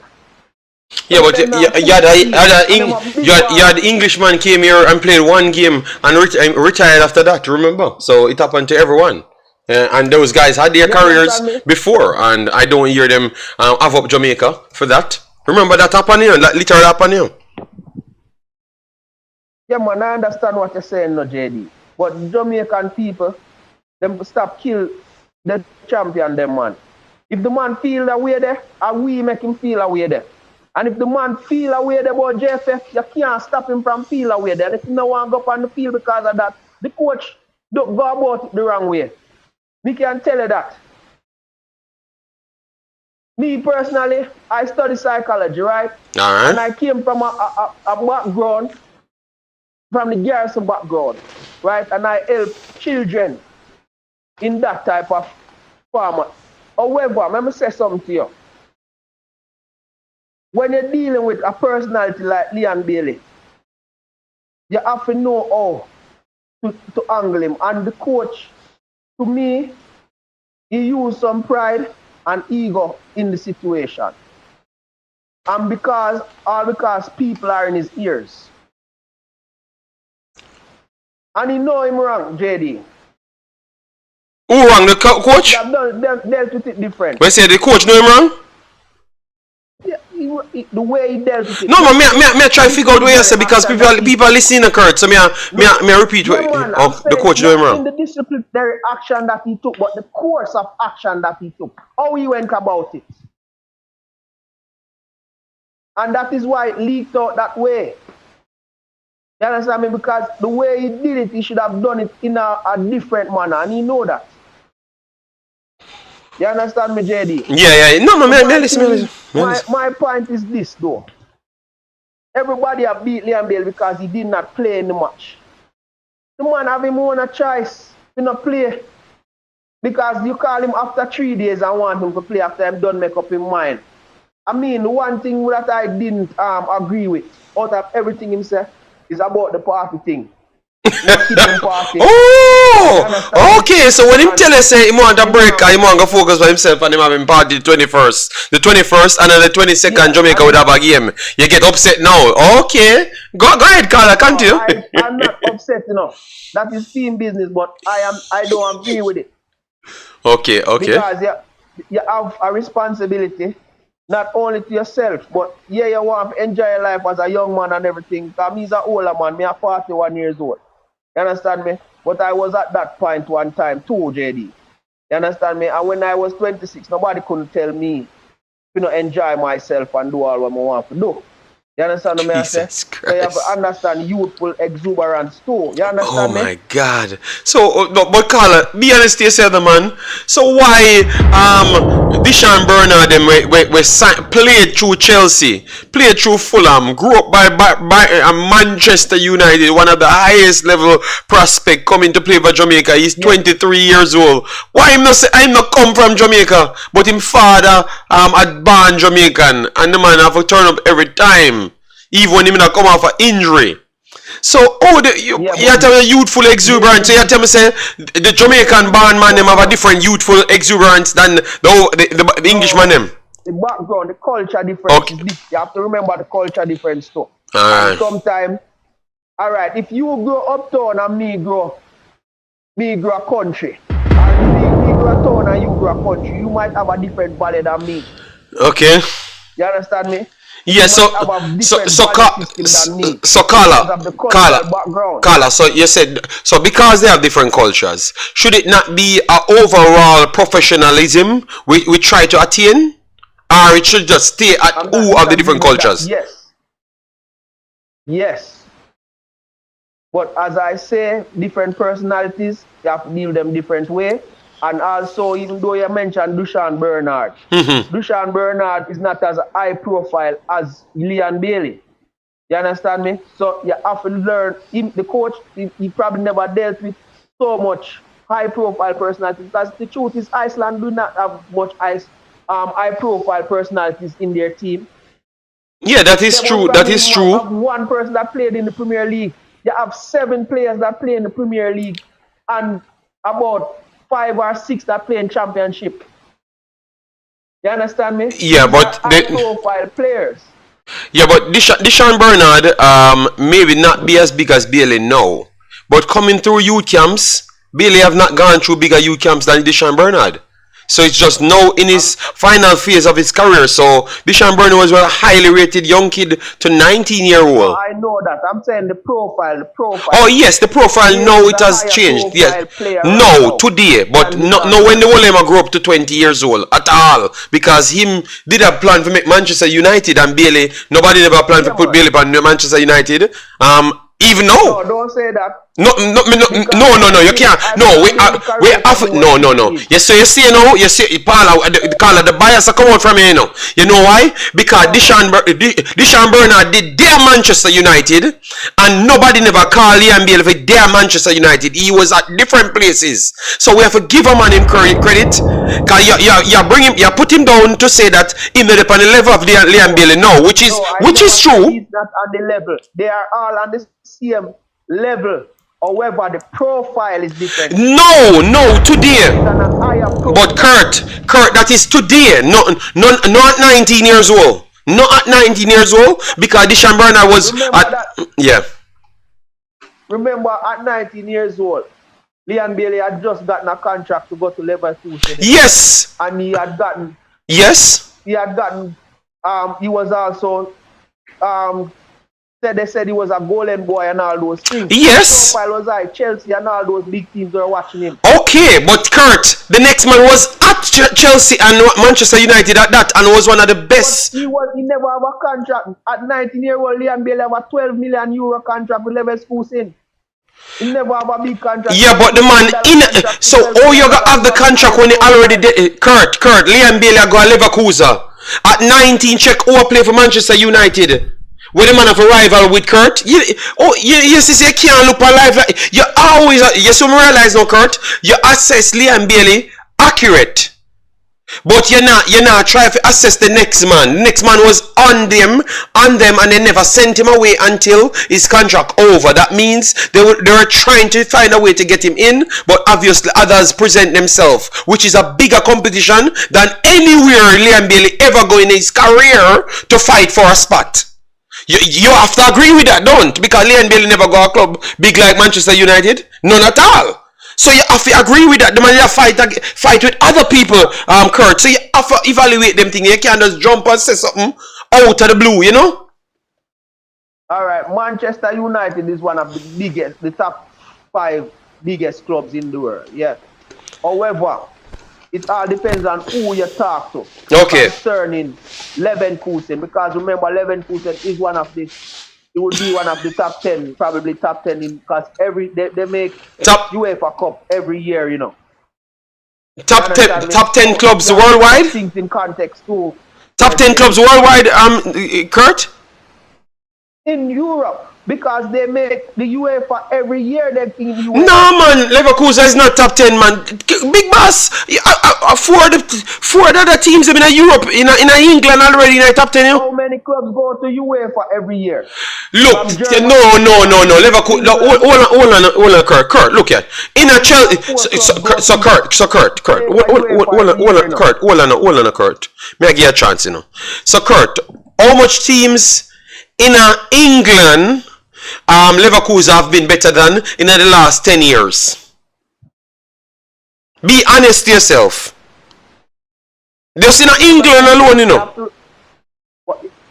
[SPEAKER 1] Yeah, but you had the Englishman came here and played one game and retired after that, remember? So it happened to everyone. And those guys had their careers before, and I don't hear them have up Jamaica for that. Remember that happened here? That literally happened here.
[SPEAKER 3] Yeah, man, I understand what you're saying, no, JD. But Jamaican people, them stop kill the champion, them man. If the man feel that way there, and we make him feel that way there. And if the man feel a way there about JFF, you can't stop him from feel a way there. If you don't want to go up on the field because of that, the coach don't go about it the wrong way. Me can tell you that. Me personally, I study psychology, right?
[SPEAKER 1] All right.
[SPEAKER 3] And I came from a background, from the garrison background, right? And I help children in that type of format. However, let me say something to you.
[SPEAKER 5] when you're dealing with a personality like Leon Bailey, you have to know how to angle him. And the coach, to me, he used some pride and ego in the situation. And because people are in his ears. And he know him wrong, JD.
[SPEAKER 1] Who wrong? The coach?
[SPEAKER 5] They dealt with it different.
[SPEAKER 1] But say the coach know him wrong?
[SPEAKER 5] Yeah, the way he dealt with it.
[SPEAKER 1] No, man, me try to figure out what you say because people are listening to Kurt. So me repeat what the coach know him wrong.
[SPEAKER 5] In the disciplinary action that he took, but the course of action that he took, how he went about it. And that is why it leaked out that way. You understand me? Because the way he did it, he should have done it in a different manner, and he know that. You understand me, JD?
[SPEAKER 1] Yeah. No, man, listen.
[SPEAKER 5] My point is this, though. Everybody have beat Leon Bailey because he did not play in the match. The man have him own a choice to not play. Because you call him after 3 days and want him to play after him done make up his mind. I mean, the one thing that I didn't agree with out of everything himself is about the party thing.
[SPEAKER 1] Oh, okay. So when him tell us say he want a break and he want to focus on himself and him having party the 21st and then the 22nd Jamaica would have a game. You get upset now. Okay. Go ahead, Carla, continue.
[SPEAKER 5] I'm not upset enough. That is team business, but I don't agree with it.
[SPEAKER 1] Okay.
[SPEAKER 5] Because you have a responsibility. Not only to yourself, but you want to enjoy your life as a young man and everything. Because me is an older man, me are 41 years old. You understand me? But I was at that point one time too, JD. You understand me? And when I was 26, nobody couldn't tell me to enjoy myself and do all what I want to do. You understand what I say? So you have to understand youthful exuberance too. You understand me?
[SPEAKER 1] Oh my God. So, no, but Carla, be honest with yourself, man. So why Deshaun Bernard them played through Chelsea, played through Fulham, grew up by Manchester United, one of the highest level prospect coming to play for Jamaica. He's 23 years old. Why him not come from Jamaica, but him father had born Jamaican, and the man have to turn up every time. Even when him not come off an injury. So, you tell me youthful exuberance. So you tell me say the Jamaican born man them have a different youthful exuberance than the English man them.
[SPEAKER 5] The background, the culture difference is this. You have to remember the culture difference too.
[SPEAKER 1] Alright.
[SPEAKER 5] Sometimes, alright, if you grow uptown and me grow a country, and me grow a town and you grow a country, you might have a different value than me.
[SPEAKER 1] Okay.
[SPEAKER 5] You understand me?
[SPEAKER 1] Yeah, Carla, so you said, so because they have different cultures, should it not be an overall professionalism we try to attain? Or it should just stay at who of the different cultures?
[SPEAKER 5] Yes. But as I say, different personalities, you have to deal them different way. And also, even though you mentioned Deshaun Bernard, Deshaun Bernard is not as high profile as Leon Bailey. You understand me? So you have to learn. The coach, he probably never dealt with so much high profile personalities. Because the truth is, Iceland do not have much high profile personalities in their team.
[SPEAKER 1] Yeah, that is true. That is true.
[SPEAKER 5] You have one person that played in the Premier League. You have 7 players that play in the Premier League, and about 5 or 6 that play in Championship. You understand me?
[SPEAKER 1] Yeah, but
[SPEAKER 5] high-profile players.
[SPEAKER 1] Yeah, but Deshaun Bernard maybe not be as big as Bailey now, but coming through youth camps, Bailey have not gone through bigger youth camps than Deshaun Bernard. So it's just now in his final phase of his career. So Deshaun Bernard was a highly rated young kid to 19-year-old.
[SPEAKER 5] I know that. I'm saying the profile.
[SPEAKER 1] Oh yes, the profile now it has changed. Yes. No, today, but no when the Wolema grew up to 20 years old at all. Because him did a plan to make Manchester United, and Bailey, nobody ever planned to put Bailey on Manchester United. Even now.
[SPEAKER 5] No, don't say that.
[SPEAKER 1] No, you can't. No, we have no. Yes, so you see, Paul, the bias come out from here, You know why? Because Deshaun Bernard did their Manchester United, and nobody never called Liam Bale for their Manchester United. He was at different places, so we have to give a man him credit. Cause you put him down to say that he made up on the level of Liam Bale, no, which is true.
[SPEAKER 5] He's not on the level. They are all on the same level. However, the profile is different.
[SPEAKER 1] No, today. But Kurt, that is today. Not at 19 years old. Not at 19 years old, because Deshaun Bernard was yeah.
[SPEAKER 5] Remember, at 19 years old, Liam Bailey had just gotten a contract to go to Leverkusen.
[SPEAKER 1] Yes.
[SPEAKER 5] And he had gotten.
[SPEAKER 1] Yes.
[SPEAKER 5] He had gotten. He was also. They said he was a golden boy and all those things.
[SPEAKER 1] Yes.
[SPEAKER 5] His profile was like Chelsea and all those big teams were watching him.
[SPEAKER 1] Okay, but Kurt, the next man was at Chelsea and Manchester United at that, and was one of the best.
[SPEAKER 5] But he never have a contract. At 19-year-old Liam Bale have a 12 million euro contract with Leverkusen. He never have a big contract.
[SPEAKER 1] Yeah, but the man so you got have the contract when he already did. Kurt, Liam Bale go Leverkusen at 19. Check who play for Manchester United. With the man of a rival with Kurt, you see, you can't look at life like you always. You soon realize now, Kurt, you assess Liam Bailey accurate, but you're not trying to assess the next man. The next man was on them, and they never sent him away until his contract over. That means they were trying to find a way to get him in, but obviously others present themselves, which is a bigger competition than anywhere Liam Bailey ever go in his career to fight for a spot. You have to agree with that, don't? Because Liam Bailey never go a club big like Manchester United. None at all. So you have to agree with that. The man you fight with other people, Kurt. So you have to evaluate them things. You can't just jump and say something out of the blue,
[SPEAKER 5] Alright, Manchester United is one of the top 5 biggest clubs in the world. Yeah. However, it all depends on who you talk to.
[SPEAKER 1] Okay.
[SPEAKER 5] Concerning Leverkusen, because remember Leverkusen is it would be one of the top 10, probably top 10 because they make
[SPEAKER 1] top
[SPEAKER 5] UEFA Cup every year,
[SPEAKER 1] Top 10 clubs worldwide?
[SPEAKER 5] Things in context too.
[SPEAKER 1] Top 10 clubs worldwide, Kurt?
[SPEAKER 5] In Europe. Because they make the UEFA every year. They think UEFA.
[SPEAKER 1] No man, Leverkusen is not top 10 man. Big boss, four of the other teams in Europe, in England already in the top 10.
[SPEAKER 5] How many clubs go to UEFA every year?
[SPEAKER 1] Look, no. Leverkusen. Hold on, Kurt. Look at in a Chelsea. So Kurt. Hold on, Kurt. May I give you a chance, So Kurt, how much teams in England? Leverkusen have been better than in the last 10 years. Be honest to yourself. Just in England alone,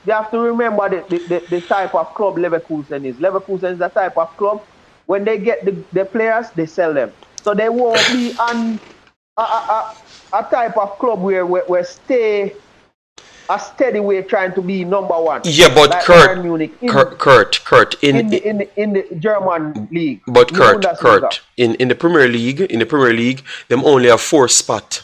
[SPEAKER 5] You have to remember the type of club Leverkusen is. Leverkusen is the type of club, when they get the players, they sell them. So they won't be on a type of club where stay a steady way trying to be number one.
[SPEAKER 1] Yeah, but
[SPEAKER 5] like
[SPEAKER 1] Kurt, in
[SPEAKER 5] the German league.
[SPEAKER 1] But Kurt, in the Premier League, them only have 4 spots.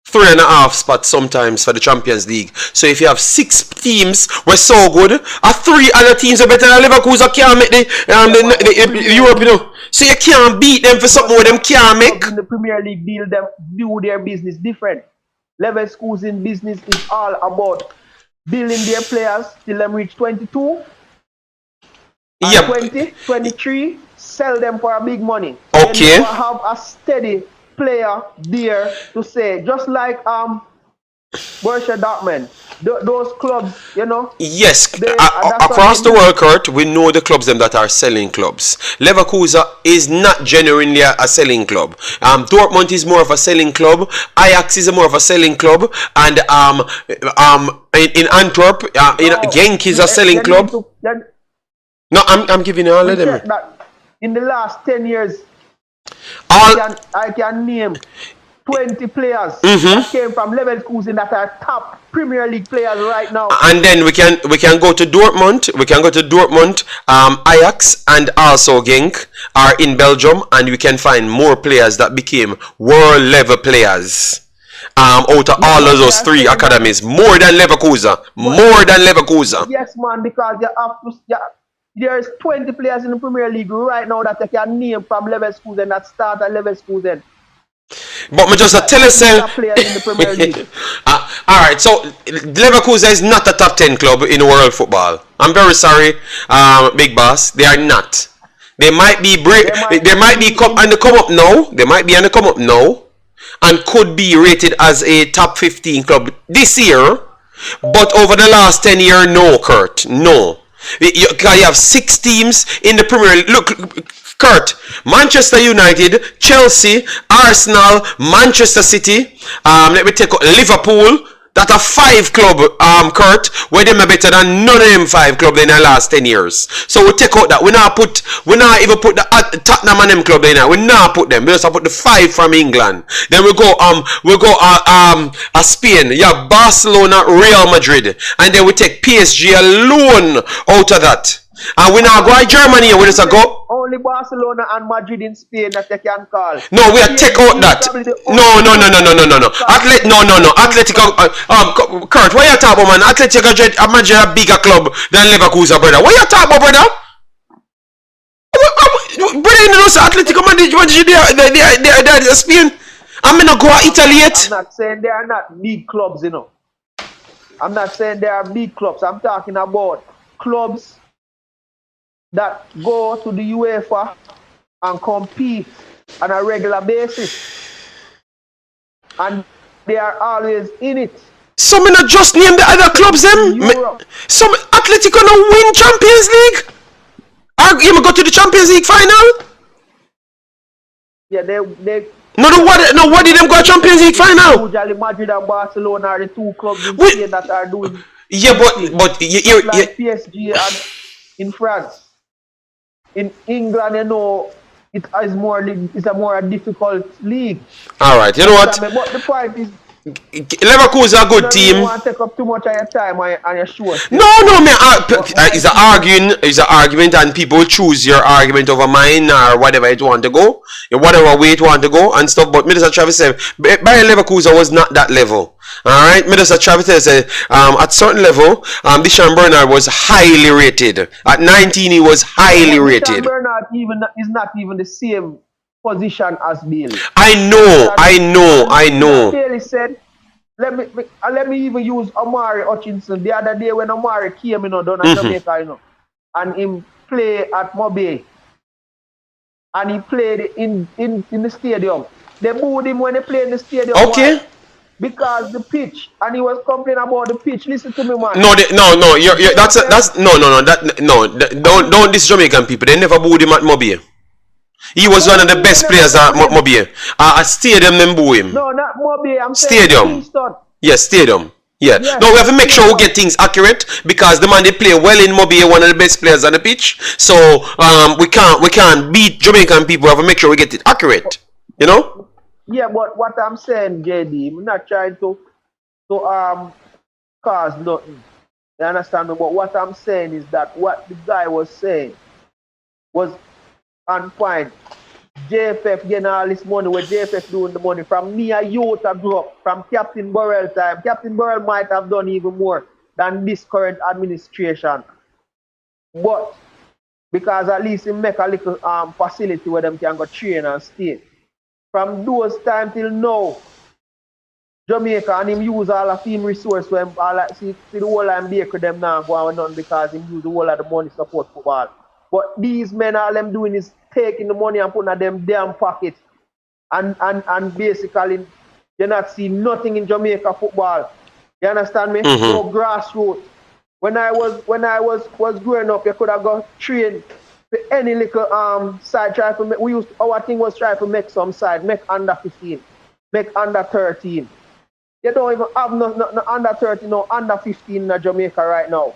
[SPEAKER 1] 3.5 spots sometimes for the Champions League. So if you have 6 teams were so good, 3 other teams are better than Leverkusen can't make the Europe, So you can't beat them for something where them can't make.
[SPEAKER 5] In the Premier League, do their business different. Leverkusen business is all about building their players till them reach 22.
[SPEAKER 1] Yeah.
[SPEAKER 5] 20, 23, sell them for a big money.
[SPEAKER 1] Okay.
[SPEAKER 5] Then you have a steady player there to say, just like Borussia Dortmund, those clubs,
[SPEAKER 1] Yes, across the world, Kurt, we know the clubs them that are selling clubs. Leverkusen is not genuinely a selling club. Dortmund is more of a selling club. Ajax is more of a selling club, and in Antwerp, Genk is a selling club. No, I'm giving you all of them.
[SPEAKER 5] In the last 10 years, I can name 20 players that came from Leverkusen that are top Premier League players right now.
[SPEAKER 1] And then we can go to Dortmund. We can go to Dortmund. Ajax and also Genk are in Belgium, and we can find more players that became world level players. Out of all of those three academies, more than Leverkusen. More than Leverkusen.
[SPEAKER 5] Yes, man, because you have to. There's 20 players in the Premier League right now that you can name from Leverkusen that start at Leverkusen.
[SPEAKER 1] But me just tell you,
[SPEAKER 5] players in the Premier League.
[SPEAKER 1] All right, so Leverkusen is not a top 10 club in world football. I'm very sorry, Big Boss. They are not. They might be on the come up now. They might be on the come up now, and could be rated as a top 15 club this year. But over the last 10 years, no, Kurt, no. You have 6 teams in the Premier League. Look, Kurt, Manchester United, Chelsea, Arsenal, Manchester City, let me take Liverpool. That are 5 club, Kurt, where them are better than none of them 5 club in the last 10 years. So we take out that. We not even put the Tottenham and them club in there. We not put them. We just put the 5 from England. Then we go Spain. Yeah, Barcelona, Real Madrid, and then we take PSG alone out of that. And we now go to Germany. We just go.
[SPEAKER 5] Only Barcelona and Madrid in Spain that they can call.
[SPEAKER 1] No, we are take out that. No. Atletico. Kurt, what you talking about, man? Atletico Madrid a bigger club than Leverkusen, brother. What you talking about, brother? Brother, you know, Atletico Madrid, they're Spain. I'm gonna go to Italy yet.
[SPEAKER 5] I'm not saying they are not big clubs, you know. I'm not saying they are big clubs. I'm talking about clubs that go to the UEFA and compete on a regular basis, and they are always in it.
[SPEAKER 1] Some not just name the other clubs them. Some Atletico no win Champions League. Are you go to the Champions League final?
[SPEAKER 5] Yeah, they
[SPEAKER 1] what did them go to Champions League final?
[SPEAKER 5] Usually Madrid and Barcelona are the 2 clubs in Spain that are doing.
[SPEAKER 1] Yeah, but
[SPEAKER 5] like PSG and in France. In England, you know, it's a more difficult league.
[SPEAKER 1] All right, you know what?
[SPEAKER 5] But the point is,
[SPEAKER 1] Leverkusen a good team.
[SPEAKER 5] You don't want to take up too much of your time and your show.
[SPEAKER 1] No, man. It's an argument, and people choose your argument over mine or whatever it want to go, whatever way it want to go and stuff. But Mr. Travis said, Bayer Leverkusen was not that level. All right, Mr. Travis said, at certain level, Dishon Bernard was highly rated. At 19, he was highly rated.
[SPEAKER 5] Dishon Bernard is not even the same position as Bailey.
[SPEAKER 1] I know.
[SPEAKER 5] Bailey said, let me even use Omari Hutchinson. The other day when Omari came, down at Jamaica, and him play at Mobay, and he played in the stadium. They booed him when he played in the stadium.
[SPEAKER 1] Okay.
[SPEAKER 5] Why? Because the pitch, and he was complaining about the pitch. Listen to me, man.
[SPEAKER 1] Don't this Jamaican people. They never booed him at Mobay. He was one of the best players at Mobay. At Stadium, them boo him.
[SPEAKER 5] No, not Mobay. I'm
[SPEAKER 1] Stadium.
[SPEAKER 5] Saying
[SPEAKER 1] Yes, Stadium. Yeah.
[SPEAKER 5] Yes.
[SPEAKER 1] No, we have to make sure we get things accurate, because the man they play well in Mobay, one of the best players on the pitch. So we can't beat Jamaican people. We have to make sure we get it accurate. You know?
[SPEAKER 5] Yeah, but what I'm saying, JD, I'm not trying to cause nothing. You understand me? But what I'm saying is that what the guy was saying was on point. JFF getting all this money, where JFF doing the money from me a youth I grew up, from Captain Burrell time. Captain Burrell might have done even more than this current administration. But because at least he make a little facility where them can go train and stay. From those time till now, Jamaica, and him use all of him resource when see the whole of Baker them now go on none, because him use the whole of the money support football. But these men, all them doing is taking the money and putting in them damn pocket. And basically, you're not seeing nothing in Jamaica football. You understand me? No grassroots. When I was growing up, you could have got trained for any little side try to make. Our thing was try to make some side, make under 15, make under 13. You don't even have no under 13, no under 15 in Jamaica right now.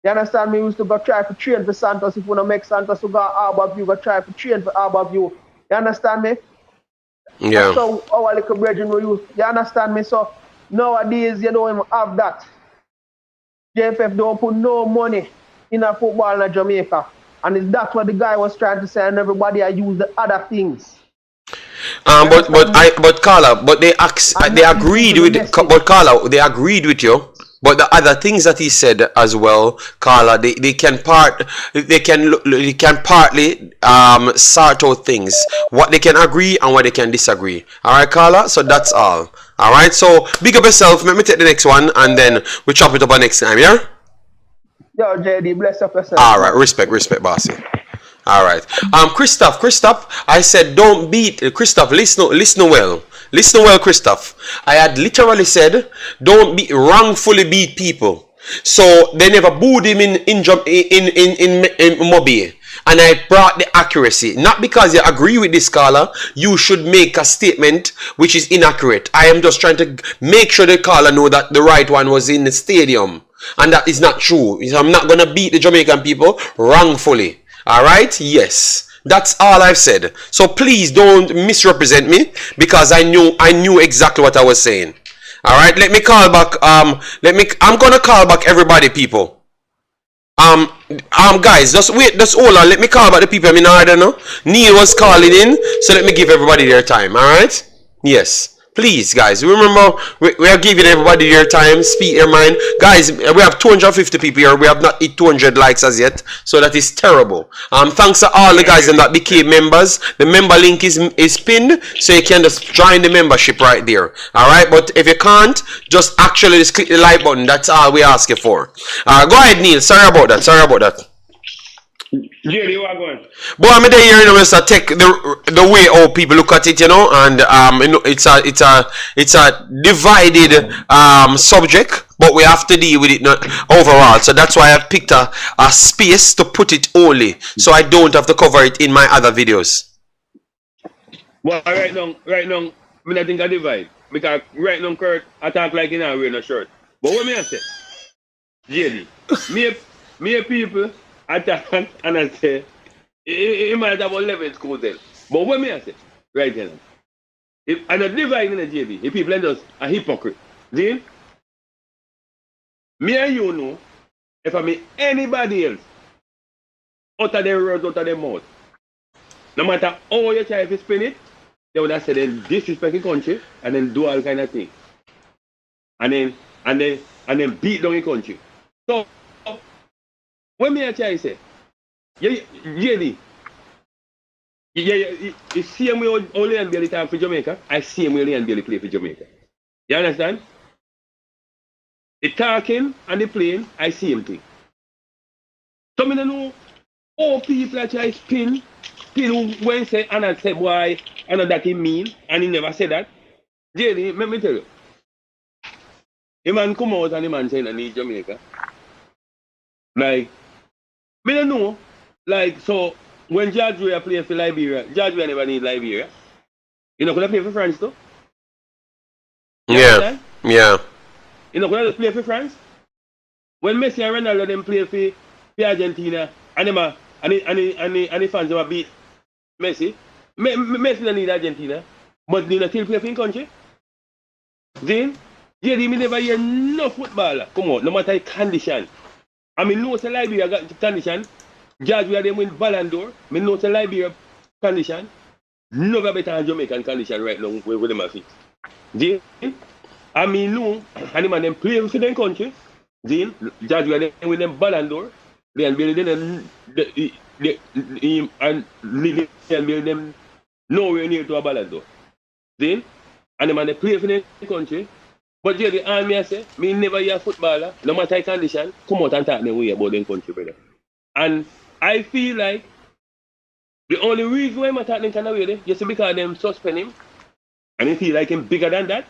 [SPEAKER 5] You understand me? We used to go try to train for Santos. If we want to make Santos to go Harbour View, go try to train for Harbour View. You understand me?
[SPEAKER 1] Yeah.
[SPEAKER 5] That's how our little brethren we use. You understand me? So nowadays you don't even have that. JFF don't put no money in a football in Jamaica. And that's what the guy was trying to say, and everybody I use the other things.
[SPEAKER 1] But Carla, but they they agreed with but Carla, they agreed with you. But the other things that he said as well, Carla, they can partly sort out things, what they can agree and what they can disagree. All right, Carla. So that's all. All right. So big up yourself. Let me take the next one and then we chop it up next time. Yeah.
[SPEAKER 5] Yo, JD, bless up yourself.
[SPEAKER 1] All right. Respect, bossy. All right. Christoph, I said don't beat Christoph. Listen well, Christoph. I had literally said don't wrongfully beat people. So they never booed him in Mobile. And I brought the accuracy. Not because you agree with this caller, you should make a statement which is inaccurate. I am just trying to make sure the caller know that the right one was in the stadium. And that is not true. I'm not going to beat the Jamaican people wrongfully. Alright? Yes. That's all I've said. So please don't misrepresent me because I knew exactly what I was saying. Alright? Let me call back I'm gonna call back everybody, people. Guys, just wait, just hold on. Let me call back the people. I mean, I don't know. Neil was calling in, so let me give everybody their time. Alright? Yes. Please, guys, remember, we are giving everybody their time, speak your mind. Guys, we have 250 people here. We have not hit 200 likes as yet, so that is terrible. Thanks to all the guys that became members. The member link is pinned, so you can just join the membership right there. Alright, but if you can't, just actually just click the like button. That's all we ask you for. Go ahead, Neil. Sorry about that.
[SPEAKER 6] Jerry, what going?
[SPEAKER 1] But I'm there here, you know, just take the way how people look at it, you know, and you know, it's a divided subject, but we have to deal with it overall. So that's why I've picked a space to put it only, so I don't have to cover it in my other videos.
[SPEAKER 6] Well, right now, I think I divide because right now, Kurt, I talk like in a wearing a shirt. But what me I say, JD, me people. I talk and I say, it might have 11 schools then. But what me I say, right here, if I'm not dividing in the JD, if people are just a hypocrite, then me and you know, if I meet anybody else, out of their words, out of their mouth, no matter how you try to spin it, they would have said then disrespect the country and then do all kind of things. And then beat down the country. So when me I try to say, JD, you see me only and Bailey time for Jamaica, I see me only and Bailey play for Jamaica. You understand? The talking and the playing, I see him thing. So me don't know how people are trying to spin when say and I say boy, I know that he mean, and he never said that. JD, let me tell you. The man come out and the man saying I need Jamaica. Like, me don't know. Like, so when George Weah play for Liberia, George Weah never need Liberia. You know, could I play for France too?
[SPEAKER 1] Yeah.
[SPEAKER 6] You know, could I just play for France? When Messi and Ronaldo them play for Argentina, and the fans them beat Messi, Messi don't need Argentina, but they still play for in country. Then, me never hear no footballer come out, no matter the condition. I mean, no Liberia got condition. George Weah them win Ballon d'Or. I know Liberia condition. Never better than Jamaican condition right now with them at it. I mean, no, and the man them play for them country. Then, George Weah them win them Ballon d'Or. Then build them build them nowhere near to a Ballon d'Or. Then, and the man they play for them country. But Jerry, all me I say, me never hear a footballer, no matter the condition, come out and talk them way about them country, brother. And I feel like the only reason why I'm talking them kind of way, just because them suspend him, and he feel like him bigger than that.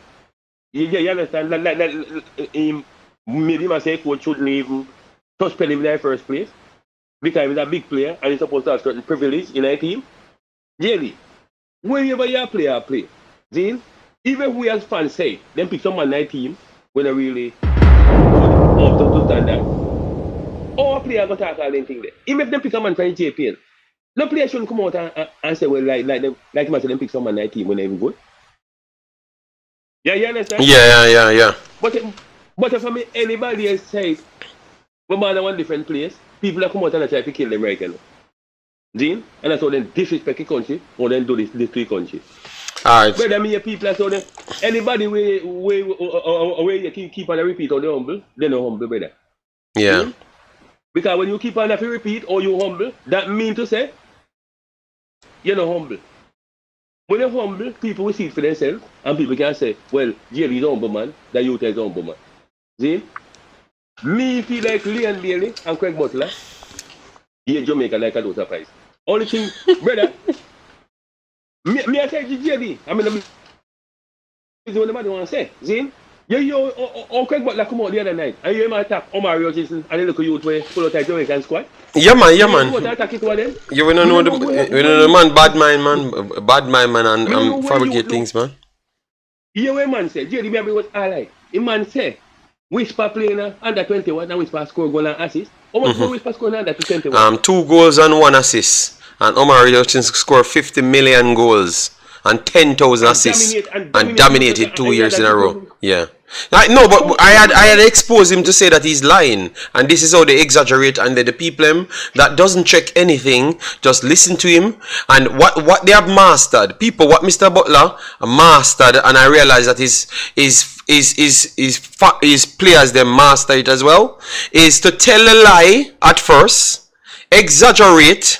[SPEAKER 6] You understand? Maybe I say coach shouldn't even suspend him in the first place, because he's a big player and he's supposed to have certain privilege in a team. Jerry, whenever you play, then even we as fans say, them pick someone in team when they really up to standard. Our player go talk all them thing there. Even if them pick a man from JPL, No player shouldn't come out and say, well, like them pick someone 19 when they even good. Yeah, you understand?
[SPEAKER 1] Yeah.
[SPEAKER 6] But if I mean anybody else say, we're born in one different place, people that come out and try to kill them right now. Dean? And that's how they disrespect the country, or then do this to the country.
[SPEAKER 1] Alright.
[SPEAKER 6] Brother, I mean, people are so then, anybody where you keep on a repeat or they humble, they're not humble, brother.
[SPEAKER 1] Yeah.
[SPEAKER 6] Because when you keep on a repeat or you humble, that means to say, you're not humble. When you're humble, people will see it for themselves, and people can say, well, Jerry is a humble man, that youth is a humble man. See? Me feel like Leon Bailey and Craig Butler, yeah, Jamaica like a dose price. Only thing, brother, me I say JD, I mean, is what the man want to say. See? You, Craig Butler come out the other night, and you him attack Omar Rogerson, and they look at you to pull out a Jamaican squad.
[SPEAKER 1] Yeah, man.
[SPEAKER 6] You will
[SPEAKER 1] You know the man, bad mind, man, and fabricate things, man.
[SPEAKER 6] You know man say, JD maybe was alright. The man say, Whisper playing under 21 and Whisper score goal and assist. How much Whisper score under 21?
[SPEAKER 1] 2 goals and 1 assist. And Omar Hutchins scored 50 million goals and 10,000 assists and dominated 2 years in a row. Yeah. No, but I had exposed him to say that he's lying, and this is how they exaggerate, and the people that doesn't check anything just listen to him, and what they have mastered, people, what Mr. Butler mastered, and I realize that his players they master it as well, is to tell a lie at first, exaggerate,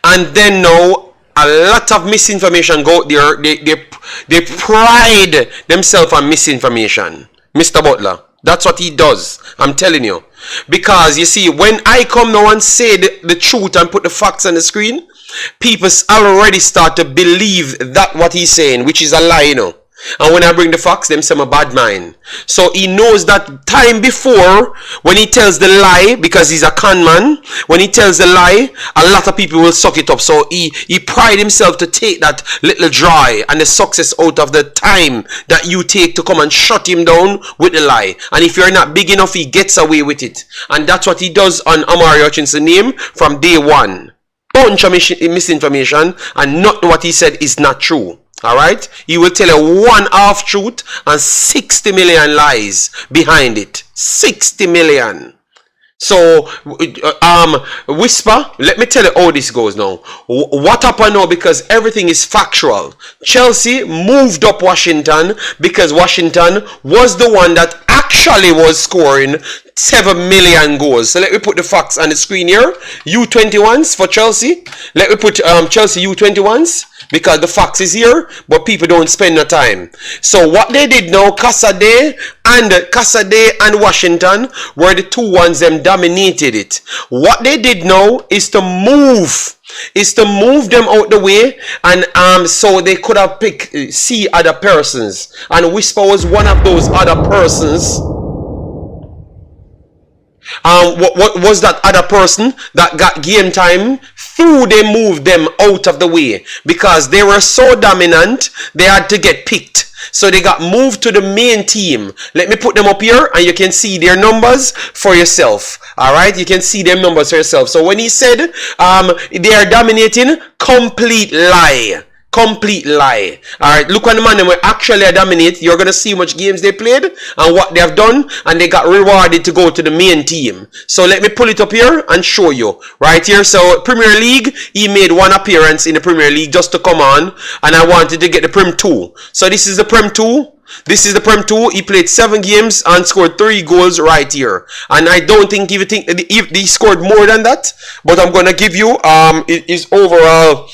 [SPEAKER 1] and then now a lot of misinformation go out there. They pride themselves on misinformation. Mr. Butler, that's what he does. I'm telling you. Because you see, when I come now and say the truth and put the facts on the screen, people already start to believe that what he's saying, which is a lie, you know. And when I bring the facts, them say I'm a bad mind. So he knows that time before, when he tells the lie, because he's a con man, when he tells the lie, a lot of people will suck it up. So he pride himself to take that little dry and the success out of the time that you take to come and shut him down with the lie. And if you're not big enough, he gets away with it. And that's what he does on Omari Hutchinson's name from day one. Bunch of misinformation, and not what he said is not true. Alright? He will tell you one half truth and 60 million lies behind it. 60 million. So, Whisper, let me tell you how this goes now. What happened now, because everything is factual. Chelsea moved up Washington because Washington was the one that actually was scoring 7 million goals. So let me put the facts on the screen here. U21s for Chelsea. Let me put Chelsea U21s. Because the facts is here, but people don't spend no time. So what they did now, Casadei and Washington were the two ones them dominated it. What they did now is to move them out the way, and so they could have picked other persons, and Whisper was one of those other persons. What was that other person that got game time through they moved them out of the way? Because they were so dominant, they had to get picked. So they got moved to the main team. Let me put them up here and you can see their numbers for yourself. Alright, you can see their numbers for yourself. So when he said they are dominating, complete lie. Complete lie. Alright, look on the man them will actually dominate. You're gonna see how much games they played and what they have done, and they got rewarded to go to the main team. So let me pull it up here and show you. Right here. So Premier League, he made one appearance in the Premier League just to come on, and I wanted to get the Prem 2. So this is the Prem 2. This is the Prem 2. He played 7 games and scored 3 goals right here. And I don't think if he scored more than that, but I'm gonna give you his overall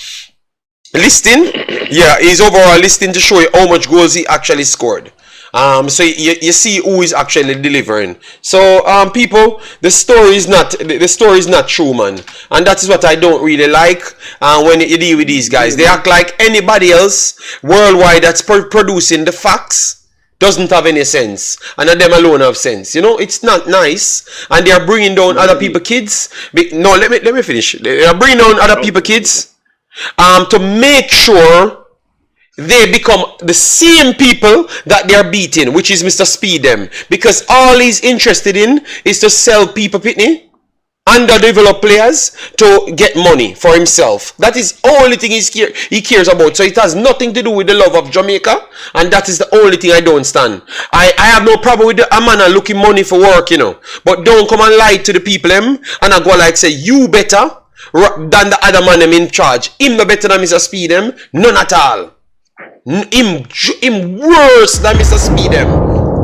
[SPEAKER 1] listing. Yeah, his overall listing to show you how much goals he actually scored. So you see who is actually delivering. So people, the story is not true, man, and that is what I don't really like. When you deal with these guys, they act like anybody else worldwide that's producing the facts doesn't have any sense, and them alone have sense. You know, it's not nice, and they are bringing down other people kids. No, let me finish. They are bringing down other people kids. To make sure they become the same people that they are beating, which is Mr. Speed them. Because all he's interested in is to sell people Pitney. underdeveloped players to get money for himself. That is the only thing he cares about. So it has nothing to do with the love of Jamaica, and that is the only thing I don't stand. I have no problem with a man looking money for work, you know. But don't come and lie to the people and I go like say you better than the other man in charge. Him no better than Mr. Speed none at all. Him worse than Mr. Speed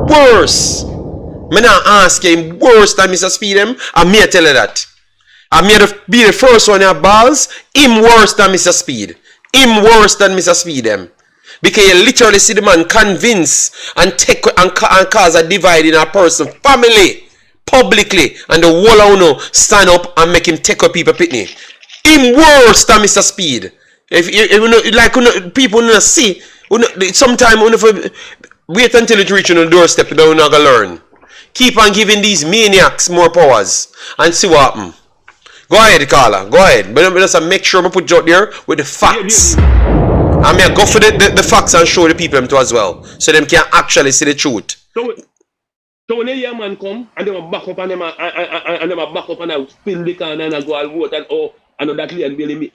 [SPEAKER 1] worse. Me not ask him worse than Mr. Speed and me tell you that. I may be the first one at balls. Him worse than Mr. Speed. Him worse than Mr. Speed because you literally see the man convince and take and cause a divide in a person family publicly, and the whole of stand up and make him take up people pitney. Him worse than Mr. Speed. If you like people not see, sometimes wait until it reach on the doorstep, then you're not gonna learn. Keep on giving these maniacs more powers and see what happen. Go ahead, Carla. Go ahead. But just make sure I put you out there with the facts. I mean, go for the facts and show the people them too as well, so them can actually see the truth.
[SPEAKER 6] So when a young man come and they back up and them back up and spin the can and go and vote and I know that Leon Bailey me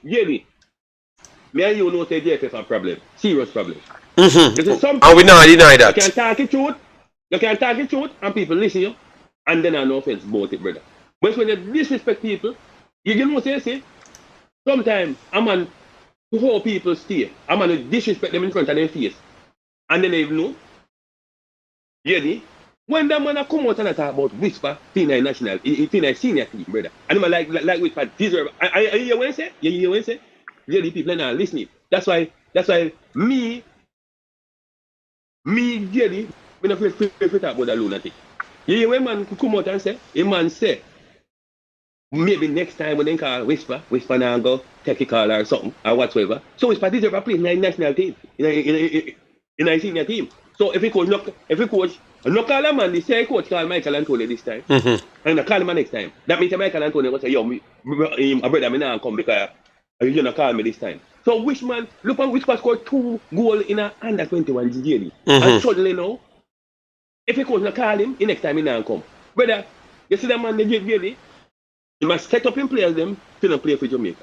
[SPEAKER 6] and you know say JFF have problem, serious problem.
[SPEAKER 1] And we not deny that.
[SPEAKER 6] You can talk the truth and people listen you, and then I no offense about it, brother. But when you disrespect people, you know say sometimes a man to hold people stay, a man disrespect them in front of their face, and then they even know. Yeah, when that man come out and talk about Whisper, Tina national, Tina senior team, brother, and I'm like Whisper deserve. I hear what I say. You hear what I say? Really, people are not listening. That's why me, Jerry, when I first talk about the lunatic. You hear when man come out and say, a man say, maybe next time when they call Whisper now go take a call or something or whatsoever. So Whisper deserve a place in a national team, in a senior team. So if he coach no call a man, they say coach call Michael Antonio this time, and I call him next time. That means Michael Antonio will say, yo, my brother, me now come because you not call me this time. So which man, look on Whisper scored 2 goals in a under 21 GD. And suddenly now, if he coach not call him, the next time he now come. Brother, you see that man, they get really, he must set up in players them to not play for Jamaica.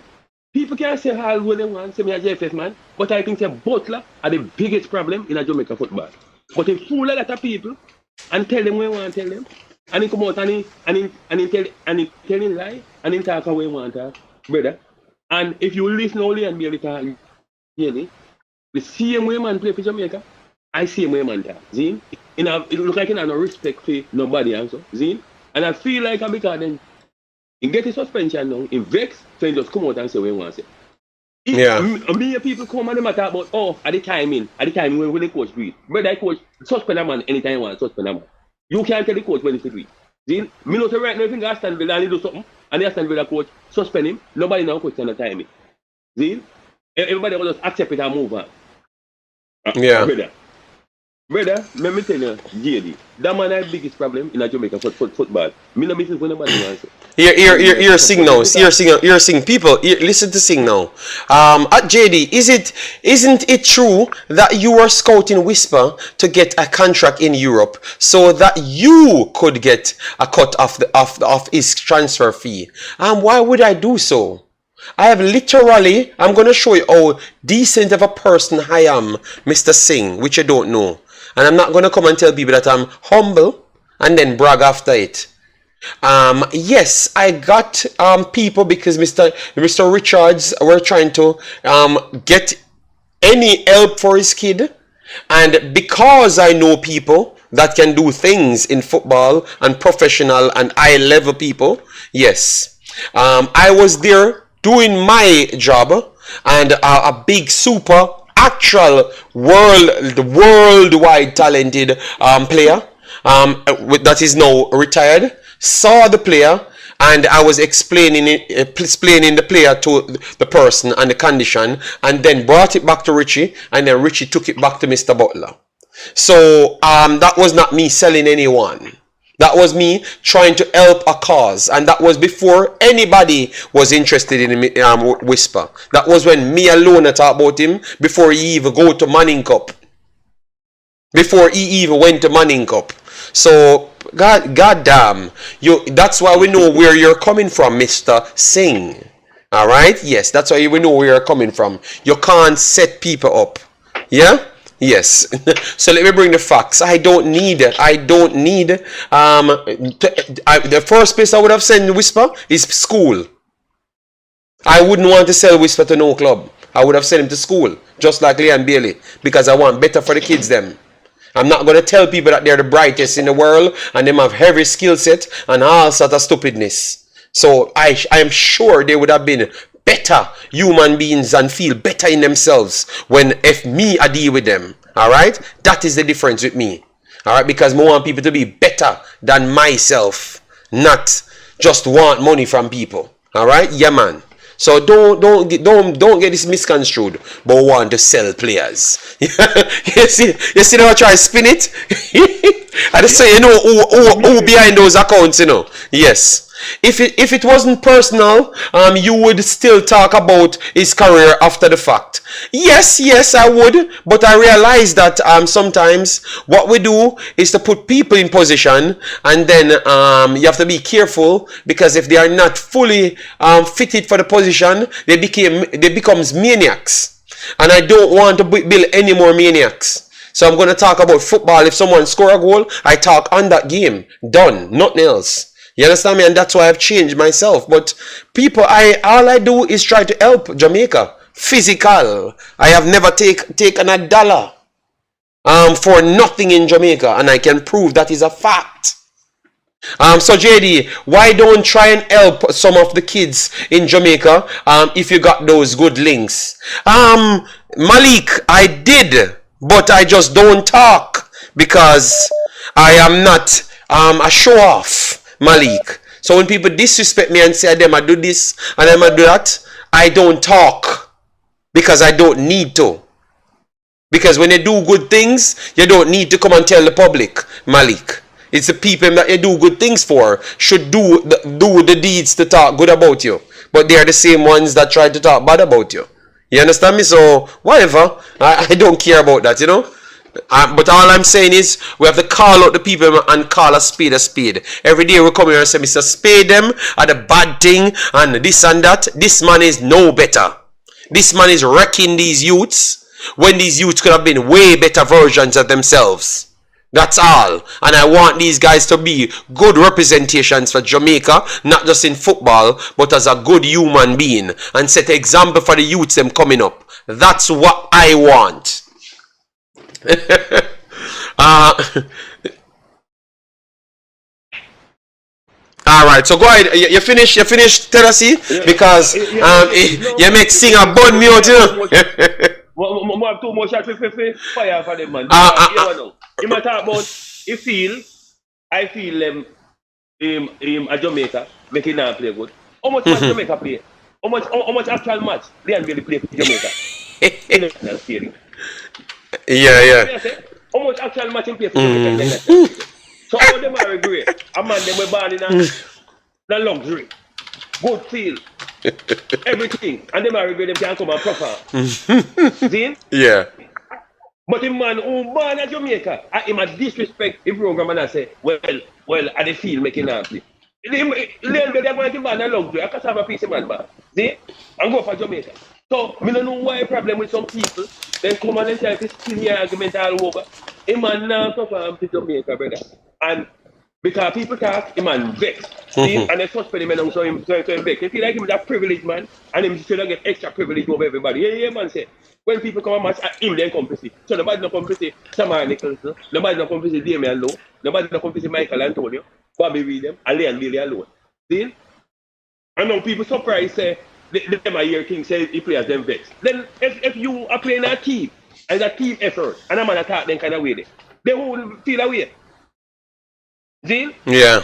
[SPEAKER 6] People can say all what they want, say me a JFF man, but I think that Butler are the biggest problem in a Jamaica football. But he fool a lot of people and tell them what he want to tell them, and he come out and he tell him lie and he talk how he want to, brother. And if you listen only and be able to talk, really, the same way man play for Jamaica, I see him way man talk. See? It look like he have no respect for nobody also. See? And I feel like because then he get his suspension now, he vex, so he just come out and say what he want to say. Me people come and they talk about, at the time when the coach do it. But that coach suspend a man anytime you want to suspend a man. You can't tell the coach when he do it. See? Me not right now if you Aston Villa and he do something, and the Aston Villa coach suspend him, nobody now question the timing. See? Everybody will just accept it and move on. Brother, let me tell you, JD, that man has the biggest problem in a Jamaica football. Me no listen for nobody answer.
[SPEAKER 1] You're sing now. You're sing people. Listen to sing now. At JD, isn't it true that you were scouting Whisper to get a contract in Europe so that you could get a cut of his transfer fee? Why would I do so? I have literally, I'm going to show you how decent of a person I am, Mr. Singh, which you don't know. And I'm not going to come and tell people that I'm humble and then brag after it. Yes, I got people because Mr. Richards were trying to get any help for his kid. And because I know people that can do things in football and professional and high level people, yes. I was there doing my job, and a big super actual worldwide talented player that is now retired saw the player, and I was explaining the player to the person and the condition, and then brought it back to Richie, and then Richie took it back to Mr. Butler. So that was not me selling anyone. That was me trying to help a cause, and that was before anybody was interested in Whisper. That was when me alone talked about him before he even go to Manning Cup. Before he even went to Manning Cup. So God damn. That's why we know where you're coming from, Mr. Singh. All right? Yes, that's why we know where you're coming from. You can't set people up. Yeah? Yes. So let me bring the facts. I don't need the first place I would have sent Whisper is school. I wouldn't want to sell Whisper to no club. I would have sent him to school, just like Leon Bailey, because I want better for the kids them. I'm not going to tell people that they're the brightest in the world and them have heavy skill set and all sort of stupidness. So I am sure they would have been better human beings and feel better in themselves if me I deal with them. Alright? That is the difference with me. Alright? Because I want people to be better than myself. Not just want money from people. Alright? Yeah, man. So don't get this misconstrued, but want to sell players. you see how I try to spin it? I just say, you know, who behind those accounts, you know. Yes. If it wasn't personal, you would still talk about his career after the fact. Yes, I would. But I realize that sometimes what we do is to put people in position, and then you have to be careful, because if they are not fully fitted for the position, they becomes maniacs. And I don't want to build any more maniacs. So I'm going to talk about football. If someone score a goal, I talk on that game. Done. Nothing else. You understand me? And that's why I've changed myself. But people, all I do is try to help Jamaica. Physical. I have never taken a dollar for nothing in Jamaica. And I can prove that is a fact. So JD, why don't try and help some of the kids in Jamaica if you got those good links? Malik, I did, but I just don't talk because I am not a show off. Malik. So when people disrespect me and say them I do this and them I do that, I don't talk because I don't need to. Because when you do good things, you don't need to come and tell the public, Malik. It's the people that you do good things for should do the deeds to talk good about you. But they are the same ones that try to talk bad about you. You understand me? So whatever. I don't care about that, you know. But all I'm saying is we have to call out the people and call a spade a spade. Every day we come here and say, Mr. Spade them are the bad thing and this and that. This man is no better. This man is wrecking these youths when these youths could have been way better versions of themselves. That's all. And I want these guys to be good representations for Jamaica, not just in football, but as a good human being, and set an example for the youths them coming up. That's what I want. All right, so go ahead. You finish, Terasi, because you make singer bun me out, you know.
[SPEAKER 6] More too much at fire for them, man. You might talk about I feel at Jamaica making them play good. How much match Jamaica play? How much actual match they really play for Jamaica?
[SPEAKER 1] Yeah.
[SPEAKER 6] How much actual match in play for Jamaica? So all of them are great. A man them were born in a luxury, good feel, everything, and them are great. Them can come and perform. See?
[SPEAKER 1] Yeah.
[SPEAKER 6] But the man who born in Jamaica, him a disrespect the program and I say, well, I the feel making them play. They're going to ban a luxury. I can't have a piece of man, man. See? And go for Jamaica. So, I don't know why a problem with some people. Then come and try to spin your argument all over. A man now perform to Jamaica, brother. And because people talk, a man vex. See? And they suspect him and so him vex. You feel like him is a privileged man and him should get extra privilege over everybody. Yeah, man say. When people come and match him, then come to see. So nobody not come to see Samar Nicholson. Nobody not come to see Damian Lowe. Nobody not come to see Michael Antonio. Bobby Williams, and Leon Bailey alone. See? And now people surprised say, them I hear things say he players them vex. Then if you are playing a team, and a team effort, and a man attack them kind of way, they will feel away. See?
[SPEAKER 1] Yeah.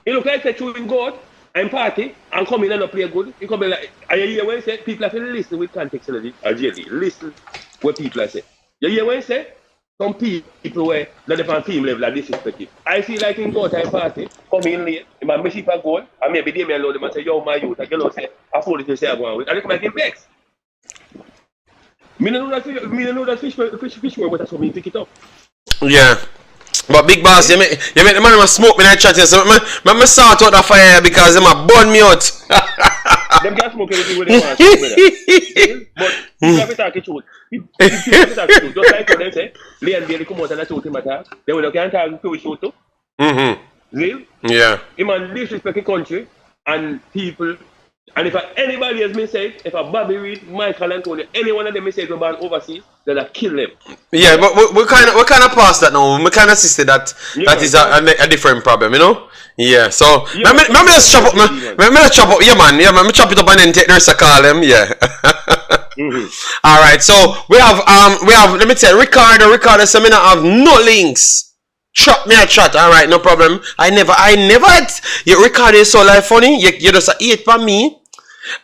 [SPEAKER 6] It look like they're chewing God and party and come in and not play good. You come in like, and you hear when you say, people have to listen with context of it, or JD, listen what people are saying. You hear when you say, some people were not on team level are disrespectful. I feel like in go time party, come in late, if I miss a goal, and maybe they may allow them and say, yo, my youth, I can say, I thought it say I go on with, and they come back in vex. Me don't know that fish word, but that's what me pick it up.
[SPEAKER 1] Yeah. But big boss, you make the man who smoke me in that chat here, so me sort out the fire because they might burn me out.
[SPEAKER 6] Them can smoke anything they want to smoke, but you have to talk the truth. You have to talk the truth. Just like what them say, Leon Bailey come out and talk him attack. Then when you can't talk to his show too. Real?
[SPEAKER 1] Yeah.
[SPEAKER 6] He man disrespect the country and people. And if anybody has mistake, if a Bobby Reed, Michael Antonio, any one of them mistake about overseas, they'll kill them.
[SPEAKER 1] Yeah, but we kind of past that now. We kind of see that is a different problem, you know. Yeah. So let me just chop up. Let me chop up. Yeah, man. Yeah, man. Me chop it up and then take the rest of call them. Yeah. All right. So we have. Let me tell you, Ricardo. So me not have no links. Chop me a chat, alright, no problem. I never had you Ricardo is so like funny. You just eat for me.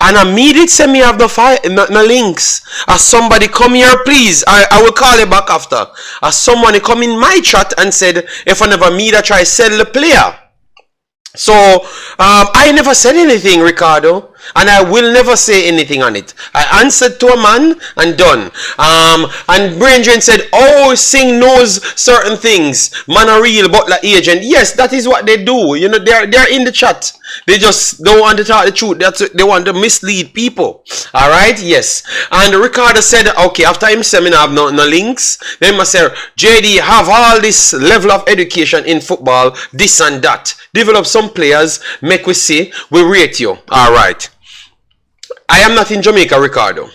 [SPEAKER 1] And I immediately send me have no links. As somebody come here, please. I will call you back after. As somebody come in my chat and said, if I never meet, I try sell the player. So I never said anything, Ricardo, and I will never say anything on it. I answered to a man and done. And Brain Drain said, "Oh, Singh knows certain things. Man, a real butler agent." Yes, that is what they do. You know, they're in the chat. They just don't want to talk the truth. They want to mislead people. All right, yes. And Ricardo said, "Okay, after him seminar, have no links." Then I said, "JD have all this level of education in football, this and that. Develop some players, make we see, we rate you." All right. I am not in Jamaica, Ricardo.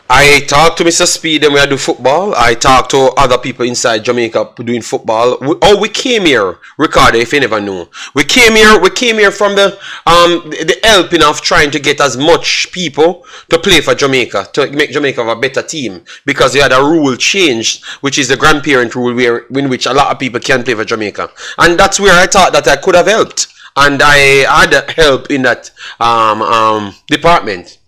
[SPEAKER 1] I talk to Mr. Speed and we do football. I talk to other people inside Jamaica doing football. We came here, Ricardo, if you never knew. We came here from the helping of trying to get as much people to play for Jamaica, to make Jamaica a better team. Because we had a rule changed, which is the grandparent rule in which a lot of people can play for Jamaica. And that's where I thought that I could have helped. And I had help in that department.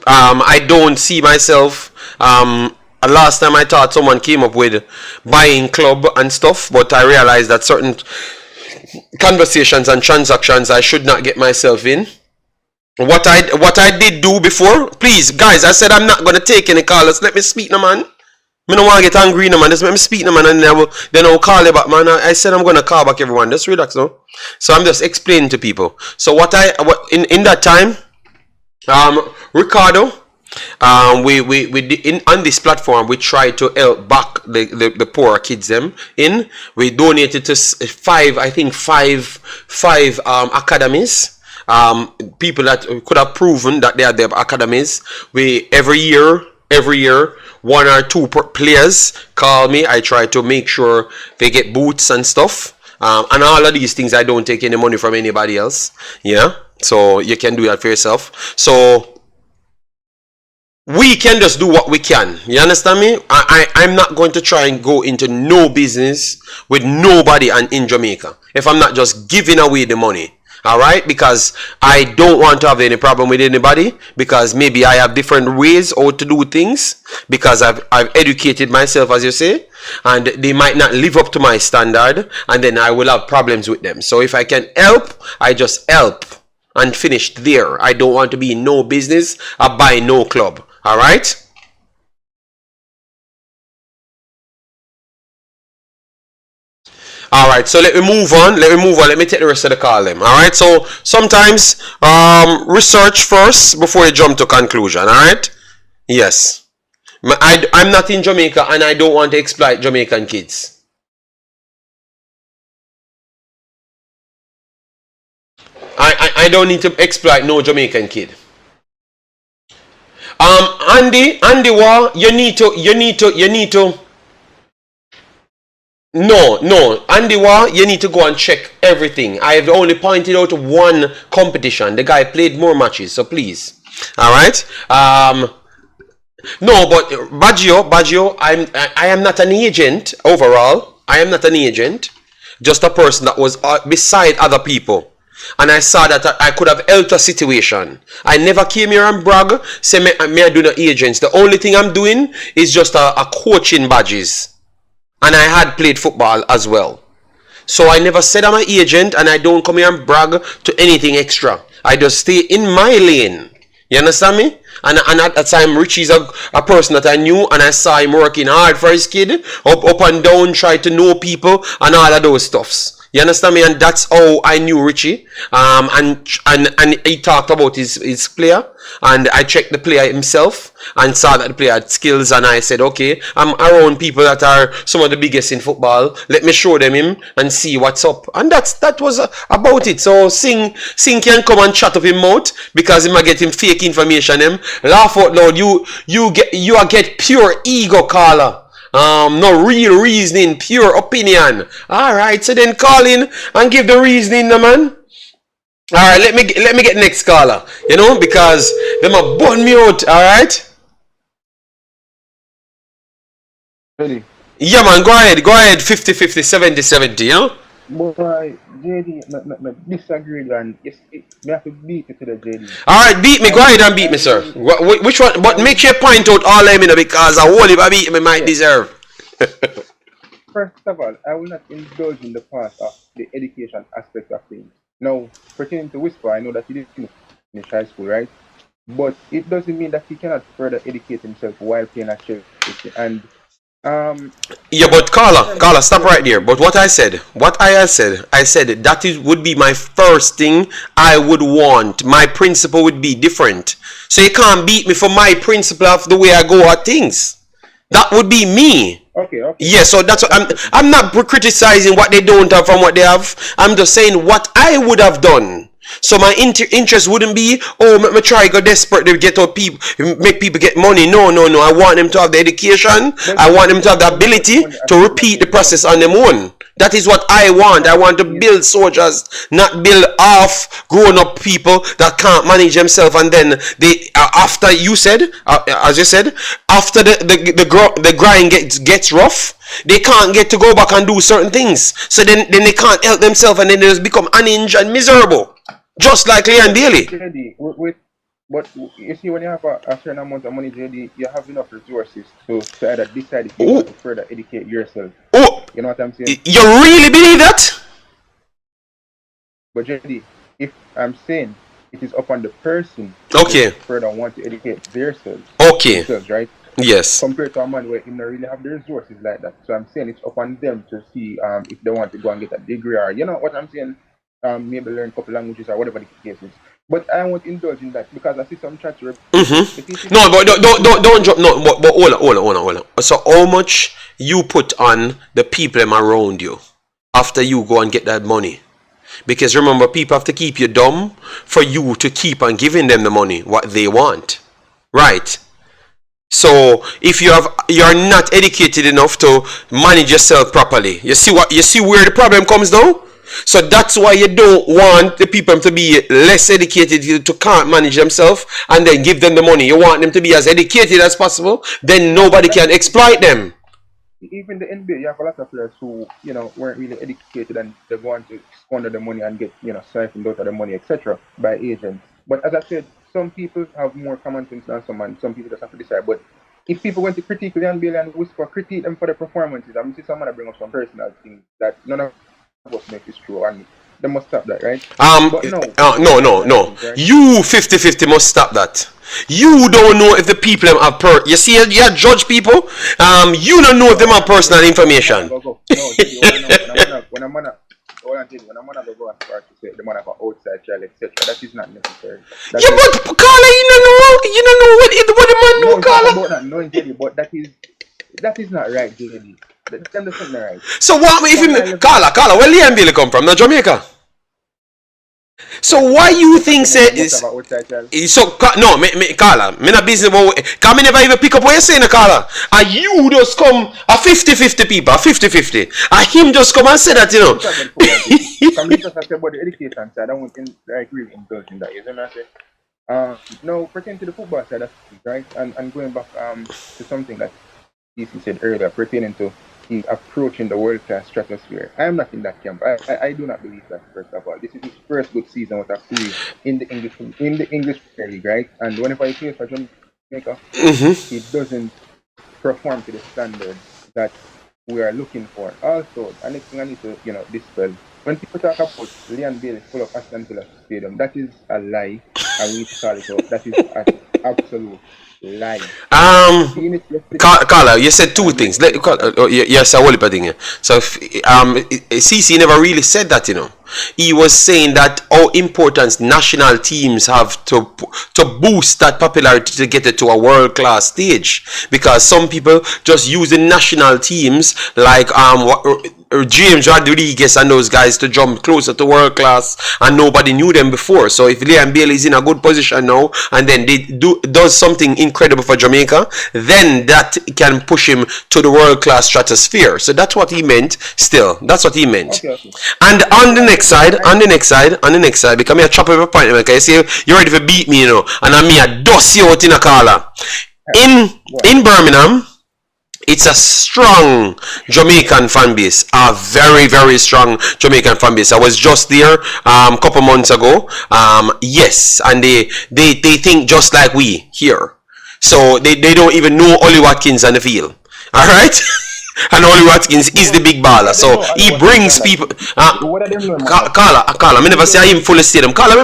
[SPEAKER 1] I don't see myself. Last time I thought someone came up with buying club and stuff, but I realized that certain conversations and transactions I should not get myself in. What I did do before, please guys, I said I'm not gonna take any callers. Let me speak no man. Me don't want to get angry no man. Just let me speak no man, and then I will call you back, man. I said I'm gonna call back everyone. Just relax now. So I'm just explaining to people. So in that time, Ricardo, we did on this platform we try to help back the poor kids them in. We donated to five academies. People that could have proven that they are their academies. We every year 1 or 2 players call me. I try to make sure they get boots and stuff. And all of these things, I don't take any money from anybody else. Yeah, so you can do that for yourself. So we can just do what we can. You understand me? I'm not going to try and go into no business with nobody and in Jamaica if I'm not just giving away the money. All right, because I don't want to have any problem with anybody, because maybe I have different ways how to do things, because I've educated myself, as you say, and they might not live up to my standard, and then I will have problems with them. So if I can help, I just help and finish there. I don't want to be in no business or buy no club. All right. All right, so let me move on. Let me take the rest of the call them. All right, so sometimes research first before you jump to conclusion. All right, yes, I'm not in Jamaica and I don't want to exploit Jamaican kids. I don't need to exploit no Jamaican kid. Andy Wah, you need to. No, Andy Wah, you need to go and check everything. I have only pointed out one competition. The guy played more matches, so please. All right. No, but Baggio, I am not an agent overall. I am not an agent. Just a person that was beside other people. And I saw that I could have helped a situation. I never came here and brag, say me I do no agents. The only thing I'm doing is just a coaching badges. And I had played football as well. So I never said I'm an agent, and I don't come here and brag to anything extra. I just stay in my lane. You understand me? And at that time, Richie's a person that I knew, and I saw him working hard for his kid, up and down, try to know people, and all of those stuffs. You understand me? And that's how I knew Richie. And he talked about his player, and I checked the player himself and saw that the player had skills, and I said, okay, I'm around people that are some of the biggest in football. Let me show them him and see what's up. And that was about it. So Sing can come and chat up him mouth because he might get him fake information. Him laugh out loud. You get pure ego, caller. No real reasoning, pure opinion. Alright, so then call in and give the reasoning, the man. Alright, let me get next caller. You know, because them a burn me out, alright?
[SPEAKER 7] Ready?
[SPEAKER 1] Yeah man, go ahead, 50-50, 70-70, you know?
[SPEAKER 7] Boy, JD, I disagree, and me have to beat it to the JD.
[SPEAKER 1] Alright, beat me, go ahead and beat me, sir. Which one? But make sure you point out all them, you know, because I whole if I beat me might deserve.
[SPEAKER 7] First of all, I will not indulge in the part of the education aspect of things. Now, pertaining to Whisper, I know that he didn't finish high school, right? But it doesn't mean that he cannot further educate himself while playing at Chelsea. And
[SPEAKER 1] yeah, but Carla, stop right there. But what I said that would be my first thing I would want. My principle would be different. So you can't beat me for my principle of the way I go at things. That would be me.
[SPEAKER 7] Okay.
[SPEAKER 1] Yeah, so that's what I'm not criticizing what they don't have from what they have. I'm just saying what I would have done. So my interest wouldn't be, me try go desperate to get out people, make people get money. No. I want them to have the education. I want them to have the ability to repeat the process on their own. That is what I want. I want to build soldiers, not build off grown up people that can't manage themselves. And then they, after you said, as you said, after the grind gets rough, they can't get to go back and do certain things. So then they can't help themselves, and then they just become unhinged and miserable. Just like Leon Daly.
[SPEAKER 7] JD, but you see, when you have a certain amount of money, JD, you have enough resources to either decide if you want to further educate yourself. You know what I'm saying?
[SPEAKER 1] You really believe that?
[SPEAKER 7] But JD, if I'm saying it is upon the person
[SPEAKER 1] to
[SPEAKER 7] further want to educate themselves, right?
[SPEAKER 1] Yes.
[SPEAKER 7] Compared to a man where he don't really have the resources like that. So I'm saying it's upon them to see if they want to go and get a degree, or you know what I'm saying? Maybe learn a couple languages or whatever the case is. But I won't indulge in that because I see some chats.
[SPEAKER 1] No, but don't drop. No, but hold on. So how much you put on the people around you after you go and get that money? Because remember, people have to keep you dumb for you to keep on giving them the money what they want, right? So if you're not educated enough to manage yourself properly, you see where the problem comes down. So that's why you don't want the people to be less educated, to can't manage themselves, and then give them the money. You want them to be as educated as possible, then nobody can exploit them.
[SPEAKER 7] Even the NBA, you have a lot of players who, weren't really educated, and they want to squander the money and get, siphoned out of the money, etc. by agents. But as I said, some people have more common sense than some people just have to decide. But if people want to critique the NBA and Whisper, critique them for the performances, I'm see someone bring up some personal things that none of us make is true, and they must stop that, right? But
[SPEAKER 1] no. Right? You 50-50 must stop that. You don't know if the people have you see, you judge people. You don't know if they have personal information.
[SPEAKER 7] When I'm gonna go and start to say the man have an outside child, etc., that is not necessary.
[SPEAKER 1] But Carla, you don't know what the man know, Carla.
[SPEAKER 7] About that knowing, JD, but that is not right, JD. That's not right.
[SPEAKER 1] So what if you Carla, where Liam Bailey come from? Not Jamaica. So why you think say is so Carla, me not business about can me never even pick up what you're saying, Carla. And you just come a 50-50 people, a 50-50. And him just come and say that, you know.
[SPEAKER 7] From this I say about the education side, I don't want to really indulge in that. You see what I say? No, pertaining to the football side, that's right. And going back to something that he said earlier, pertaining to approaching the world-class stratosphere. I am not in that camp. I do not believe that, first of all. This is his first good season with a career in the English Premier League, right? And whenever he plays for Jamaica, he doesn't perform to the standards that we are looking for. Also, the next thing I need to, dispel. When people talk about Leon Bailey full of Aston Villa Stadium, that is a lie. and we call it out. That is an absolute lie. Seeing it yesterday,
[SPEAKER 1] Carla, you said two
[SPEAKER 7] and
[SPEAKER 1] things. Yes, I will put in here. So, CC never really said that, you know. He was saying that how important national teams have to boost that popularity to get it to a world class stage, because some people just use the national teams like James Rodriguez and those guys to jump closer to world class, and nobody knew them before. So if Liam Bailey is in a good position now, and then they does something incredible for Jamaica, then that can push him to the world class stratosphere. So that's what he meant. Still, that's what he meant.
[SPEAKER 7] okay.
[SPEAKER 1] And on the next side, because me a chop every point, because you say you're ready to beat me, you know, and I'm me a dust you out in a caller. In Birmingham, it's a strong Jamaican fan base, a very, very strong Jamaican fan base. I was just there a couple months ago. Yes, and they think just like we here. So they don't even know Ollie Watkins on the field. All right. And Ollie Watkins is the big baller, so he brings people. Carla, I never say him full of stadium. Carla,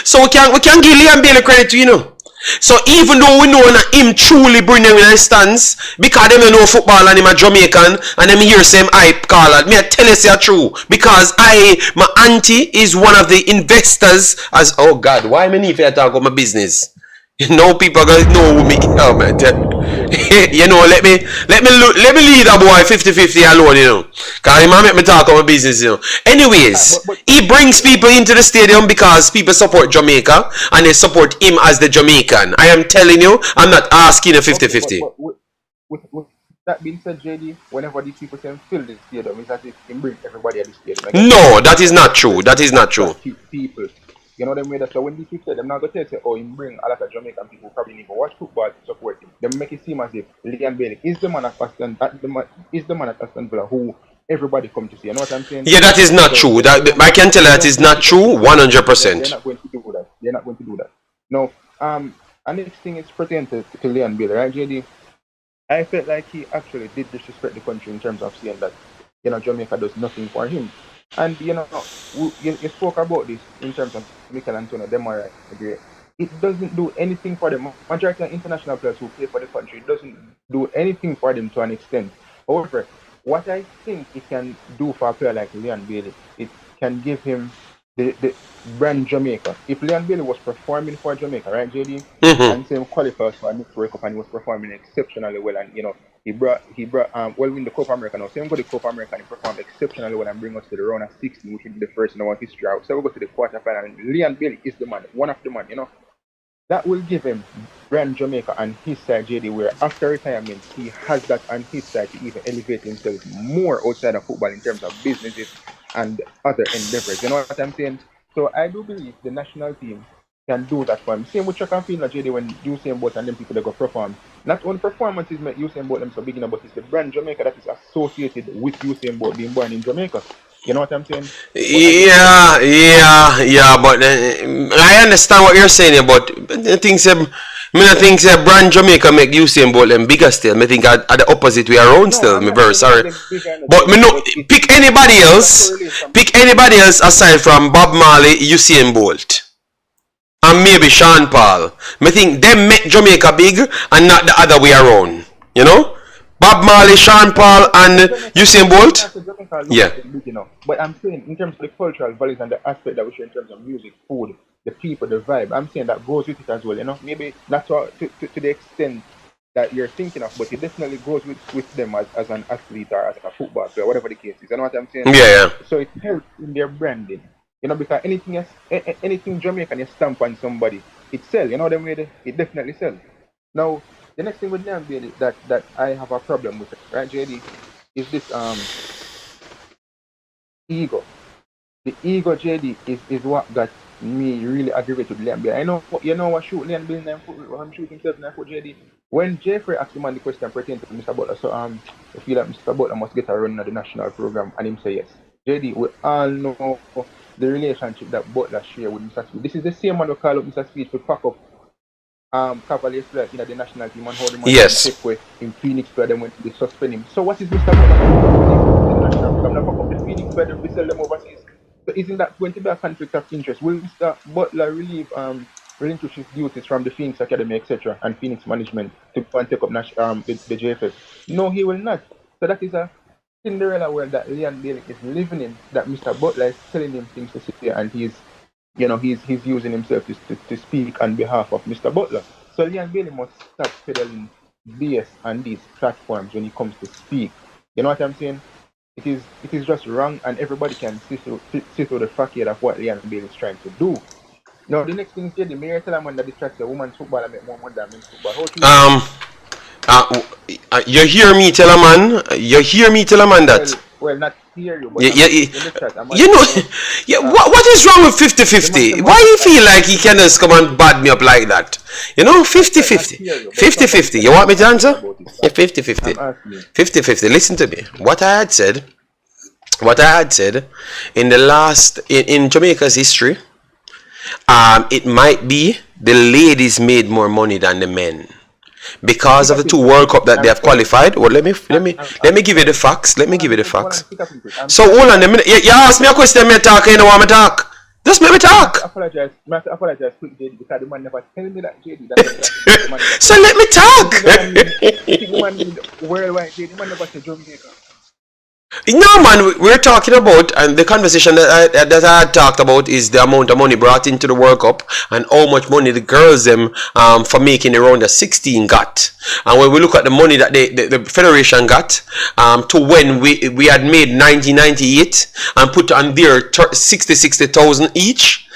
[SPEAKER 1] so we can give Liam Bailey credit to, you know. So even though we know that him truly bring them in the stands, because them know football and him a Jamaican, and them hear same hype, Carla, me I tell you say true, because my auntie is one of the investors. As oh God, why me need to talk about my business? You know, people are gonna know me. Oh man, you know, let me leave that boy 50-50 alone, you know, cause he might make me talk about my business, you know. Anyways, he brings people into the stadium because people support Jamaica and they support him as the Jamaican. I am telling you, I'm not asking a 50-50.
[SPEAKER 7] With that being said, JD, whenever these people say fill the stadium, it's as if they bring everybody at the stadium.
[SPEAKER 1] No, that is not true. That is not true.
[SPEAKER 7] People. You know what I mean? So when these people, they're not going to say, oh, he bring a lot of Jamaican people who probably never watch football to support him. They make it seem as if Liam Bailey is the man at Aston Villa who everybody come to see. You know what I'm saying?
[SPEAKER 1] Yeah, that is not true. That I can tell you that is not true 100%.
[SPEAKER 7] They're not going to do that. They're not going to do that. No. And the next thing is pertaining to Liam Bailey, right, JD? I felt like he actually did disrespect the country in terms of saying that, you know, Jamaica does nothing for him. And, you know, you spoke about this in terms of Mikel Antonio, them are great. It doesn't do anything for them. Majority of international players who play for the country, it doesn't do anything for them to an extent. However, what I think it can do for a player like Liam Bailey, it can give him the brand Jamaica. If Liam Bailey was performing for Jamaica, right, JD, and same qualifiers for a next World Cup, and he was performing exceptionally well, and you know, he brought win the Copa America now. Same go the Copa America, and he performed exceptionally well and bring us to the round of 16, which would be the first in our history out. So we go to the quarterfinal, and Liam Bailey is the man, one of the man, you know. That will give him brand Jamaica on his side, JD, where after retirement, he has that on his side to even elevate himself more outside of football in terms of businesses and other endeavors. You know what I'm saying? So I do believe the national team can do that for him. Same with track and field, like JD, when Usain Bolt and them people they go perform. Not only performances make Usain Bolt them so big, but it's the brand Jamaica that is associated with Usain Bolt being born in Jamaica. You know what I'm saying?
[SPEAKER 1] Yeah, but I understand what you're saying, but the things I think brand Jamaica make Usain Bolt them bigger still. I think at the opposite way around still. I'm very sorry. But me no pick anybody else aside from Bob Marley, Usain Bolt, and maybe Sean Paul. I think them make Jamaica big and not the other way around. You know? Bob Marley, Sean Paul, and Usain Bolt. Yeah.
[SPEAKER 7] But I'm saying in terms of the cultural values and the aspect that we share in terms of music, food, the people, the vibe, I'm saying that goes with it as well. You know, maybe not to the extent that you're thinking of, but it definitely goes with them as an athlete or as a football player, whatever the case is. You know what I'm saying?
[SPEAKER 1] Yeah.
[SPEAKER 7] So it helps in their branding. You know, because anything Jamaican you stamp on somebody, it sells. You know what I mean? It definitely sells. Now, the next thing with Liam Bailey that I have a problem with, right, JD, is this ego. The ego, JD, is what got me really aggravated with Liam Bailey. I know you know what shoot Liam Bailey I'm shooting himself in foot, JD. When Jeffrey asked him on the question pertaining to Mr. Butler, so I feel like Mr. Butler must get a run at the national program, and him say yes. JD, we all know the relationship that Butler share with Mr. Speed. This is the same man who call up Mr. Speed to pack up Cavaliers player in the national team and how the man in Phoenix player them went to suspend him. So what is Mr. Butler I'm not pack up the Phoenix player we sell them overseas. So isn't that going to be a conflict of interest? Will Mr. Butler relieve relinquish his duties from the Phoenix Academy, etc., and Phoenix management to go and take up the JFF. No, he will not. So that is a Cinderella world that Leon Bailey is living in. That Mr. Butler is telling him things to say, and he's using himself to speak on behalf of Mr. Butler. So Leon Bailey must stop peddling BS on these platforms when it comes to speak. You know what I'm saying? It is just wrong, and everybody can see through the facade of what Leon Bailey is trying to do. Now the next thing is the mayor tell a man that distracts a woman's football and make more money than men's football.
[SPEAKER 1] You hear me tell a man? You hear me tell a man that?
[SPEAKER 7] Well, not hear you, but
[SPEAKER 1] you know, what is wrong with 50-50? Why you feel like he can just come and bad me up like that? You know, 50-50. 50-50. You want me to answer? 50-50. 50-50. Listen to me. What I had said in the last, in Jamaica's history, it might be the ladies made more money than the men. Because of the 2 World Cup that they have qualified. Well, let me give you the facts. Let me give you the facts. So hold on a minute. You ask me a question, me talk, you don't want me to talk. Just let me talk.
[SPEAKER 7] I apologize quick, JD, because the man never tell me that, JD.
[SPEAKER 1] So let me talk.
[SPEAKER 7] Worldwide, JD, the man never say Jamaica.
[SPEAKER 1] No, man, we're talking about, and the conversation that I had talked about is the amount of money brought into the World Cup and how much money the girls them for making the round of 16 got. And when we look at the money that the federation got to when we had made 1998 and put on there 60,000 each,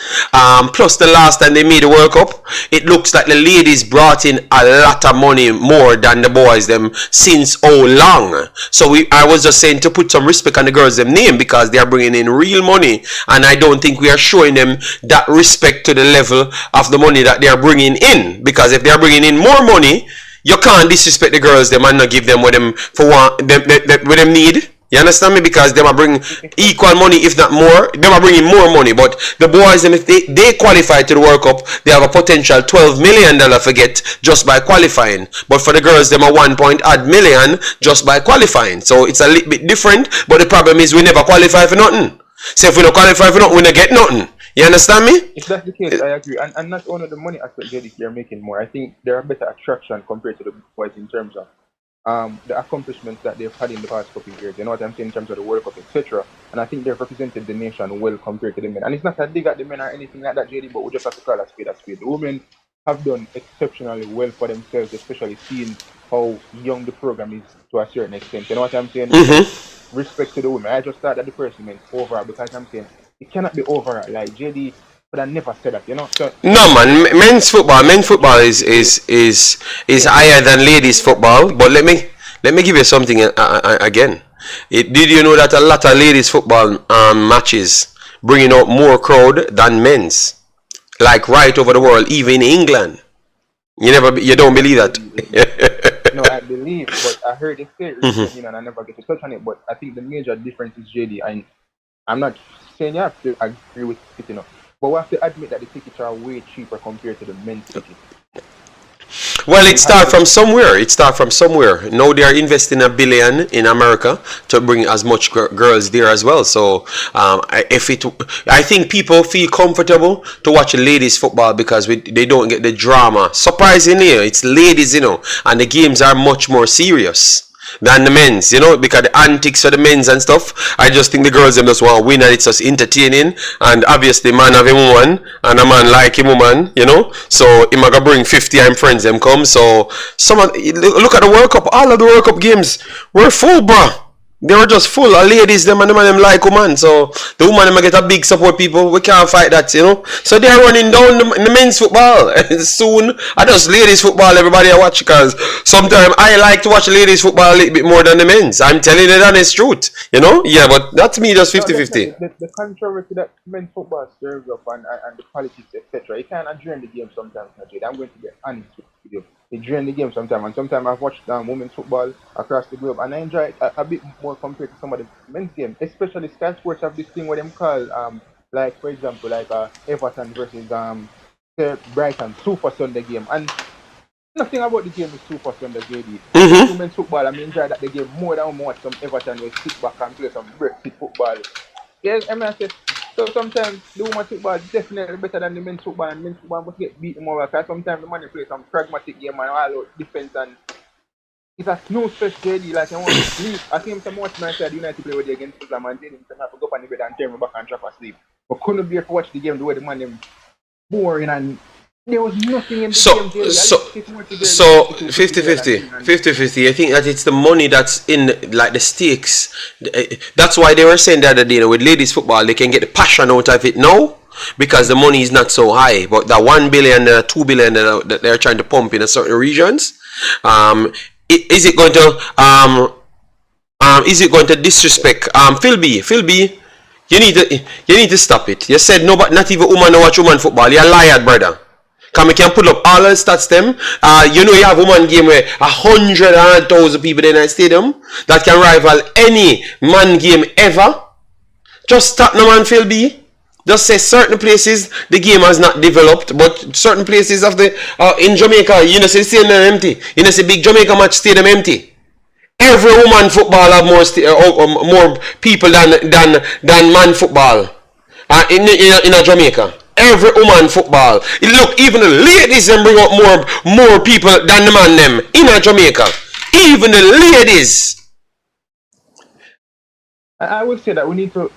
[SPEAKER 1] plus the last time they made the World Cup, it looks like the ladies brought in a lot of money more than the boys them since how long. So I was just saying to put some respect on the girls them name because they are bringing in real money, and I don't think we are showing them that respect to the level of the money that they are bringing in, because if they are bringing in more money, you can't disrespect the girls them and not give them what them for what them need. You understand me? Because they are bringing equal money, if not more. They are bringing more money. But the boys, if they qualify to the World Cup, they have a potential $12 million for get just by qualifying. But for the girls, them are 1 million just by qualifying. So it's a little bit different. But the problem is we never qualify for nothing. So if we don't qualify for nothing, we don't get nothing. You understand me?
[SPEAKER 7] If that's the case, I agree. And not only the money aspect, JD, they're making more. I think there are better attraction compared to the boys in terms of the accomplishments that they've had in the past couple of years. You know what I'm saying, in terms of the World Cup, etc. And I think they've represented the nation well compared to the men. And it's not a dig at the men or anything like that, JD, but we just have to call a spade a spade. The women have done exceptionally well for themselves, especially seeing how young the program is to a certain extent. You know what I'm saying?
[SPEAKER 1] Mm-hmm.
[SPEAKER 7] Respect to the women. I just thought that the person meant overall, because I'm saying it cannot be overall. Like JD, but I never said that, you know. So,
[SPEAKER 1] no, man, men's football is higher than ladies football. But let me give you something again. Did you know that a lot of ladies football matches bringing out more crowd than men's, like right over the world, even in England? You don't believe that?
[SPEAKER 7] No, I believe, but I heard it say recently, and I never get to touch on it. But I think the major difference is JD, and I'm not saying you have to agree with it, you know. But we have to admit that the tickets are way cheaper compared to the men's tickets.
[SPEAKER 1] Well, it starts from somewhere. Now they are investing $1 billion in America to bring as much girls there as well. So I think people feel comfortable to watch ladies football because they don't get the drama. Surprisingly, it's ladies, you know, and the games are much more serious than the men's, you know, because the antics for the men's and stuff. I just think the girls them just want to win, and it's just entertaining. And obviously, man have a woman, and a man like a woman, you know. So him gonna bring 50 and friends them come. So look at the World Cup. All of the World Cup games were full, bruh. They were just full of ladies, them and them like woman. So the woman them get a big support, people. We can't fight that, you know. So they're running down the men's football. Soon, I just ladies football, everybody I watch, because sometimes I like to watch ladies football a little bit more than the men's. I'm telling you the honest truth, you know. Yeah, but that's me, just 50-50.
[SPEAKER 7] The controversy that men's football stirs up and the politics, etc. You can't drain the game sometimes, Najid. I'm going to get honest with you. It drain the game sometimes, and sometimes I've watched women's football across the globe, and I enjoy it a bit more compared to some of the men's games. Especially Sky Sports have this thing where them call, like for example, like Everton versus Brighton Super Sunday game, and nothing about the game is Super Sunday, JD. Women's football, I enjoy that the game more than watch some Everton will sit back and play some Brexit football. Yes, I mean, I say So sometimes the women's football is definitely better than the men's football, and men's football must get beaten more. Because sometimes the man play some pragmatic game and all out defense, and it's a snooze fest, JD. Like I want to sleep. I see him some much nicer the United play with the against Suriname, and then him have to go up on the bed and turn me back and drop asleep. But couldn't be able to watch the game the way the man them boring, and there was nothing in the game. JD.
[SPEAKER 1] So 50-50. I think that it's the money that's in, like the stakes. That's why they were saying the other day, with ladies football, they can get the passion out of it now because the money is not so high. But that 1 billion, 2 billion that they're trying to pump in certain regions, is it going to disrespect Phil B? You need to stop it. You said no, but not even woman no watch woman football. You're a liar, brother. Come, we can pull up all the stats them. You have woman game where 100,000 people in a stadium that can rival any man game ever. Just stop no man, Phil B. Just say certain places the game has not developed, but certain places of the in Jamaica, see the stadium empty. See big Jamaica match stadium empty. Every woman football have more people than man football in Jamaica. Every woman football. Look, even the ladies them bring up more people than the man them in Jamaica. Even the ladies.
[SPEAKER 7] I would say that we need to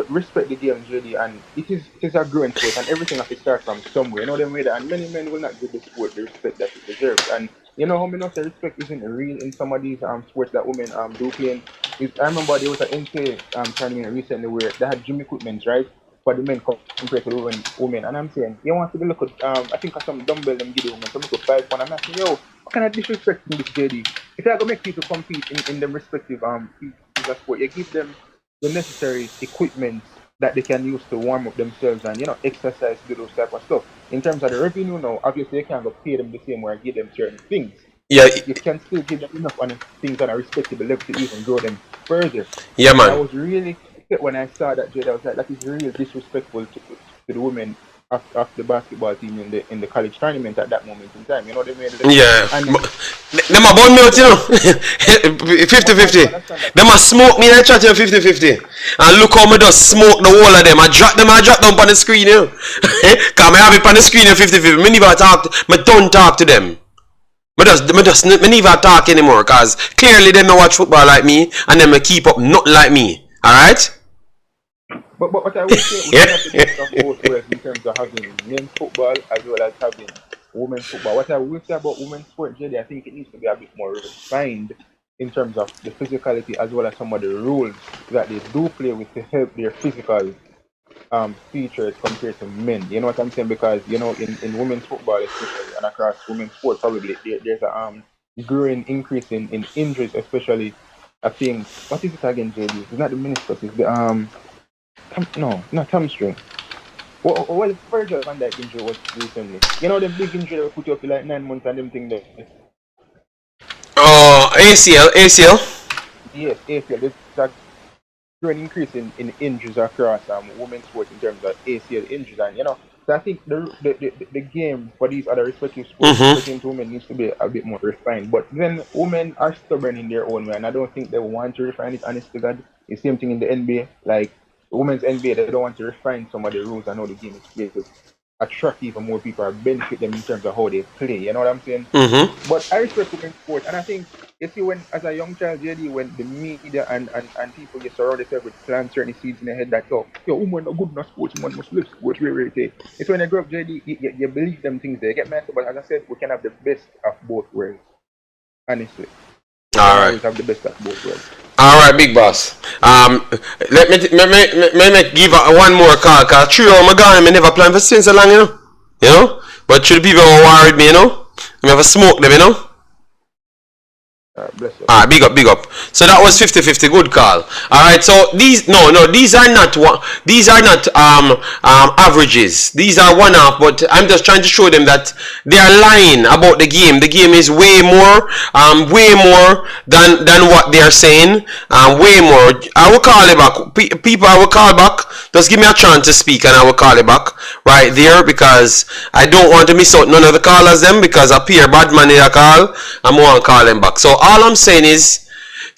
[SPEAKER 7] respect the game, JD, and it is a growing sport, and everything has to start from somewhere. You know them way that, and many men will not give the sport the respect that it deserves. And you know how many of the respect isn't real in some of these sports that women do play. I remember there was an NK tournament recently where they had gym equipment, right? For the men compared to the women. And I'm saying, you want to look at I think some dumbbell them give the women, some look at 5 pound. I'm asking, yo, what kind of disrespect in this, JD? If you're gonna make people compete in them respective sport, you give them the necessary equipment that they can use to warm up themselves and exercise, do those type of stuff. In terms of the revenue now, obviously you can't go pay them the same way and give them certain things.
[SPEAKER 1] Yeah,
[SPEAKER 7] you can still give them enough on things on a respectable level to even grow them further.
[SPEAKER 1] Yeah, man.
[SPEAKER 7] I was really when I saw that, Jade, I was like, that is really disrespectful to the women of the basketball team in the college tournament at that moment in time. You know what I mean?
[SPEAKER 1] Yeah. Them a bun me out, 50-50. Them a smoke me in the chat 50-50. And look how me just smoke the whole of them. I drop them on the screen, Cause I have it on the screen 50-50. Me never don't talk to them. Me never talk anymore, cause clearly they don't watch football like me, and them keep up nothing like me. Alright?
[SPEAKER 7] But what I would say, we have the best of both worlds in terms of having men's football as well as having women's football. What I will say about women's sport, JD, I think it needs to be a bit more refined in terms of the physicality as well as some of the rules that they do play with to help their physical features compared to men. You know what I'm saying? Because in women's football especially, and across women's sport probably, there's a growing increase in injuries, especially I think, what is it again, JD? It's not the meniscus, it's the not hamstring. Well, Virgil van Dijk injury was recently. The big injury that put you up for like 9 months and them thing there.
[SPEAKER 1] ACL.
[SPEAKER 7] Yes, ACL. There's a growing increase in injuries across women's sports in terms of ACL injuries, and so I think the game for these other respective sports pertaining to women needs to be a bit more refined. But then women are stubborn in their own way, and I don't think they want to refine it, honest to God. The same thing in the NBA, like women's NBA, they don't want to refine some of the rules and how the game is played to attract even more people or benefit them in terms of how they play. You know what I'm saying?
[SPEAKER 1] Mm-hmm.
[SPEAKER 7] But I respect women's sport, and I think you see, when as a young child, JD, when the media and people you surround yourself with plant certain seeds in your head that yo, woman not good enough sports, woman must live sports, where it's when you grow up, JD, you believe them things there. You get messed up, but as I said, we can have the best of both worlds. Honestly.
[SPEAKER 1] Alright.
[SPEAKER 7] Have the best of both worlds.
[SPEAKER 1] Alright, big boss. Let me give one more call, cause 3 hours ago I never planned for since so long, you know. But should people who worried me, I have a smoke them,
[SPEAKER 7] Bless you.
[SPEAKER 1] Alright, big up. So that was 50-50, good call. Alright, so these are not averages. These are one-off, but I'm just trying to show them that they are lying about the game. The game is way more than what they are saying. Way more. I will call it back. People, I will call back. Just give me a chance to speak and I will call it back right there, because I don't want to miss out none of the callers them, because I peer bad man in a call. I'm going to call them back. So all I'm saying is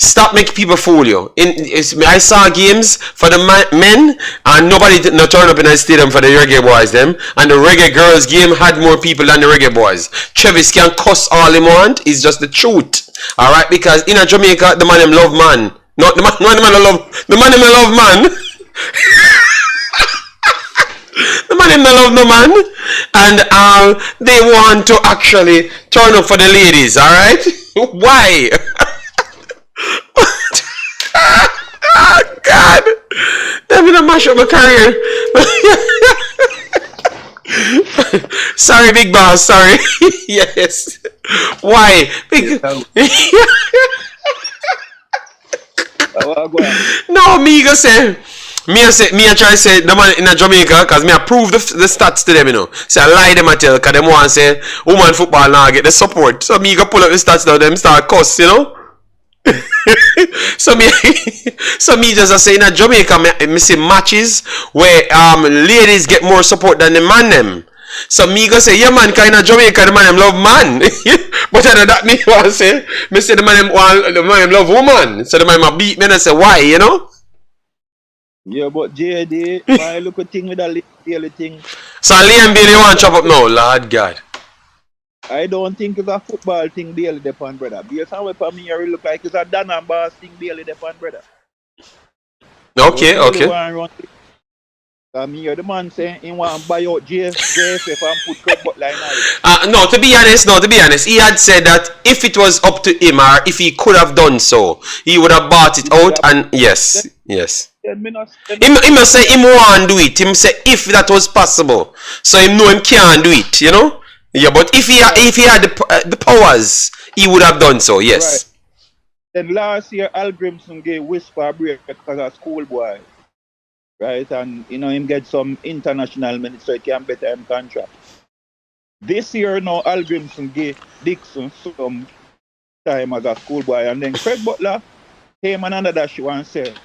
[SPEAKER 1] Stop making people fool you. I saw games for the men, and nobody did not turn up in the stadium for the Reggae Boyz them. And the Reggae Girls game had more people than the Reggae Boyz. Travis can cuss all he want. It's just the truth. All right, because in Jamaica, the man him love man. Not the man love the man him love man. The man him love no man, and they want to actually turn up for the ladies. All right, why? Oh, God, they're gonna mash up my career. Sorry, big boss. Sorry. Yes. Why? No, me go say. Me I try to say the man in Jamaica, cause me I prove the stats to them, you know. So I lie them I tell, cause them want say woman football now get the support. So me go pull up the stats now, them start cuss, you know. so me just say in Jamaica me see matches where ladies get more support than the man them. So me go say, yeah man, cause in Jamaica the man them love man. But I know that me want to say, me say the man them love woman. So the man them beat me and I say why, you know?
[SPEAKER 8] Yeah, but JD, my look at thing with that Bailey thing.
[SPEAKER 1] So Liam Bailey want to chop up now, Lord God.
[SPEAKER 8] I don't think it's a football thing Bailey depend, brother. Based on what me here look like it's a Dan and Bass thing Bailey depend, brother.
[SPEAKER 1] Okay.
[SPEAKER 8] I mean, the man saying he want to buy out JFF and put Craig Butler in it.
[SPEAKER 1] No, to be honest, he had said that if it was up to him or if he could have done so, he would have bought it out and yes. Him must say him want do it. Him say if that was possible. So him know him can't do it, you know? Yeah, but if he had the powers, he would have done so, yes.
[SPEAKER 8] Right. Then last year Al Grimson gave Whisper a break because of schoolboy. Right, and you know him get some international minutes so he can better him contract. This year now Al Grimson gave Dixon some time as a schoolboy, and then Craig Butler came and another show and said,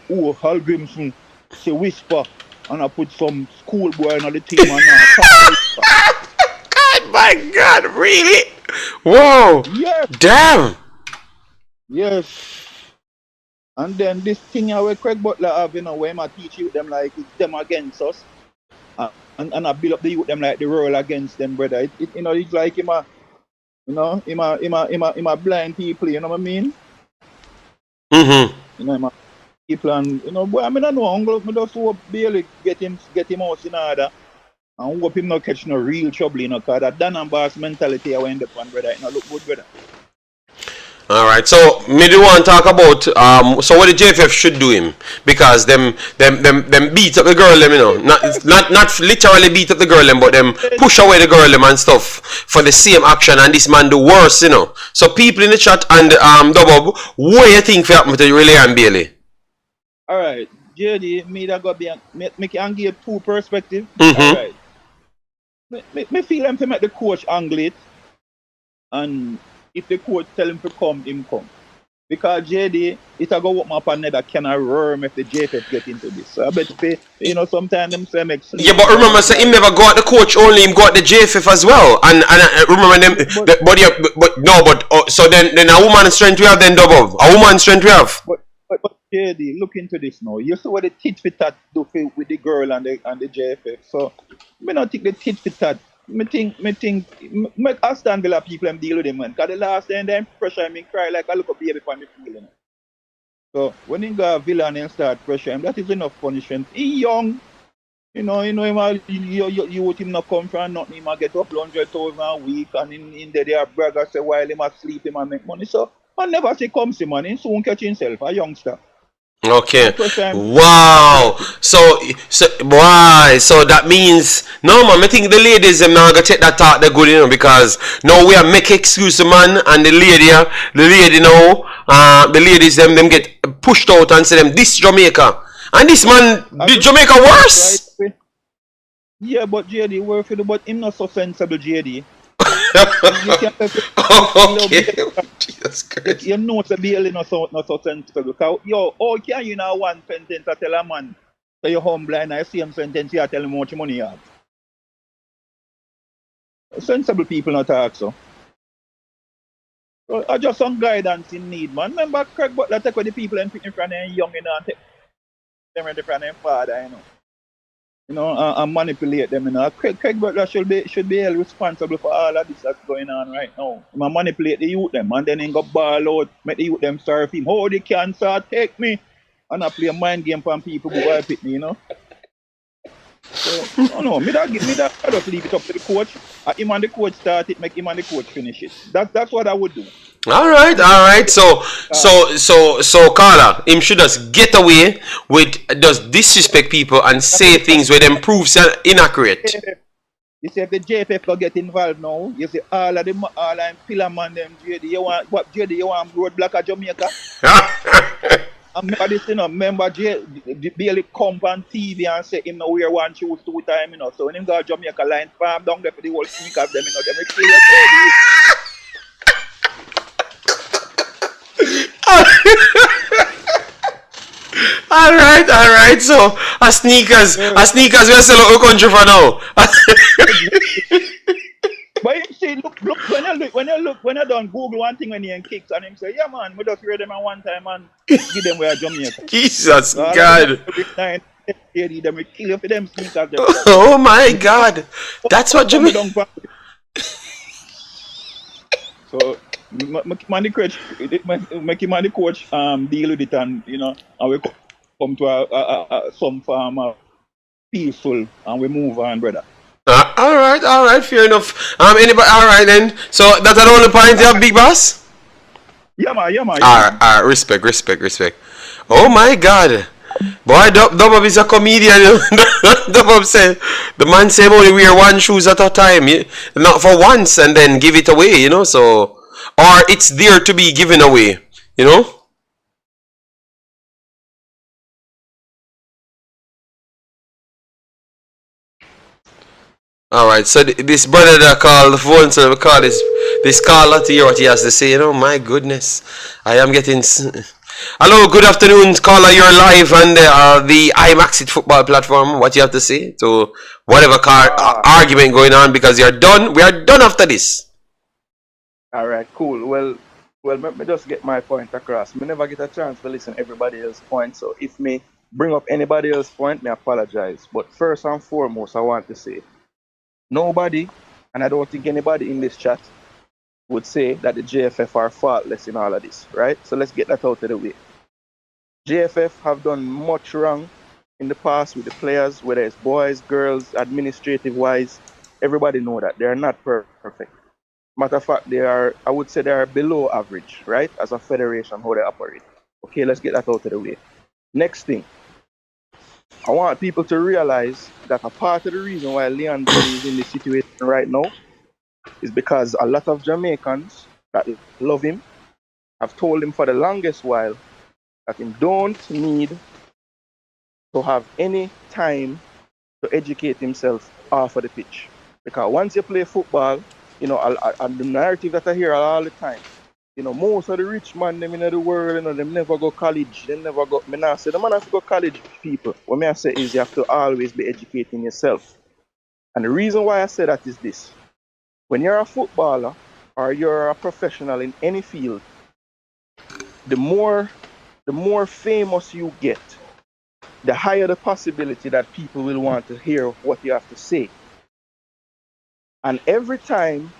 [SPEAKER 8] "Oh, Al Grimson say Whisper, and I put some schoolboy on the team and now."
[SPEAKER 1] God, my God, really? Whoa!
[SPEAKER 8] Yes.
[SPEAKER 1] Damn.
[SPEAKER 8] Yes. And then this thing where Craig Butler have, you know, where I teach you them like it's them against us. And I build up the youth them like the role against them, brother. You know, it's like him a blind people, you know what I mean?
[SPEAKER 1] Mm-hmm.
[SPEAKER 8] You know, him a people and you know, boy, I mean I know uncle, I just hope Bailey get him out in order. And hope him not catch no real trouble, you know, cause that Dan and Bass mentality I end up on, brother. It not look good, brother.
[SPEAKER 1] All right, so me do want to talk about so what the JFF should do him because them beat up the girl them, you know, not literally beat up the girl them, but them push away the girl them and stuff for the same action, and this man do worse, you know. So people in the chat and Dubbob, what do you think for happen to Liam Bailey?
[SPEAKER 8] All right, JD, me that got be me can give two perspectives.
[SPEAKER 1] Mm-hmm.
[SPEAKER 8] All right, me feel him to make the coach angle it, and if the coach tell him to come, him come. Because JD, it's a go up my panel that cannot worm if the JFF get into this. So I bet you know sometimes them say make sense.
[SPEAKER 1] Yeah, but remember, say him never got the coach only, him got the JFF as well. And remember them, so then a woman's strength we have then double. A woman's strength we have.
[SPEAKER 8] But JD, look into this now. You see what the tit for tat do with the girl and the JFF. So me not think the tit for tat. Me think make Aston Villa people deal with them, man. Cause the last time them pressure me cry like I look up baby on me feeling. So when he go Villa and then start pressure him, that is enough punishment. He young, you know him you would him not come from nothing, he might get up 100,000 a week and in the day brother say while he must sleep him and make money. So I never say come see man, he soon catch himself, a youngster.
[SPEAKER 1] Okay. Wow. So why? So that means no man. I think the ladies them now gonna take that talk the good, you know, because now we are make excuse man and the lady now the ladies them get pushed out and say them this Jamaica and this man did Jamaica worse.
[SPEAKER 8] Right. Yeah, but JD work for the but him not so sensible JD.
[SPEAKER 1] Okay. Jesus Christ.
[SPEAKER 8] You know the Bailey not so sensible. Because how can you now one sentence to tell a man that you're humble and I see him sentence you tell him how much money you have? Sensible people not talk so. So I just some guidance in need, man. Remember Craig Butler take with the people and pick them from them young, you know, and take them ready from them father, you know. You know, and manipulate them, you know. Craig Butler should be held responsible for all of this that's going on right now. He manipulate the youth them and then he go ball out, make the youth them serve him. Oh, the cancer take me. And I play a mind game for people who will pick me, you know. So, no, me that just leave it up to the coach. Him and the coach start it, make him and the coach finish it. That's what I would do.
[SPEAKER 1] All right. So, Carla, him should just get away with just disrespect people and say things where them proofs are inaccurate.
[SPEAKER 8] You see, if the JFF go get involved now, you see all of them pillar man them JD. You want what JD? You want roadblock of Jamaica? I remember this, you know, remember Bailey come on TV and say him no wear one shoes 2 times, you know. So when him go to Jamaica line farm down there for the whole sneakers them, you know, them will kill you.
[SPEAKER 1] All right. So a sneakers we sell out country for now.
[SPEAKER 8] But you see, look when you done Google one thing when he kicks and him say, yeah man, we just read them at one time and give them where Jamaica.
[SPEAKER 1] Jesus
[SPEAKER 8] So
[SPEAKER 1] God.
[SPEAKER 8] Them will kill you for them sneakers.
[SPEAKER 1] Oh my God. That's what Jamaica.
[SPEAKER 8] So make him and the coach deal with it, and you know, and we come to some farm peaceful and we move on, brother.
[SPEAKER 1] All right, fair enough. Anybody? All right then. So that's the only point you have, big boss.
[SPEAKER 8] Yeah man.
[SPEAKER 1] All right, respect. Oh my God, boy, Dub is a comedian. Dub said the man say only wear one shoes at a time, not for once, and then give it away, you know. So, or it's there to be given away, you know. All right, so this brother that called the phone, so we call this caller to hear what he has to say. You know, my goodness, I am getting. Hello, good afternoon, caller. You're live on the Imaxit football platform. What you have to say to whatever argument going on, because you're done. We are done after this.
[SPEAKER 7] All right, cool. Well, let me just get my point across. Me never get a chance to listen to everybody else's point, so if me bring up anybody else's point, me apologize. But first and foremost, I want to say, nobody, and I don't think anybody in this chat would say that the JFF are faultless in all of this, right? So let's get that out of the way. JFF have done much wrong in the past with the players, whether it's boys, girls, administrative-wise. Everybody know that. They are not perfect. Matter of fact, I would say they are below average, right? As a federation, how they operate. Okay, let's get that out of the way. Next thing. I want people to realize that a part of the reason why Leon Bailey is in this situation right now is because a lot of Jamaicans that love him have told him for the longest while that he don't need to have any time to educate himself off of the pitch. Because once you play football, you know, and the narrative that I hear all the time, you know, most of the rich man them in the world, you know, them never go college. They never go. Me not say the man have to go college, people. What I say is you have to always be educating yourself. And the reason why I say that is this: when you're a footballer or you're a professional in any field, the more famous you get, the higher the possibility that people will want to hear what you have to say. And every time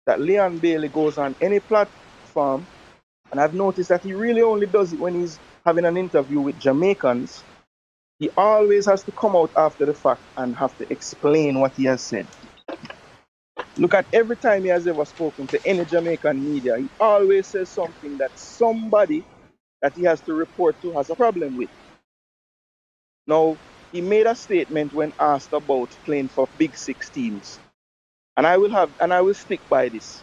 [SPEAKER 7] that Leon Bailey goes on any platform, and I've noticed that he really only does it when he's having an interview with Jamaicans, he always has to come out after the fact and have to explain what he has said. Look at every time he has ever spoken to any Jamaican media, he always says something that somebody that he has to report to has a problem with. Now, he made a statement when asked about playing for Big Six teams. And I will stick by this.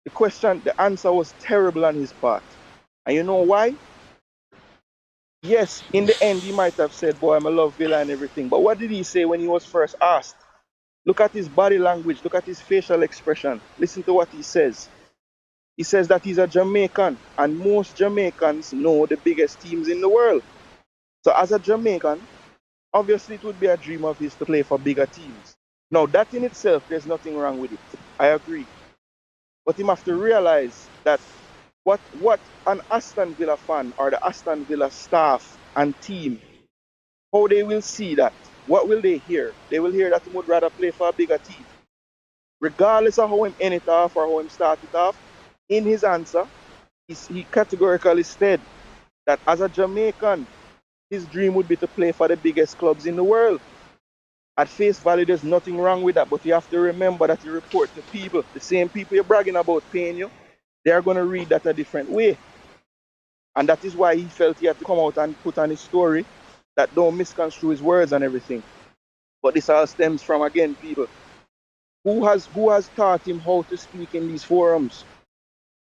[SPEAKER 7] The answer was terrible on his part. And you know why? Yes, in the end, he might have said, boy, I love Villa and everything. But what did he say when he was first asked? Look at his body language. Look at his facial expression. Listen to what he says. He says that he's a Jamaican. And most Jamaicans know the biggest teams in the world. So as a Jamaican, obviously it would be a dream of his to play for bigger teams. Now, that in itself, there's nothing wrong with it. I agree. But him have to realize that what an Aston Villa fan or the Aston Villa staff and team, how they will see that. What will they hear? They will hear that he would rather play for a bigger team. Regardless of how him end it off or how him start it off, in his answer, he categorically said that as a Jamaican, his dream would be to play for the biggest clubs in the world. At face value, there's nothing wrong with that, but you have to remember that you report to people, the same people you're bragging about paying you, they're going to read that a different way. And that is why he felt he had to come out and put on his story that don't misconstrue his words and everything. But this all stems from, again, people. Who has taught him how to speak in these forums?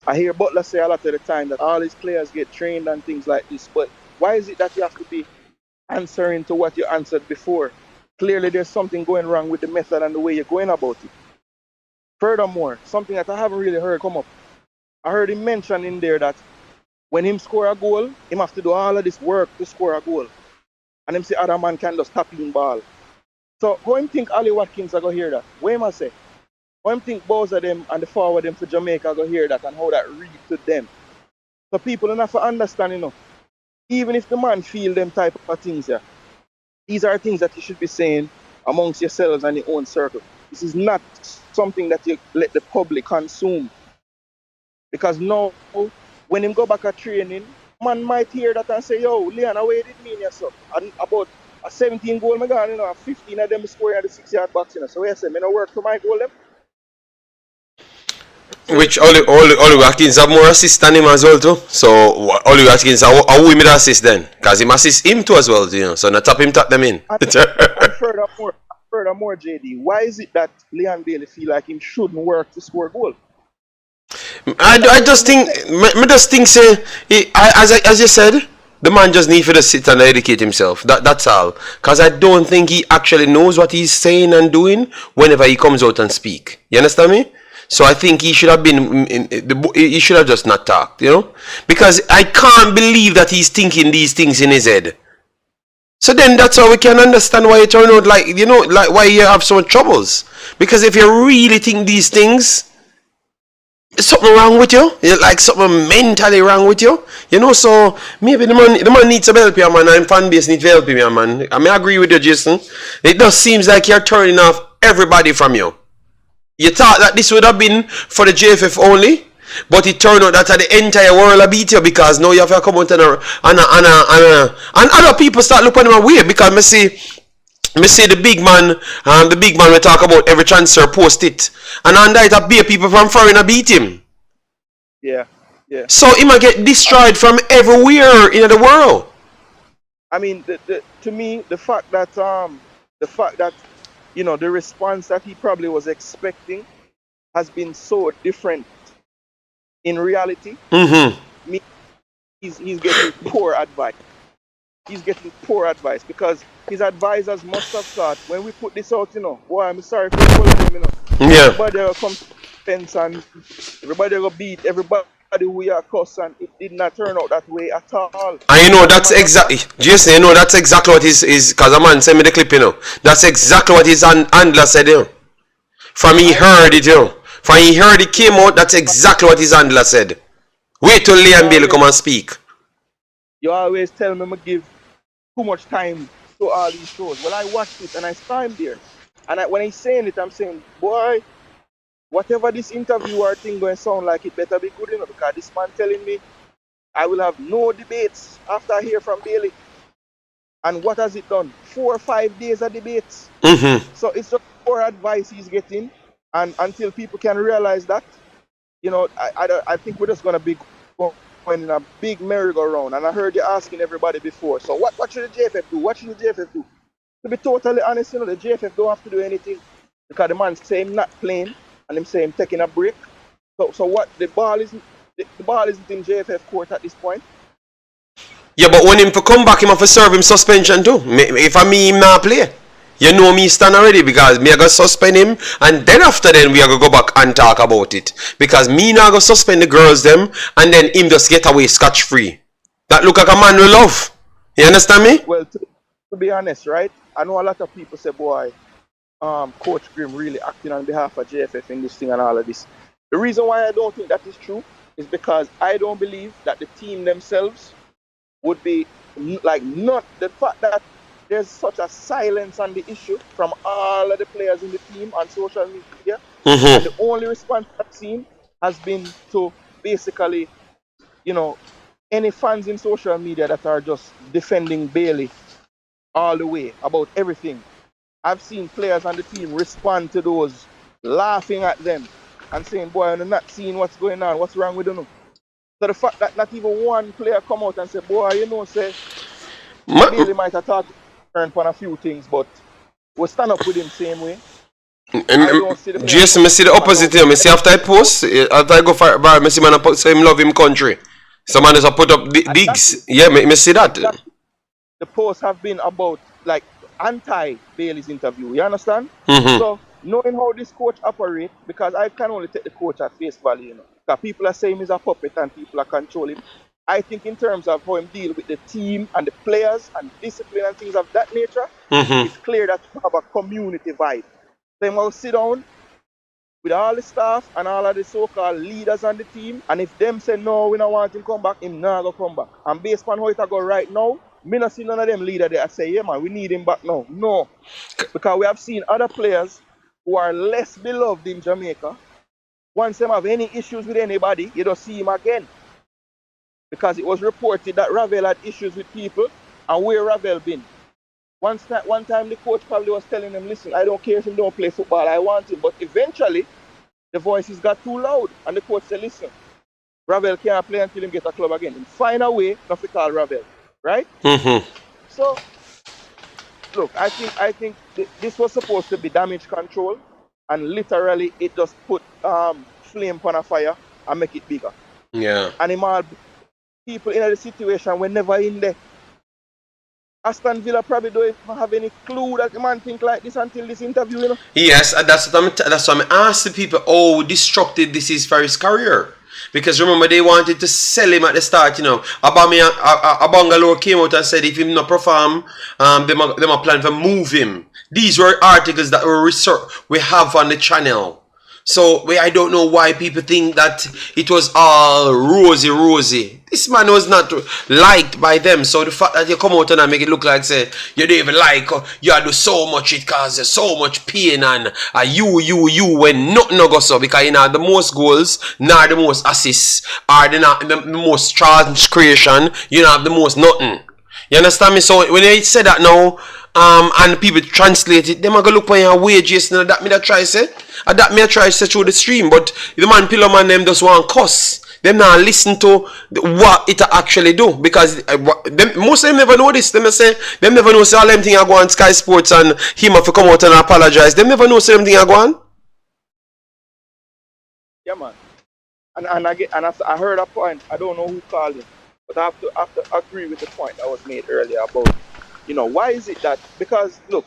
[SPEAKER 7] I hear Butler say a lot of the time that all his players get trained and things like this, but why is it that you have to be answering to what you answered before? Clearly there's something going wrong with the method and the way you're going about it. Furthermore, something that I haven't really heard come up. I heard him mention in there that when him score a goal, him have to do all of this work to score a goal. And him say other man can just tap in ball. So how him think Ali Watkins are going to hear that? What him say? How him think both of them and the forward them for Jamaica are going to hear that and how that read to them? So people don't have to understand, you know. Even if the man feel them type of things here, these are things that you should be saying amongst yourselves and your own circle. This is not something that you let the public consume. Because now, when him go back at training, man might hear that and say, yo, Leon, what did it mean yourself? And about a 17 goal, I got, you know, 15 of them scoring at the 6-yard box, you know. So I say, I work for my goal them.
[SPEAKER 1] Which Oli Watkins have more assist than him as well too. So Oli Watkins, how we made assist then? Because him assist him too as well, you know. So not tap them in.
[SPEAKER 7] And furthermore, JD, why is it that Leon Bailey feel like him shouldn't work to score a goal?
[SPEAKER 1] I just think say as you said, the man just need to sit and educate himself. That's all. Because I don't think he actually knows what he's saying and doing whenever he comes out and speak. You understand me? So I think he should have he should have just not talked, you know? Because I can't believe that he's thinking these things in his head. So then that's how we can understand why it turned out like, you know, like why you have so much troubles. Because if you really think these things, there's something wrong with you. Like something mentally wrong with you. You know, so maybe the man needs to help you, man, and fan base needs to help you, man. I mean, I agree with you, Jason. It just seems like you're turning off everybody from you. You thought that this would have been for the JFF only, but it turned out that the entire world will beat you because now you have to come out and other people start looking at him weird because me see the big man we talk about every transfer post it, and under it be people from foreign beat him.
[SPEAKER 7] Yeah.
[SPEAKER 1] So he might get destroyed from everywhere in the world.
[SPEAKER 7] I mean, to me, the fact that you know, the response that he probably was expecting has been so different in reality.
[SPEAKER 1] Mm-hmm.
[SPEAKER 7] He's getting poor advice. He's getting poor advice because his advisors must have thought, when we put this out, you know, boy, I'm sorry for all of them, you know.
[SPEAKER 1] Yeah.
[SPEAKER 7] Everybody will come to fence and everybody will beat everybody we are cuss, and it did not turn out that way at all.
[SPEAKER 1] And you know, that's exactly, Jason, you know, that's exactly what his because a man sent me the clip, you know. That's exactly what his handler said, you know. From he heard it, you know. From he heard it came out, that's exactly what his handler said. Wait till Leon Bailey come and speak.
[SPEAKER 7] You always tell me I give too much time to all these shows. Well, I watched it and I saw him there. And when he's saying it, I'm saying, boy, whatever this interview or thing going to sound like, it better be good enough, because this man telling me I will have no debates after I hear from Bailey. And what has it done? 4 or 5 days of debates.
[SPEAKER 1] Mm-hmm.
[SPEAKER 7] So it's just poor advice he's getting. And until people can realize that, you know, I think we're just going to be going in a big merry-go-round. And I heard you asking everybody before. So what should the JFF do? What should the JFF do? To be totally honest, you know, the JFF don't have to do anything. Because the man say him not playing. And him say him taking a break. So what? The ball isn't in JFF court at this point.
[SPEAKER 1] Yeah, but when him for come back, him have to serve him suspension too. If I mean him not play, you know me stand already, because me I go suspend him, and then after then we are gonna go back and talk about it. Because me now go suspend the girls them, and then him just get away scotch free. That look like a man we love. You understand me?
[SPEAKER 7] Well, to be honest, right? I know a lot of people say, boy, Coach Grimm really acting on behalf of JFF in this thing and all of this. The reason why I don't think that is true is because I don't believe that the team themselves would be like, not the fact that there's such a silence on the issue from all of the players in the team on social media, and the only response I've seen has been to basically, you know, any fans in social media that are just defending Bailey all the way about everything. I've seen players on the team respond to those, laughing at them and saying, boy, I'm not seeing what's going on, what's wrong with them. So the fact that not even one player come out and say, boy, you know, say, Bailey might have thought turn on a few things, but we'll stand up with him same way. I don't see the
[SPEAKER 1] Jason, I see the opposite here. I see after I post, after I go for bar, I see man say him love him country. Some man just put up digs. Yeah, I see that.
[SPEAKER 7] The posts have been about like anti-Bailey's interview. You understand? So knowing how this coach operates, because I can only take the coach at face value, you know. Because people are saying he's a puppet and people are controlling. I think in terms of how him deal with the team and the players and discipline and things of that nature, it's clear that you have a community vibe. Then we'll sit down with all the staff and all of the so-called leaders on the team, and if them say no, we don't want him to come back, him not gonna come back. And based on how it go right now, me not see none of them leaders there say, yeah man, we need him back now. No. Because we have seen other players who are less beloved in Jamaica. Once them have any issues with anybody, you don't see him again. Because it was reported that Ravel had issues with people, and where Ravel been? One time the coach probably was telling them, listen, I don't care if he don't play football, I want him. But eventually, the voices got too loud, and the coach said, listen, Ravel can't play until he get a club again. And find a way not to call Ravel, right? So, look, I think this was supposed to be damage control, and literally it just put flame on a fire and make it bigger.
[SPEAKER 1] Yeah.
[SPEAKER 7] Animal people in the situation were never in there. Aston Villa probably don't even have any clue that the man think like this until this interview, you know.
[SPEAKER 1] Yes, and that's what I'm asking people how destructive this is for his career. Because remember, they wanted to sell him at the start, you know. Abangalore came out and said if he not perform, them are planning to move him. These were articles that were we have on the channel. So I don't know why people think that it was all rosy. This man was not liked by them. So the fact that you come out and make it look like say you don't even like, you do so much, it causes so much pain, and you when nothing no go so, because you know the most goals, not the most assists, or the most transgression, you know have the most nothing. You understand me? So when they say that now, and people translate it, them are gonna look for your wages. Now that me that try say, that me try say through the stream, but the man pillar man them just want cuss. Them now listen to what it actually do, because most of them never know this. Them say them never know say all them thing I go on Sky Sports and him have to come out and apologize. Them never know say them thing I go on.
[SPEAKER 7] Yeah man. And I heard a point. I don't know who called it, but I have to agree with the point that was made earlier about, you know, why is it that, because look,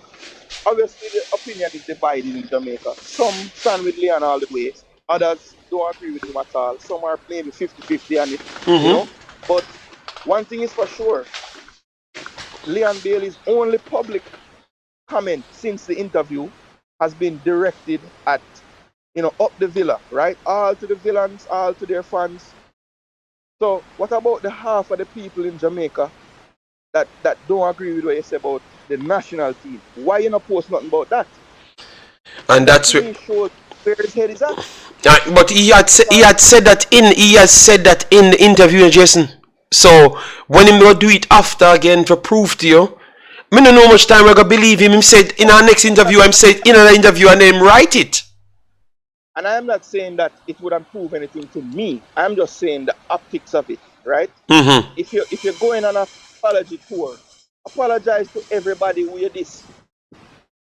[SPEAKER 7] obviously the opinion is divided in Jamaica. Some stand with Leon all the way, others don't agree with him at all. Some are maybe 50-50 on it, you know. But one thing is for sure, Leon Bailey's only public comment since the interview has been directed at, you know, up the Villa, right? All to the villains, all to their fans. So what about the half of the people in Jamaica that don't agree with what you say about the national team? Why you not post nothing about that?
[SPEAKER 1] And that's what
[SPEAKER 7] shows where his head is at.
[SPEAKER 1] But he had said that in the interview, Jason. So when him go do it after again for proof to you, me don't know how much time I gonna believe him. Him said in our next interview, I'm said in another interview, and then write it.
[SPEAKER 7] And I am not saying that it wouldn't prove anything to me. I'm just saying the optics of it, right? If you're going on an apology tour, apologize to everybody who you this.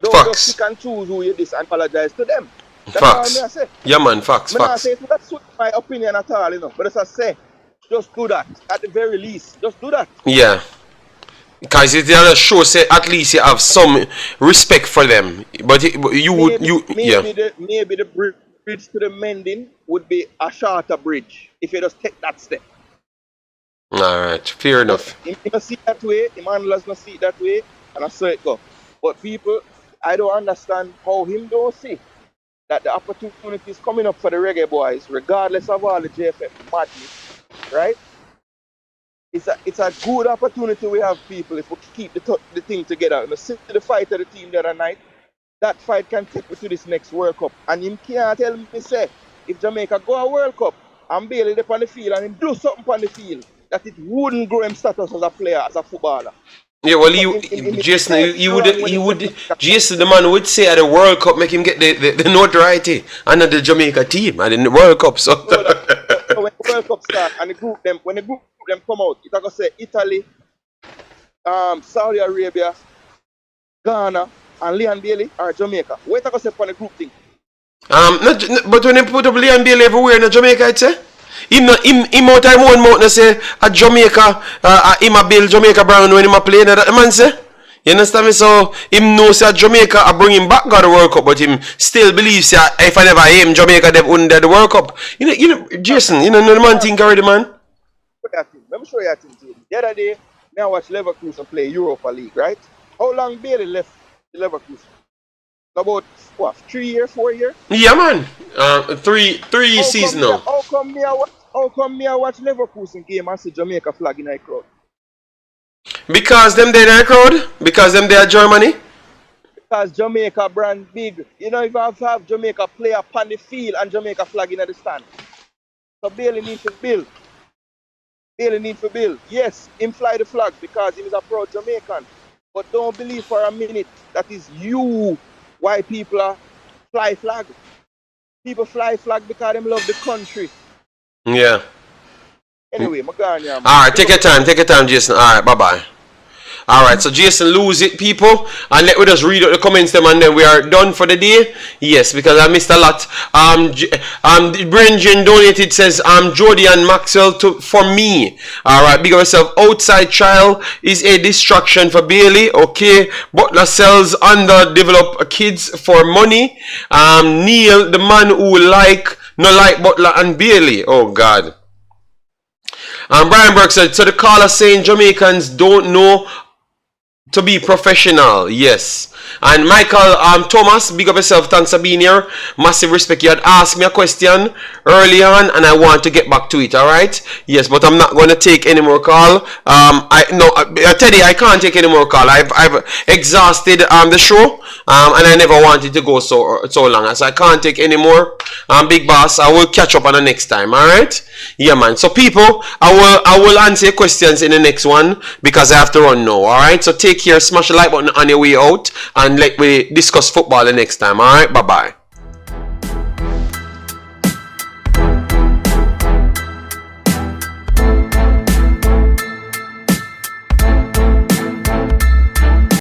[SPEAKER 7] Don't just pick and choose who you this and apologize to them. That's
[SPEAKER 1] Facts.
[SPEAKER 7] all I say.
[SPEAKER 1] Yeah man, facts.
[SPEAKER 7] I say that's my opinion at all, you know. But as I say, just do that. At the very least, just do that.
[SPEAKER 1] Yeah. Because it does show say at least you have some respect for them. But
[SPEAKER 7] maybe the bridge to the mending would be a shorter bridge if you just take that step.
[SPEAKER 1] Alright, fair enough.
[SPEAKER 7] If you see it that way, the handlers not see it that way, and I saw it go. But people, I don't understand how him don't see
[SPEAKER 3] that the opportunity is coming up for the Reggae Boyz, regardless of all the JFF madness, right? It's a good opportunity we have, people, if we keep the thing together. And see the fight of the team the other night, that fight can take me to this next World Cup. And him can't tell me, say, if Jamaica go a World Cup and Bailey up on the field and him do something on the field, that it wouldn't grow him status as a player, as a footballer.
[SPEAKER 1] Yeah, well, Jason, Jason, the man would say at the World Cup, make him get the notoriety under the Jamaica team and in the World Cup. So,
[SPEAKER 3] so when the World Cup start and when the group them come out, it's going to say Italy, Saudi Arabia, Ghana, and Leon Bailey or Jamaica. What are going to say for the group thing?
[SPEAKER 1] But when they put up Leon Bailey everywhere in Jamaica, it's him out time one mouth say at Jamaica, him a build Jamaica Brown when him a play that the man say. You understand me? So him knows that Jamaica I bring him back got the World Cup, but him still believes that if I never aim Jamaica they wouldn't get the World Cup. You know, Jason, you know the man think already, man.
[SPEAKER 3] Let me show you a thing. The other day, I watched Leverkusen play Europa League, right? How long Bailey left the Leverkusen? About what, 3 years, 4 years?
[SPEAKER 1] Yeah, man. Three seasons now.
[SPEAKER 3] How come me I watch Leverkusen game and see Jamaica flag in the crowd?
[SPEAKER 1] Because them there in the crowd? Because them there Germany?
[SPEAKER 3] Because Jamaica brand big. You know, if I have Jamaica player upon the field and Jamaica flag in the stand. So Bailey needs to build. Yes, him fly the flag because he is a proud Jamaican. But don't believe for a minute that is you why people are fly flag. People fly flag because they love the country.
[SPEAKER 1] Yeah.
[SPEAKER 3] Anyway, I'm going here.
[SPEAKER 1] Alright, take your time, Jason. Alright, bye-bye. Alright, so Jason lose it, people. And let me just read out the comments them and then we are done for the day. Yes, because I missed a lot. Brenjan donated, says Jody and Maxwell for me. Alright, big of yourself. Outside child is a distraction for Bailey. Okay. Butler sells underdeveloped kids for money. Neil, the man who like Butler and Bailey. Oh God. Brian Burke said, so the caller saying Jamaicans don't know to be professional. Yes. And Michael Thomas, big up yourself, thanks for being here. Massive respect. You had asked me a question early on and I want to get back to it. Alright? Yes, but I'm not going to take any more call. Teddy, I can't take any more call. I've exhausted the show and I never wanted to go so long. So I can't take any more. Big boss, I will catch up on the next time. Alright? Yeah, man. So people, I will answer your questions in the next one because I have to run now. Alright? So take care. Smash the like button on your way out and let we discuss football the next time. Alright? Bye-bye.